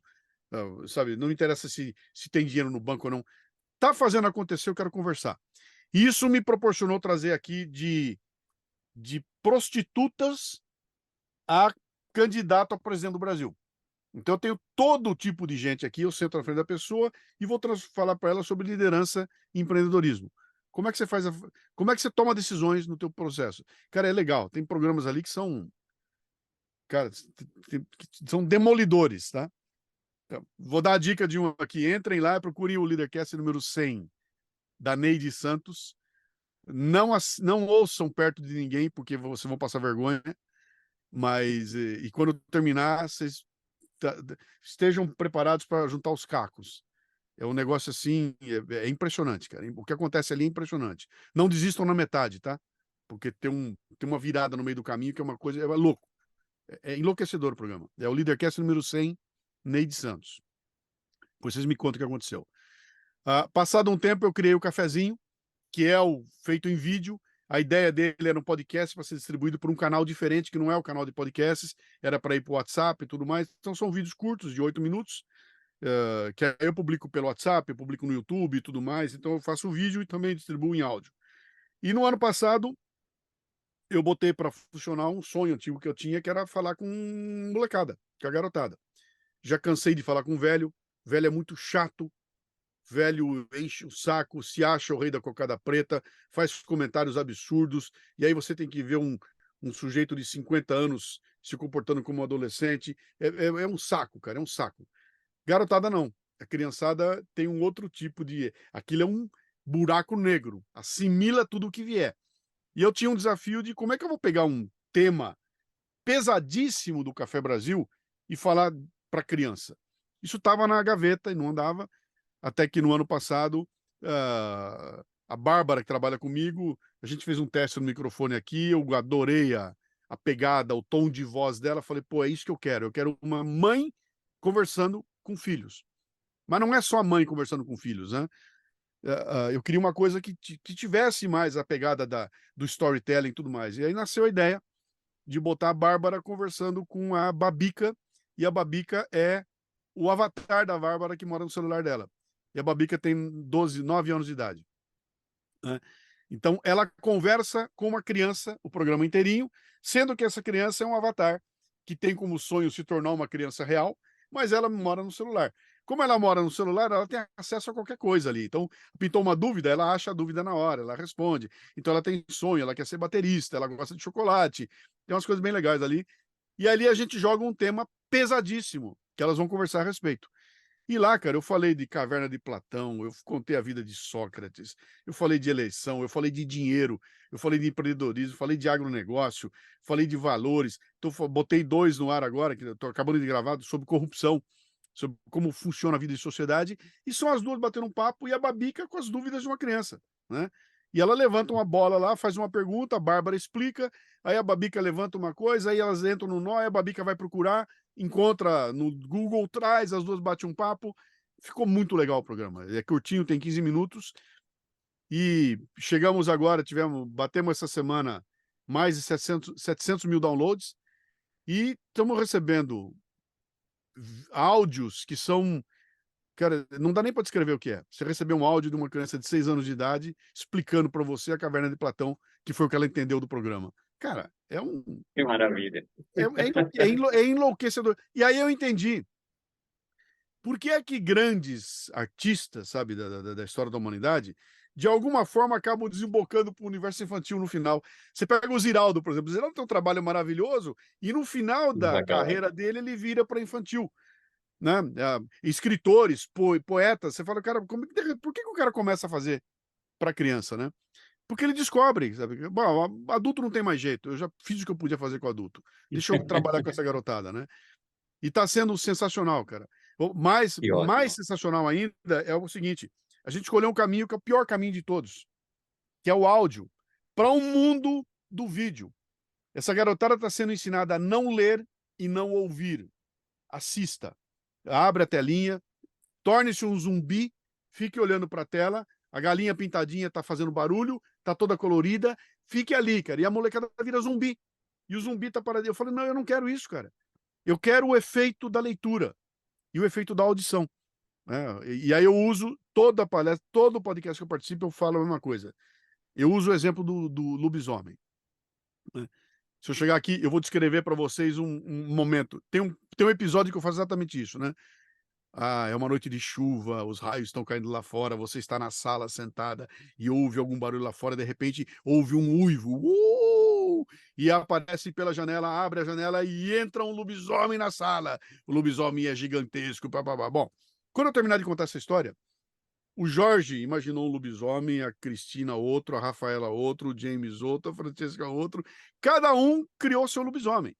sabe? Não me interessa se tem dinheiro no banco ou não. Tá fazendo acontecer, eu quero conversar. E isso me proporcionou trazer aqui de prostitutas a candidato a presidente do Brasil. Então eu tenho todo tipo de gente aqui, eu sento na frente da pessoa e vou falar para ela sobre liderança e empreendedorismo. Como é que você faz como é que você toma decisões no teu processo? Cara, é legal, tem programas ali que são, cara, que são demolidores, tá? Então, vou dar a dica de um aqui, entrem lá e procurem o Leadercast número 100 da Neide Santos. Não ouçam perto de ninguém porque vocês vão passar vergonha, mas e quando terminar, vocês estejam preparados para juntar os cacos. É um negócio assim, é impressionante, cara. O que acontece ali é impressionante. Não desistam na metade, tá? Porque tem uma virada no meio do caminho que é uma coisa, é louco. É enlouquecedor o programa. É o Leadercast número 100, Neide Santos. Depois vocês me contam o que aconteceu. Passado um tempo, eu criei o Cafezinho, que é o feito em vídeo. A ideia dele era um podcast para ser distribuído por um canal diferente, que não é o canal de podcasts, era para ir para o WhatsApp e tudo mais. Então são vídeos curtos, de 8 minutos, que eu publico pelo WhatsApp, eu publico no YouTube e tudo mais. Então eu faço o vídeo e também distribuo em áudio. E no ano passado, eu botei para funcionar um sonho antigo que eu tinha, que era falar com molecada, com a garotada. Já cansei de falar com velho é muito chato, velho enche o saco, se acha o rei da cocada preta, faz comentários absurdos, e aí você tem que ver um sujeito de 50 anos se comportando como um adolescente. É um saco, cara, é um saco. Garotada não. A criançada tem um outro tipo de... Aquilo é um buraco negro, assimila tudo o que vier. E eu tinha um desafio de como é que eu vou pegar um tema pesadíssimo do Café Brasil e falar para criança. Isso estava na gaveta e não andava. Até que no ano passado, a Bárbara, que trabalha comigo, a gente fez um teste no microfone aqui, eu adorei a pegada, o tom de voz dela, falei, pô, é isso que eu quero uma mãe conversando com filhos. Mas não é só a mãe conversando com filhos, né? Eu queria uma coisa que tivesse mais a pegada do storytelling e tudo mais. E aí nasceu a ideia de botar a Bárbara conversando com a Babica, e a Babica é o avatar da Bárbara que mora no celular dela. E a Babica tem 9 anos de idade. Né? Então, ela conversa com uma criança o programa inteirinho, sendo que essa criança é um avatar que tem como sonho se tornar uma criança real, mas ela mora no celular. Como ela mora no celular, ela tem acesso a qualquer coisa ali. Então, pintou uma dúvida, ela acha a dúvida na hora, ela responde. Então, ela tem sonho, ela quer ser baterista, ela gosta de chocolate. Tem umas coisas bem legais ali. E ali a gente joga um tema pesadíssimo, que elas vão conversar a respeito. E lá, cara, eu falei de Caverna de Platão, eu contei a vida de Sócrates, eu falei de eleição, eu falei de dinheiro, eu falei de empreendedorismo, falei de agronegócio, falei de valores. Então, botei 2 no ar agora, que eu tô acabando de gravar, sobre corrupção, sobre como funciona a vida em sociedade, e são as duas batendo um papo e a Babica com as dúvidas de uma criança, né? E ela levanta uma bola lá, faz uma pergunta, a Bárbara explica, aí a Babica levanta uma coisa, aí elas entram no nó, aí a Babica vai procurar, encontra no Google, traz, as duas batem um papo. Ficou muito legal o programa. É curtinho, tem 15 minutos. E chegamos agora, batemos essa semana mais de 700 mil downloads e estamos recebendo áudios que são... Cara, não dá nem para descrever o que é. Você receber um áudio de uma criança de 6 anos de idade explicando para você a Caverna de Platão, que foi o que ela entendeu do programa. Cara, Que maravilha. é enlouquecedor. E aí eu entendi por que é que grandes artistas, sabe, da história da humanidade, de alguma forma acabam desembocando para o universo infantil no final. Você pega o Ziraldo, por exemplo. O Ziraldo tem um trabalho maravilhoso e no final da carreira dele ele vira para infantil, né? Escritores, poetas, você fala, cara, por que o cara começa a fazer para criança, né? Porque ele descobre, sabe? Bom, adulto não tem mais jeito. Eu já fiz o que eu podia fazer com adulto. Deixa eu trabalhar com essa garotada, né? E está sendo sensacional, cara. Mais sensacional ainda é o seguinte: a gente escolheu um caminho que é o pior caminho de todos, que é o áudio, para um mundo do vídeo. Essa garotada está sendo ensinada a não ler e não ouvir. Assista. Abre a telinha, torne-se um zumbi, fique olhando para a tela, a galinha pintadinha está fazendo barulho, está toda colorida, fique ali, cara. E a molecada vira zumbi. E o zumbi está parado. Eu falei, não, eu não quero isso, cara. Eu quero o efeito da leitura e o efeito da audição, né? E aí eu uso toda a palestra, todo o podcast que eu participo, eu falo a mesma coisa. Eu uso o exemplo do lobisomem, né? Se eu chegar aqui, eu vou descrever para vocês um momento. Tem um episódio que eu faço exatamente isso, né? É uma noite de chuva, os raios estão caindo lá fora, você está na sala sentada e ouve algum barulho lá fora, de repente ouve um uivo, e aparece pela janela, abre a janela e entra um lobisomem na sala. O lobisomem é gigantesco, papapá. Bom, quando eu terminar de contar essa história, o Jorge imaginou um lobisomem, a Cristina outro, a Rafaela outro, o James outro, a Francesca outro. Cada um criou seu lobisomem.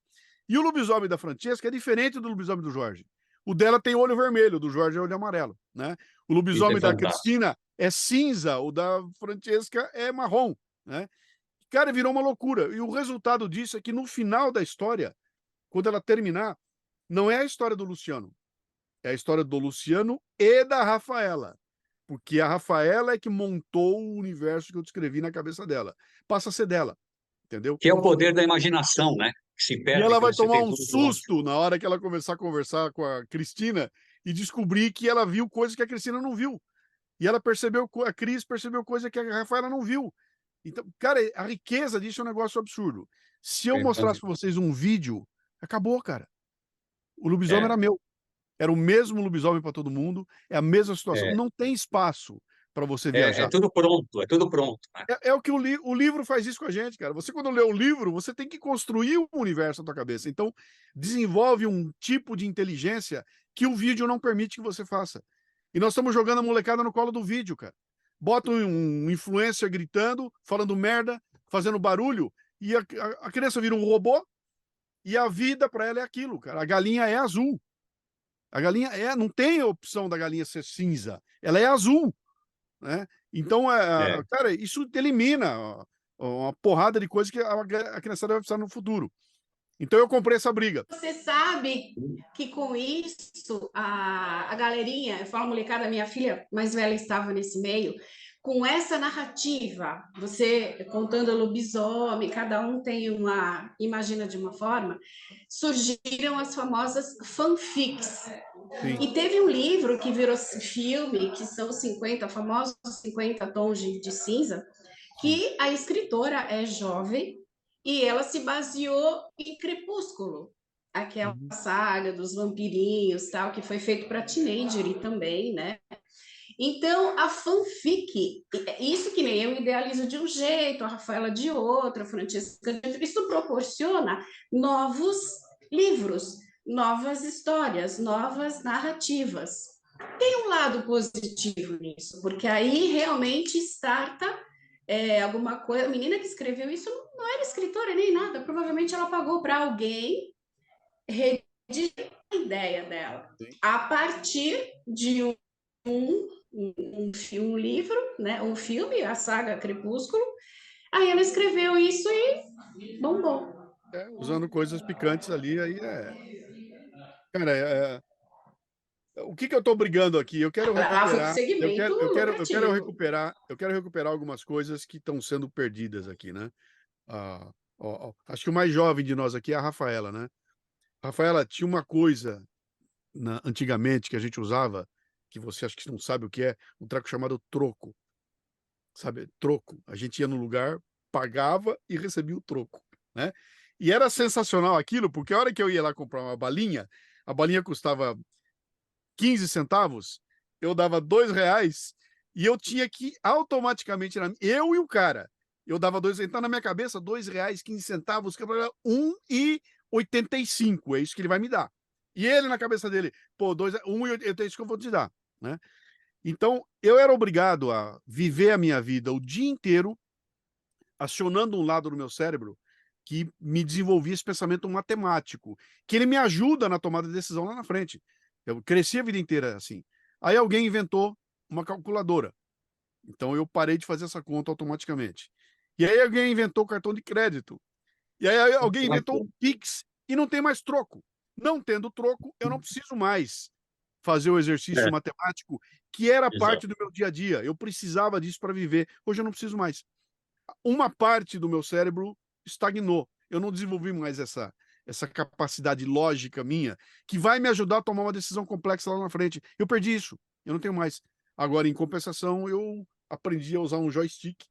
E o lobisomem da Francesca é diferente do lobisomem do Jorge. O dela tem olho vermelho, o do Jorge é olho amarelo, né? O lobisomem da Cristina é cinza, o da Francesca é marrom, né? Cara, virou uma loucura. E o resultado disso é que no final da história, quando ela terminar, não é a história do Luciano, é a história do Luciano e da Rafaela. Porque a Rafaela é que montou o universo que eu descrevi na cabeça dela. Passa a ser dela, entendeu? Que é o poder da imaginação, né? Que se perde E ela vai quando você tomar tem um tudo susto pronto. na hora que ela começar a conversar com a Cristina e descobrir que ela viu coisas que a Cristina não viu. E ela percebeu, a Cris percebeu coisa que a Rafaela não viu. Então, cara, a riqueza disso é um negócio absurdo. Se eu mostrasse para vocês um vídeo, acabou, cara. O lobisomem era meu. Era o mesmo lobisomem para todo mundo, é a mesma situação. Não tem espaço para você viajar. É tudo pronto, é tudo pronto. Né? É o que o livro faz isso com a gente, cara. Você, quando lê o livro, você tem que construir um universo na tua cabeça. Então, desenvolve um tipo de inteligência que o vídeo não permite que você faça. E nós estamos jogando a molecada no colo do vídeo, cara. Bota um influencer gritando, falando merda, fazendo barulho, e a criança vira um robô, e a vida para ela é aquilo, cara. A galinha é azul. A galinha não tem a opção da galinha ser cinza. Ela é azul, né? Então, cara, isso elimina uma porrada de coisas que a criançada vai precisar no futuro. Então, eu comprei essa briga. Você sabe que com isso, a galerinha, eu falo molecada, minha filha mais velha estava nesse meio, com essa narrativa, você contando lobisomem, cada um imagina de uma forma, surgiram as famosas fanfics. Sim. E teve um livro que virou filme, que são famosos 50 tons de cinza, que a escritora é jovem e ela se baseou em Crepúsculo, aquela saga dos vampirinhos, tal, que foi feito para teenager também, né? Então, a fanfic, isso que nem eu idealizo de um jeito, a Rafaela de outro, a Francesca de outro, isso proporciona novos livros, novas histórias, novas narrativas. Tem um lado positivo nisso, porque aí realmente starta alguma coisa. A menina que escreveu isso não era escritora nem nada, provavelmente ela pagou para alguém redigir a ideia dela Sim. a partir de um livro, né? Um filme, a saga Crepúsculo. Aí ela escreveu isso e bombou. Usando coisas picantes ali, aí Cara, o que eu estou brigando aqui? Eu quero Ela foi para o recuperar, segmento lucrativo. eu quero recuperar algumas coisas que estão sendo perdidas aqui, né? Acho que o mais jovem de nós aqui é a Rafaela, né? Rafaela, tinha uma coisa antigamente que a gente usava, que você acha que não sabe o que é, um treco chamado troco. Sabe? Troco. A gente ia no lugar, pagava e recebia o troco, né? E era sensacional aquilo, porque a hora que eu ia lá comprar uma balinha, a balinha custava 15 centavos, eu dava R$ 2 e eu tinha que automaticamente, eu e o cara, eu dava R$ 2, então na minha cabeça, R$ 2, 15 centavos, que era 1,85, é isso que ele vai me dar. E ele na cabeça dele, pô, 1,85 que eu vou te dar, né? Então, eu era obrigado a viver a minha vida o dia inteiro acionando um lado do meu cérebro que me desenvolvia esse pensamento matemático, que ele me ajuda na tomada de decisão lá na frente. Eu cresci a vida inteira assim. Aí alguém inventou uma calculadora. Então eu parei de fazer essa conta automaticamente. E aí alguém inventou o cartão de crédito. E aí alguém inventou o Pix e não tem mais troco. Não tendo troco, eu não preciso mais fazer o exercício matemático que era parte do meu dia a dia. Eu precisava disso para viver. Hoje eu não preciso mais. Uma parte do meu cérebro estagnou. Eu não desenvolvi mais essa capacidade lógica minha que vai me ajudar a tomar uma decisão complexa lá na frente. Eu perdi isso. Eu não tenho mais. Agora, em compensação, eu aprendi a usar um joystick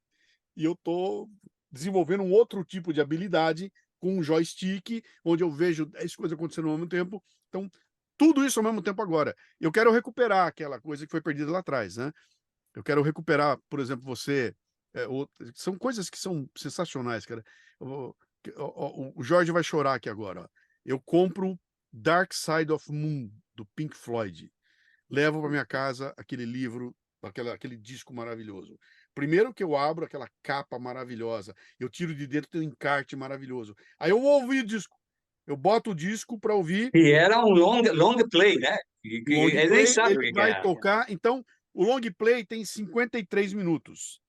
e eu estou desenvolvendo um outro tipo de habilidade com um joystick, onde eu vejo 10 coisas acontecendo ao mesmo tempo. Então, tudo isso ao mesmo tempo agora. Eu quero recuperar aquela coisa que foi perdida lá atrás, né? Eu quero recuperar, por exemplo, você. São coisas que são sensacionais, cara. O Jorge vai chorar aqui agora. Ó. Eu compro Dark Side of Moon, do Pink Floyd. Levo para minha casa aquele livro, aquele disco maravilhoso. Primeiro que eu abro aquela capa maravilhosa, eu tiro de dentro, tem um encarte maravilhoso. Aí eu vou ouvir o disco. Eu boto o disco para ouvir. E era um long play, né? O long Ele nem play, sabe o ele que vai é. tocar. Então, o long play tem 53 minutos.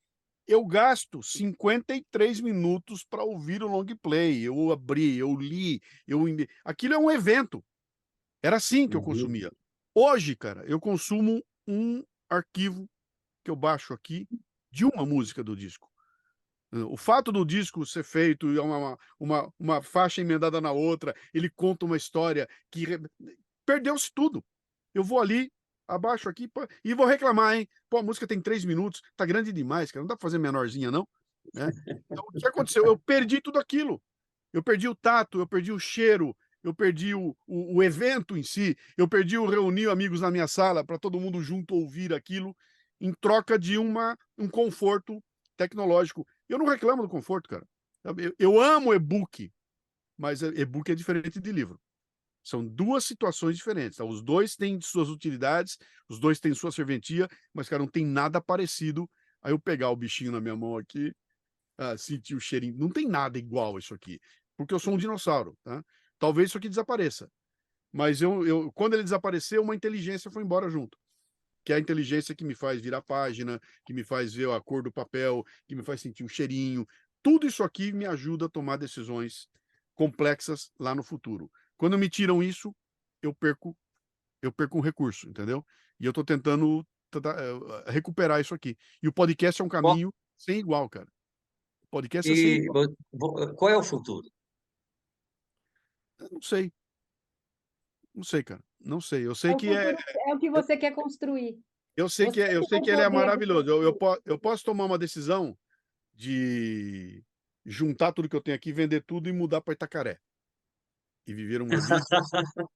Eu gasto 53 minutos para ouvir o long play. Eu abri, eu li, aquilo é um evento. Era assim que eu consumia. Hoje, cara, eu consumo um arquivo que eu baixo aqui de uma música do disco. O fato do disco ser feito, uma faixa emendada na outra, ele conta uma história que perdeu-se tudo. Eu vou ali, abaixo aqui e vou reclamar, hein? Pô, a música tem 3 minutos, tá grande demais, cara. Não dá pra fazer menorzinha, não. Né? Então, o que aconteceu? Eu perdi tudo aquilo. Eu perdi o tato, eu perdi o cheiro, eu perdi o evento em si, eu perdi o reunir amigos na minha sala para todo mundo junto ouvir aquilo em troca de um conforto tecnológico. Eu não reclamo do conforto, cara. Eu amo e-book, mas e-book é diferente de livro. São duas situações diferentes. Tá? Os dois têm suas utilidades, os dois têm sua serventia, mas, cara, não tem nada parecido. Aí eu pegar o bichinho na minha mão aqui, sentir o cheirinho. Não tem nada igual isso aqui, porque eu sou um dinossauro. Tá? Talvez isso aqui desapareça. Mas quando ele desapareceu, uma inteligência foi embora junto. Que é a inteligência que me faz virar página, que me faz ver a cor do papel, que me faz sentir o cheirinho. Tudo isso aqui me ajuda a tomar decisões complexas lá no futuro. Quando me tiram isso, eu perco um recurso, entendeu? E eu estou tentando recuperar isso aqui. E o podcast é um Bom, caminho sem igual, cara. O podcast é sem e igual. qual é o futuro? Eu não sei. Não sei, cara. Não sei. Eu É sei o que futuro, é o que você quer construir. eu sei Você eu tem sei o que ele é poder de maravilhoso. construir. Eu posso tomar uma decisão de juntar tudo que eu tenho aqui, vender tudo e mudar para Itacaré. E viver uma vida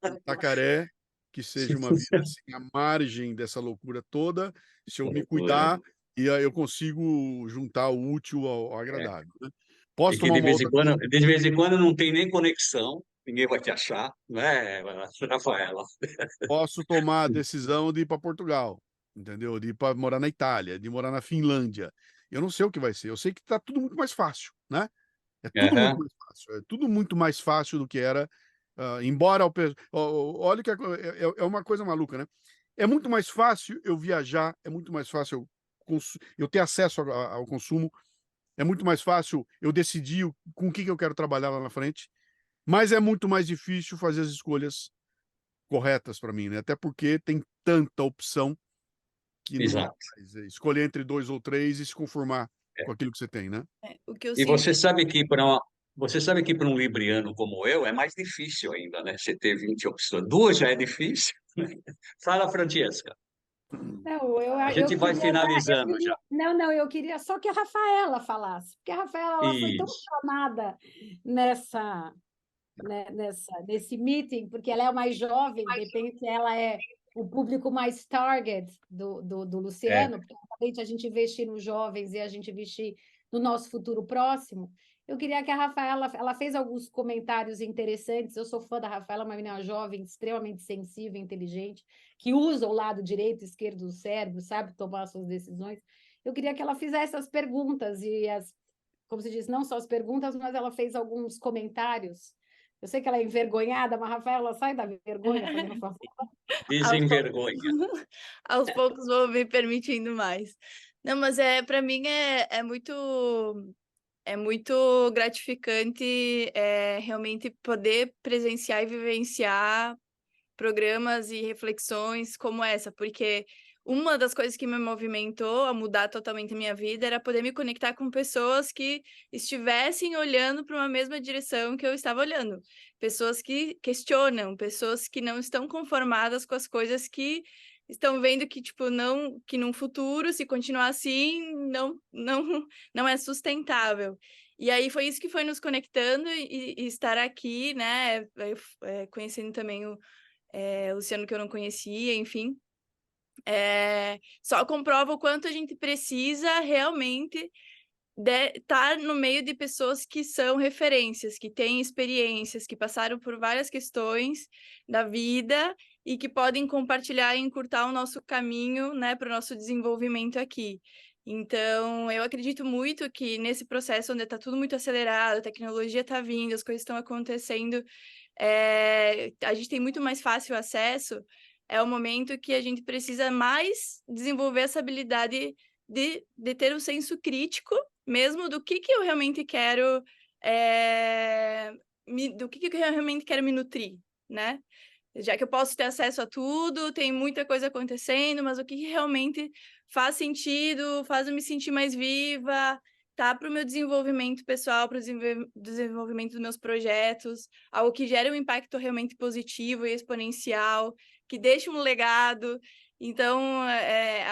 em Itacaré que seja uma vida assim, à margem dessa loucura toda. Se eu me cuidar, e aí eu consigo juntar o útil ao É. agradável. Né? E Posso que tomar uma outra decisão? de vez em quando não tem nem conexão. ninguém vai te achar, né, Rafaela? Posso tomar a decisão de ir para Portugal, entendeu? De ir para morar na Itália, de morar na Finlândia. Eu não sei o que vai ser. Eu sei que está tudo muito mais fácil, né? É tudo muito Aham. mais fácil. É tudo muito mais fácil do que era. Embora olha que é uma coisa maluca, né? É muito mais fácil eu viajar, é muito mais fácil eu ter acesso ao consumo, é muito mais fácil eu decidir com o que eu quero trabalhar lá na frente, mas é muito mais difícil fazer as escolhas corretas para mim, né? Até porque tem tanta opção que não dá Exato. mais escolher entre 2 ou 3 e se conformar É. com aquilo que você tem, né? O que eu E sinto você sabe que para um libriano como eu é mais difícil ainda, né? Você ter 20 opções. Duas já é difícil. Fala, Francesca. Não, A eu gente vai queria finalizando já. não, eu queria só que a Rafaela falasse, porque a Rafaela ela foi tão Isso. chamada nessa, nesse meeting, porque ela é a mais jovem, de repente ela é o público mais target do É. Luciano, porque realmente a gente investir nos jovens e a gente investir no nosso futuro próximo. Eu queria que a Rafaela, ela fez alguns comentários interessantes. Eu sou fã da Rafaela, uma menina jovem, extremamente sensível, inteligente, que usa o lado direito e esquerdo do cérebro, sabe tomar suas decisões. Eu queria que ela fizesse as perguntas como se diz, não só as perguntas, mas ela fez alguns comentários. Eu sei que ela é envergonhada, mas Rafaela, sai da vergonha fazendo favor. aos Desenvergonha. aos poucos vou me permitindo mais. Não, mas para mim é muito gratificante realmente poder presenciar e vivenciar programas e reflexões como essa, porque uma das coisas que me movimentou a mudar totalmente a minha vida era poder me conectar com pessoas que estivessem olhando para uma mesma direção que eu estava olhando. Pessoas que questionam, pessoas que não estão conformadas com as coisas que estão vendo que, tipo, não, que num futuro, se continuar assim, não é sustentável. E aí foi isso que foi nos conectando e estar aqui, né, conhecendo também o Luciano que eu não conhecia, enfim. Só comprova o quanto a gente precisa realmente estar no meio de pessoas que são referências, que têm experiências, que passaram por várias questões da vida e que podem compartilhar e encurtar o nosso caminho, né, para o nosso desenvolvimento aqui. Então, eu acredito muito que nesse processo onde está tudo muito acelerado, a tecnologia está vindo, as coisas estão acontecendo, a gente tem muito mais fácil acesso, é o momento que a gente precisa mais desenvolver essa habilidade de ter um senso crítico, mesmo do que eu realmente quero, do que eu realmente quero me nutrir, né? Já que eu posso ter acesso a tudo, tem muita coisa acontecendo, mas o que realmente faz sentido, faz eu me sentir mais viva, tá? Para o meu desenvolvimento pessoal, para o desenvolvimento dos meus projetos, algo que gere um impacto realmente positivo e exponencial, que deixe um legado. Então,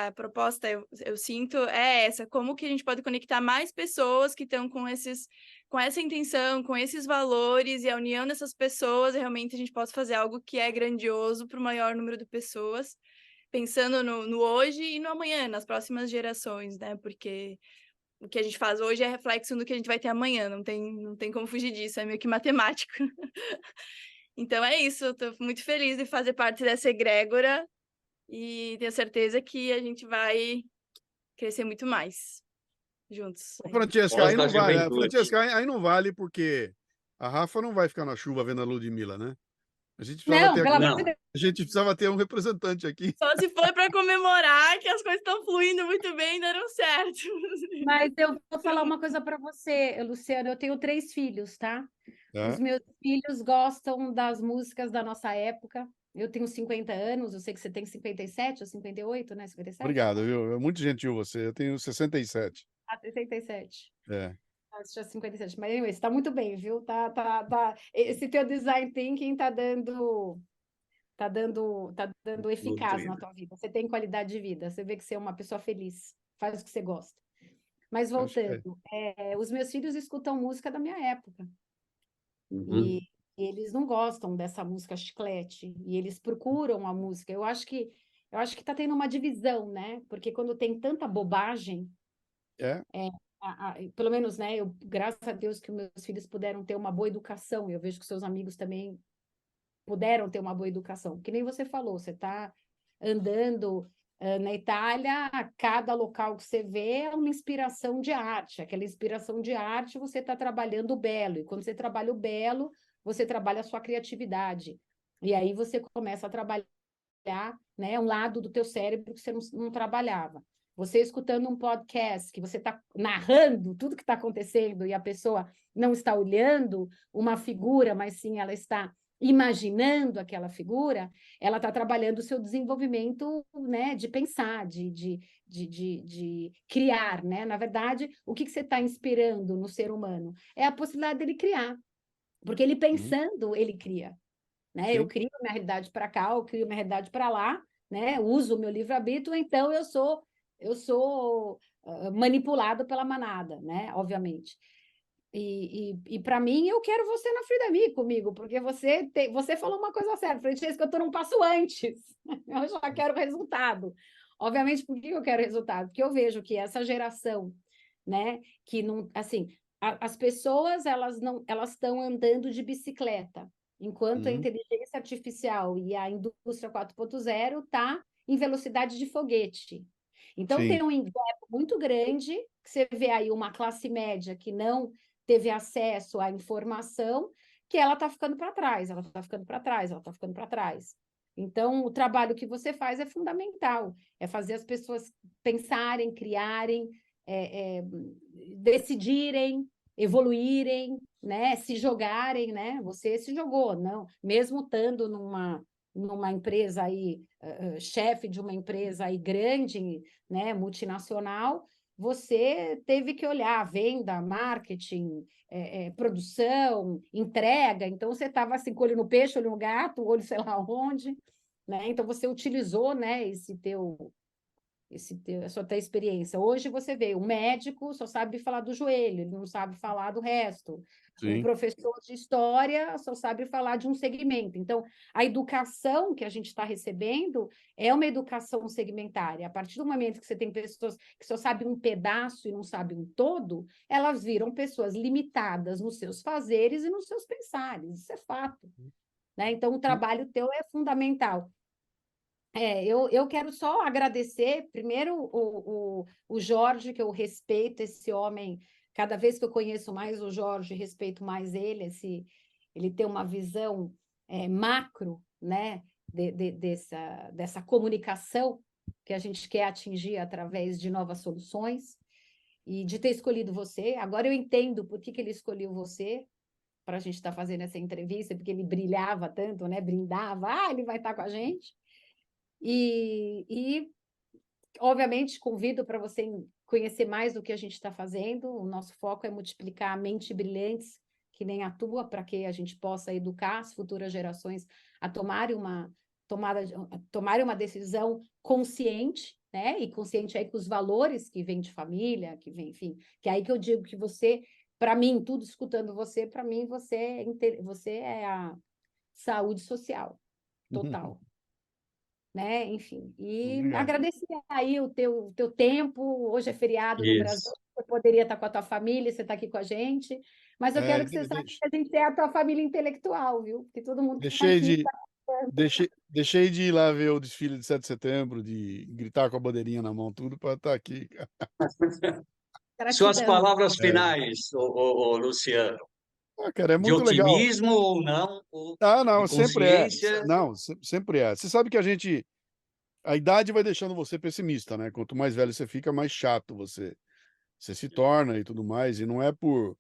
a proposta, eu sinto, é essa, como que a gente pode conectar mais pessoas que estão com essa intenção, com esses valores, e a união dessas pessoas, realmente a gente possa fazer algo que é grandioso para o maior número de pessoas, pensando no hoje e no amanhã, nas próximas gerações, né? Porque o que a gente faz hoje é reflexo do que a gente vai ter amanhã, não tem como fugir disso, é meio que matemático. Então é isso, eu estou muito feliz de fazer parte dessa egrégora e tenho certeza que a gente vai crescer muito mais juntos. Francesca, Voz aí da não vale. juventude. Francesca, aí não vale porque a Rafa não vai ficar na chuva vendo a Ludmilla, né? Não, pelo amor de Não, Deus. A gente precisava ter um representante aqui. Só se for para comemorar que as coisas estão fluindo muito bem e deram certo. Mas eu vou falar uma coisa para você, Luciano. Eu tenho 3 filhos, tá? Os Tá? meus filhos gostam das músicas da nossa época. Eu tenho 50 anos, eu sei que você tem 57 ou 58, né? 57? Obrigado, viu? É muito gentil você. Eu tenho 67. Ah, 67. É. Ah, você tinha 57. Mas, anyway, você tá muito bem, viu? Tá. Esse teu design thinking tá dando eficaz na nutrido. tua vida. Você tem qualidade de vida. Você vê que você é uma pessoa feliz. Faz o que você gosta. Mas Acho que é. voltando, os meus filhos escutam música da minha época. Uhum. E eles não gostam dessa música chiclete. E eles procuram a música. Eu acho que está tendo uma divisão, né? Porque quando tem tanta bobagem, É? pelo menos, né, graças a Deus que meus filhos puderam ter uma boa educação, eu vejo que seus amigos também puderam ter uma boa educação, que nem você falou, você está andando na Itália, a cada local que você vê é uma inspiração de arte, aquela inspiração de arte você está trabalhando o belo, e quando você trabalha o belo, você trabalha a sua criatividade, e aí você começa a trabalhar, né, um lado do teu cérebro que você não trabalhava. Você escutando um podcast que você está narrando tudo que está acontecendo e a pessoa não está olhando uma figura, mas sim ela está imaginando aquela figura, ela está trabalhando o seu desenvolvimento, né, de pensar, de criar, né? Na verdade, o que você está inspirando no ser humano? É a possibilidade dele criar, porque ele pensando, ele cria, né? Sim. Eu crio minha realidade para cá, eu crio minha realidade para lá, né? Uso o meu livre-arbítrio, então eu sou manipulado pela manada, né? Obviamente. E para mim, eu quero você na Freedom comigo, porque você falou uma coisa certa, Francesca, eu estou num passo antes, eu já quero resultado. Obviamente, por que eu quero resultado? Porque eu vejo que essa geração, né, que não, assim, as pessoas, elas estão andando de bicicleta, enquanto a inteligência artificial e a indústria 4.0 está em velocidade de foguete. Então, Sim. tem um gap muito grande, que você vê aí uma classe média que não teve acesso à informação, que ela está ficando para trás, ela está ficando para trás, ela está ficando para trás. Então, o trabalho que você faz é fundamental, é fazer as pessoas pensarem, criarem, decidirem, evoluírem, né? Se jogarem, né? Você se jogou, não? Mesmo estando numa empresa aí, chefe de uma empresa aí grande, né? Multinacional, você teve que olhar venda, marketing, produção, entrega. Então, você estava assim, com olho no peixe, olho no gato, olho sei lá onde, né? Então, você utilizou, né, essa tua experiência. Hoje você vê, o médico só sabe falar do joelho, ele não sabe falar do resto. O Sim. professor de história só sabe falar de um segmento. Então, a educação que a gente está recebendo é uma educação segmentária. A partir do momento que você tem pessoas que só sabem um pedaço e não sabem um todo, elas viram pessoas limitadas nos seus fazeres e nos seus pensares. Isso é fato. Né? Então, o trabalho teu é fundamental. Eu quero só agradecer, primeiro, o Jorge, que eu respeito esse homem, cada vez que eu conheço mais o Jorge, respeito mais ele, ele tem uma visão macro, né, dessa comunicação que a gente quer atingir através de novas soluções, e de ter escolhido você. Agora eu entendo por que ele escolheu você para a gente estar fazendo essa entrevista, porque ele brilhava tanto, né, brindava, ele vai estar com a gente. E, obviamente, convido para você conhecer mais do que a gente está fazendo. O nosso foco é multiplicar mentes brilhantes, que nem a tua, para que a gente possa educar as futuras gerações a tomarem uma decisão consciente, né? E consciente aí com os valores que vêm de família, que vem, enfim, que é aí que eu digo que você, para mim, tudo escutando você, para mim, você é a saúde social total. Né? Enfim, e Obrigado. agradecer aí o teu tempo. Hoje é feriado no Brasil, Isso. você poderia estar com a tua família, você está aqui com a gente, mas eu quero que você saiba que a gente é a tua família intelectual, viu? Porque todo mundo que está aqui Deixei de ir lá ver o desfile de 7 de setembro, de gritar com a bandeirinha na mão, tudo para estar aqui. Suas gratidão. palavras finais, Luciano, Cara, é de muito legal. otimismo ou não, ou Não, de sempre é. consciência. Não, sempre é. Você sabe que a idade vai deixando você pessimista, né? Quanto mais velho você fica, mais chato você se torna e tudo mais. E não é por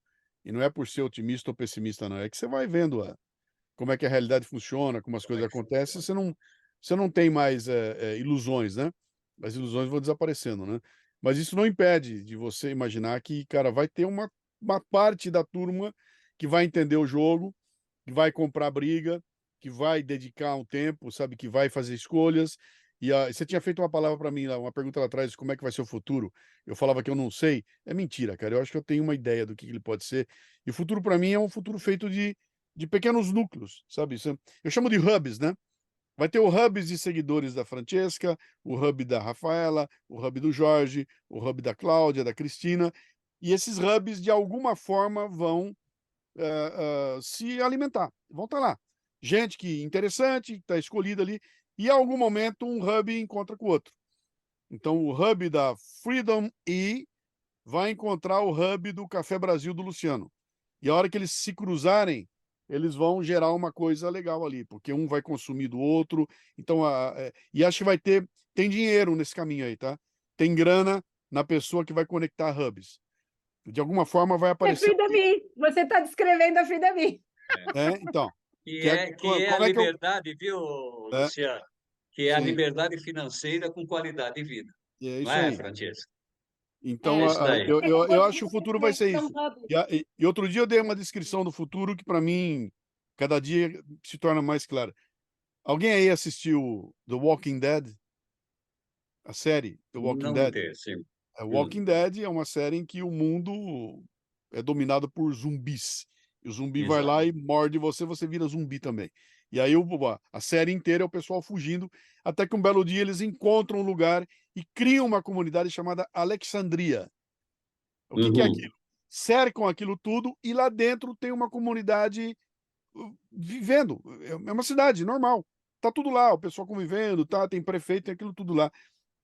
ser otimista ou pessimista, não. É que você vai vendo como é que a realidade funciona, como as coisas acontecem, você não tem mais ilusões, né? As ilusões vão desaparecendo, né? Mas isso não impede de você imaginar que, cara, vai ter uma parte da turma que vai entender o jogo, que vai comprar briga, que vai dedicar um tempo, sabe, que vai fazer escolhas. E você tinha feito uma palavra para mim, uma pergunta lá atrás, como é que vai ser o futuro? Eu falava que eu não sei. É mentira, cara. Eu acho que eu tenho uma ideia do que ele pode ser. E o futuro para mim é um futuro feito de pequenos núcleos, sabe? Eu chamo de hubs, né? Vai ter o hubs de seguidores da Francesca, o hub da Rafaela, o hub do Jorge, o hub da Cláudia, da Cristina. e esses hubs, de alguma forma, vão se alimentar, vão estar lá. Gente que interessante, está escolhida ali, e em algum momento um hub encontra com o outro. Então, o hub da Freedom E vai encontrar o hub do Café Brasil do Luciano. E a hora que eles se cruzarem, eles vão gerar uma coisa legal ali, porque um vai consumir do outro. Então, e acho que tem dinheiro nesse caminho aí, tá? Tem grana na pessoa que vai conectar hubs. De alguma forma vai É aparecer. Frida Me. Você está descrevendo a Frida Me. Então. Que é a Como é que eu... liberdade, viu, Luciano? Que é a Sim. liberdade financeira com qualidade de vida. É Não isso é, aí. Francesca? Então, É isso daí. eu acho que o futuro vai ser São isso. hubs. E outro dia eu dei uma descrição do futuro que, para mim, cada dia se torna mais clara. Alguém aí assistiu The Walking Dead? A série The Walking Não Dead? ter, sim. Walking Dead é uma série em que o mundo é dominado por zumbis. E o zumbi vai lá e morde você, você vira zumbi também. E aí a série inteira é o pessoal fugindo, até que um belo dia eles encontram um lugar e criam uma comunidade chamada Alexandria. O que é aquilo? Cercam aquilo tudo e lá dentro tem uma comunidade vivendo. É uma cidade normal. Tá tudo lá, o pessoal convivendo, tá? Tem prefeito, tem aquilo tudo lá.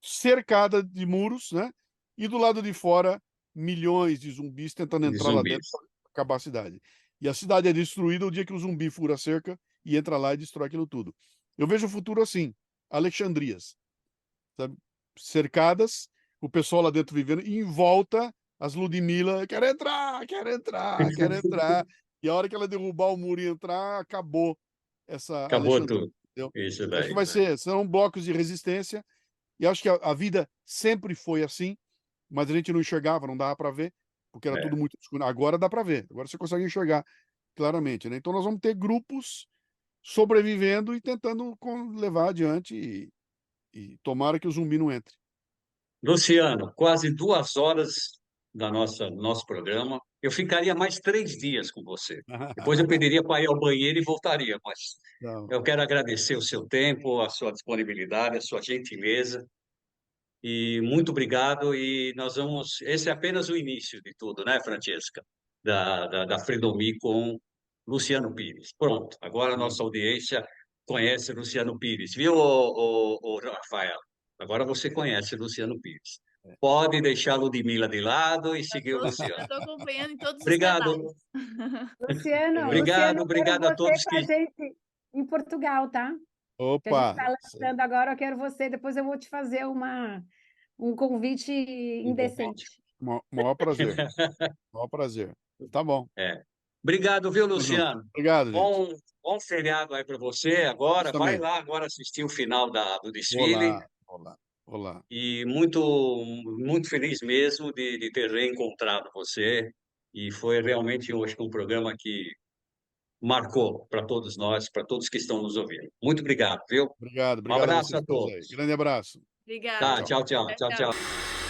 Cercada de muros, né? E do lado de fora, milhões de zumbis tentando entrar lá dentro para acabar a cidade. E a cidade é destruída o dia que o zumbi fura a cerca e entra lá e destrói aquilo tudo. Eu vejo o futuro assim, Alexandrias, sabe? Cercadas, o pessoal lá dentro vivendo, e em volta as Ludmilla, quero entrar, quero entrar, quero entrar. E a hora que ela derrubar o muro e entrar, acabou essa Acabou Alexandria. tudo. Entendeu? Isso Acho daí. que serão blocos de resistência. E acho que a vida sempre foi assim, mas a gente não enxergava, não dava para ver, porque era tudo muito escuro. Agora dá para ver, agora você consegue enxergar claramente, né? Então nós vamos ter grupos sobrevivendo e tentando levar adiante e tomara que o zumbi não entre. Luciano, quase 2 horas da nosso programa. Eu ficaria mais 3 dias com você. Depois eu pediria para ir ao banheiro e voltaria, mas Não. eu quero agradecer o seu tempo, a sua disponibilidade, a sua gentileza. E muito obrigado. E nós vamos. Esse é apenas o início de tudo, né, Francesca? Da Freedomi com Luciano Pires. Pronto, agora a nossa audiência conhece Luciano Pires, viu, Rafael? Agora você conhece Luciano Pires. Pode deixar a Ludmilla de lado e seguir o Já Luciano. estou acompanhando em todos os Obrigado. canais. Luciano, Obrigado, eu quero obrigado a você todos com a que. gente em Portugal, tá? Que a gente Opa! está lançando agora, eu quero você. Depois eu vou te fazer um convite indecente. Maior prazer. Maior prazer. Tá bom. Obrigado, viu, Luciano? Obrigado, gente. Bom feriado aí para você agora. Você Vai também. lá agora assistir o final do Vou desfile. lá, vou lá, vou lá. E muito feliz mesmo de ter reencontrado você. E foi realmente hoje um programa que marcou para todos nós, para todos que estão nos ouvindo. Muito obrigado, viu? Um Obrigado a abraço vocês a todos aí. todos. Grande abraço. Obrigada. Tá, tchau, tchau, Tchau, tchau, tchau. tchau.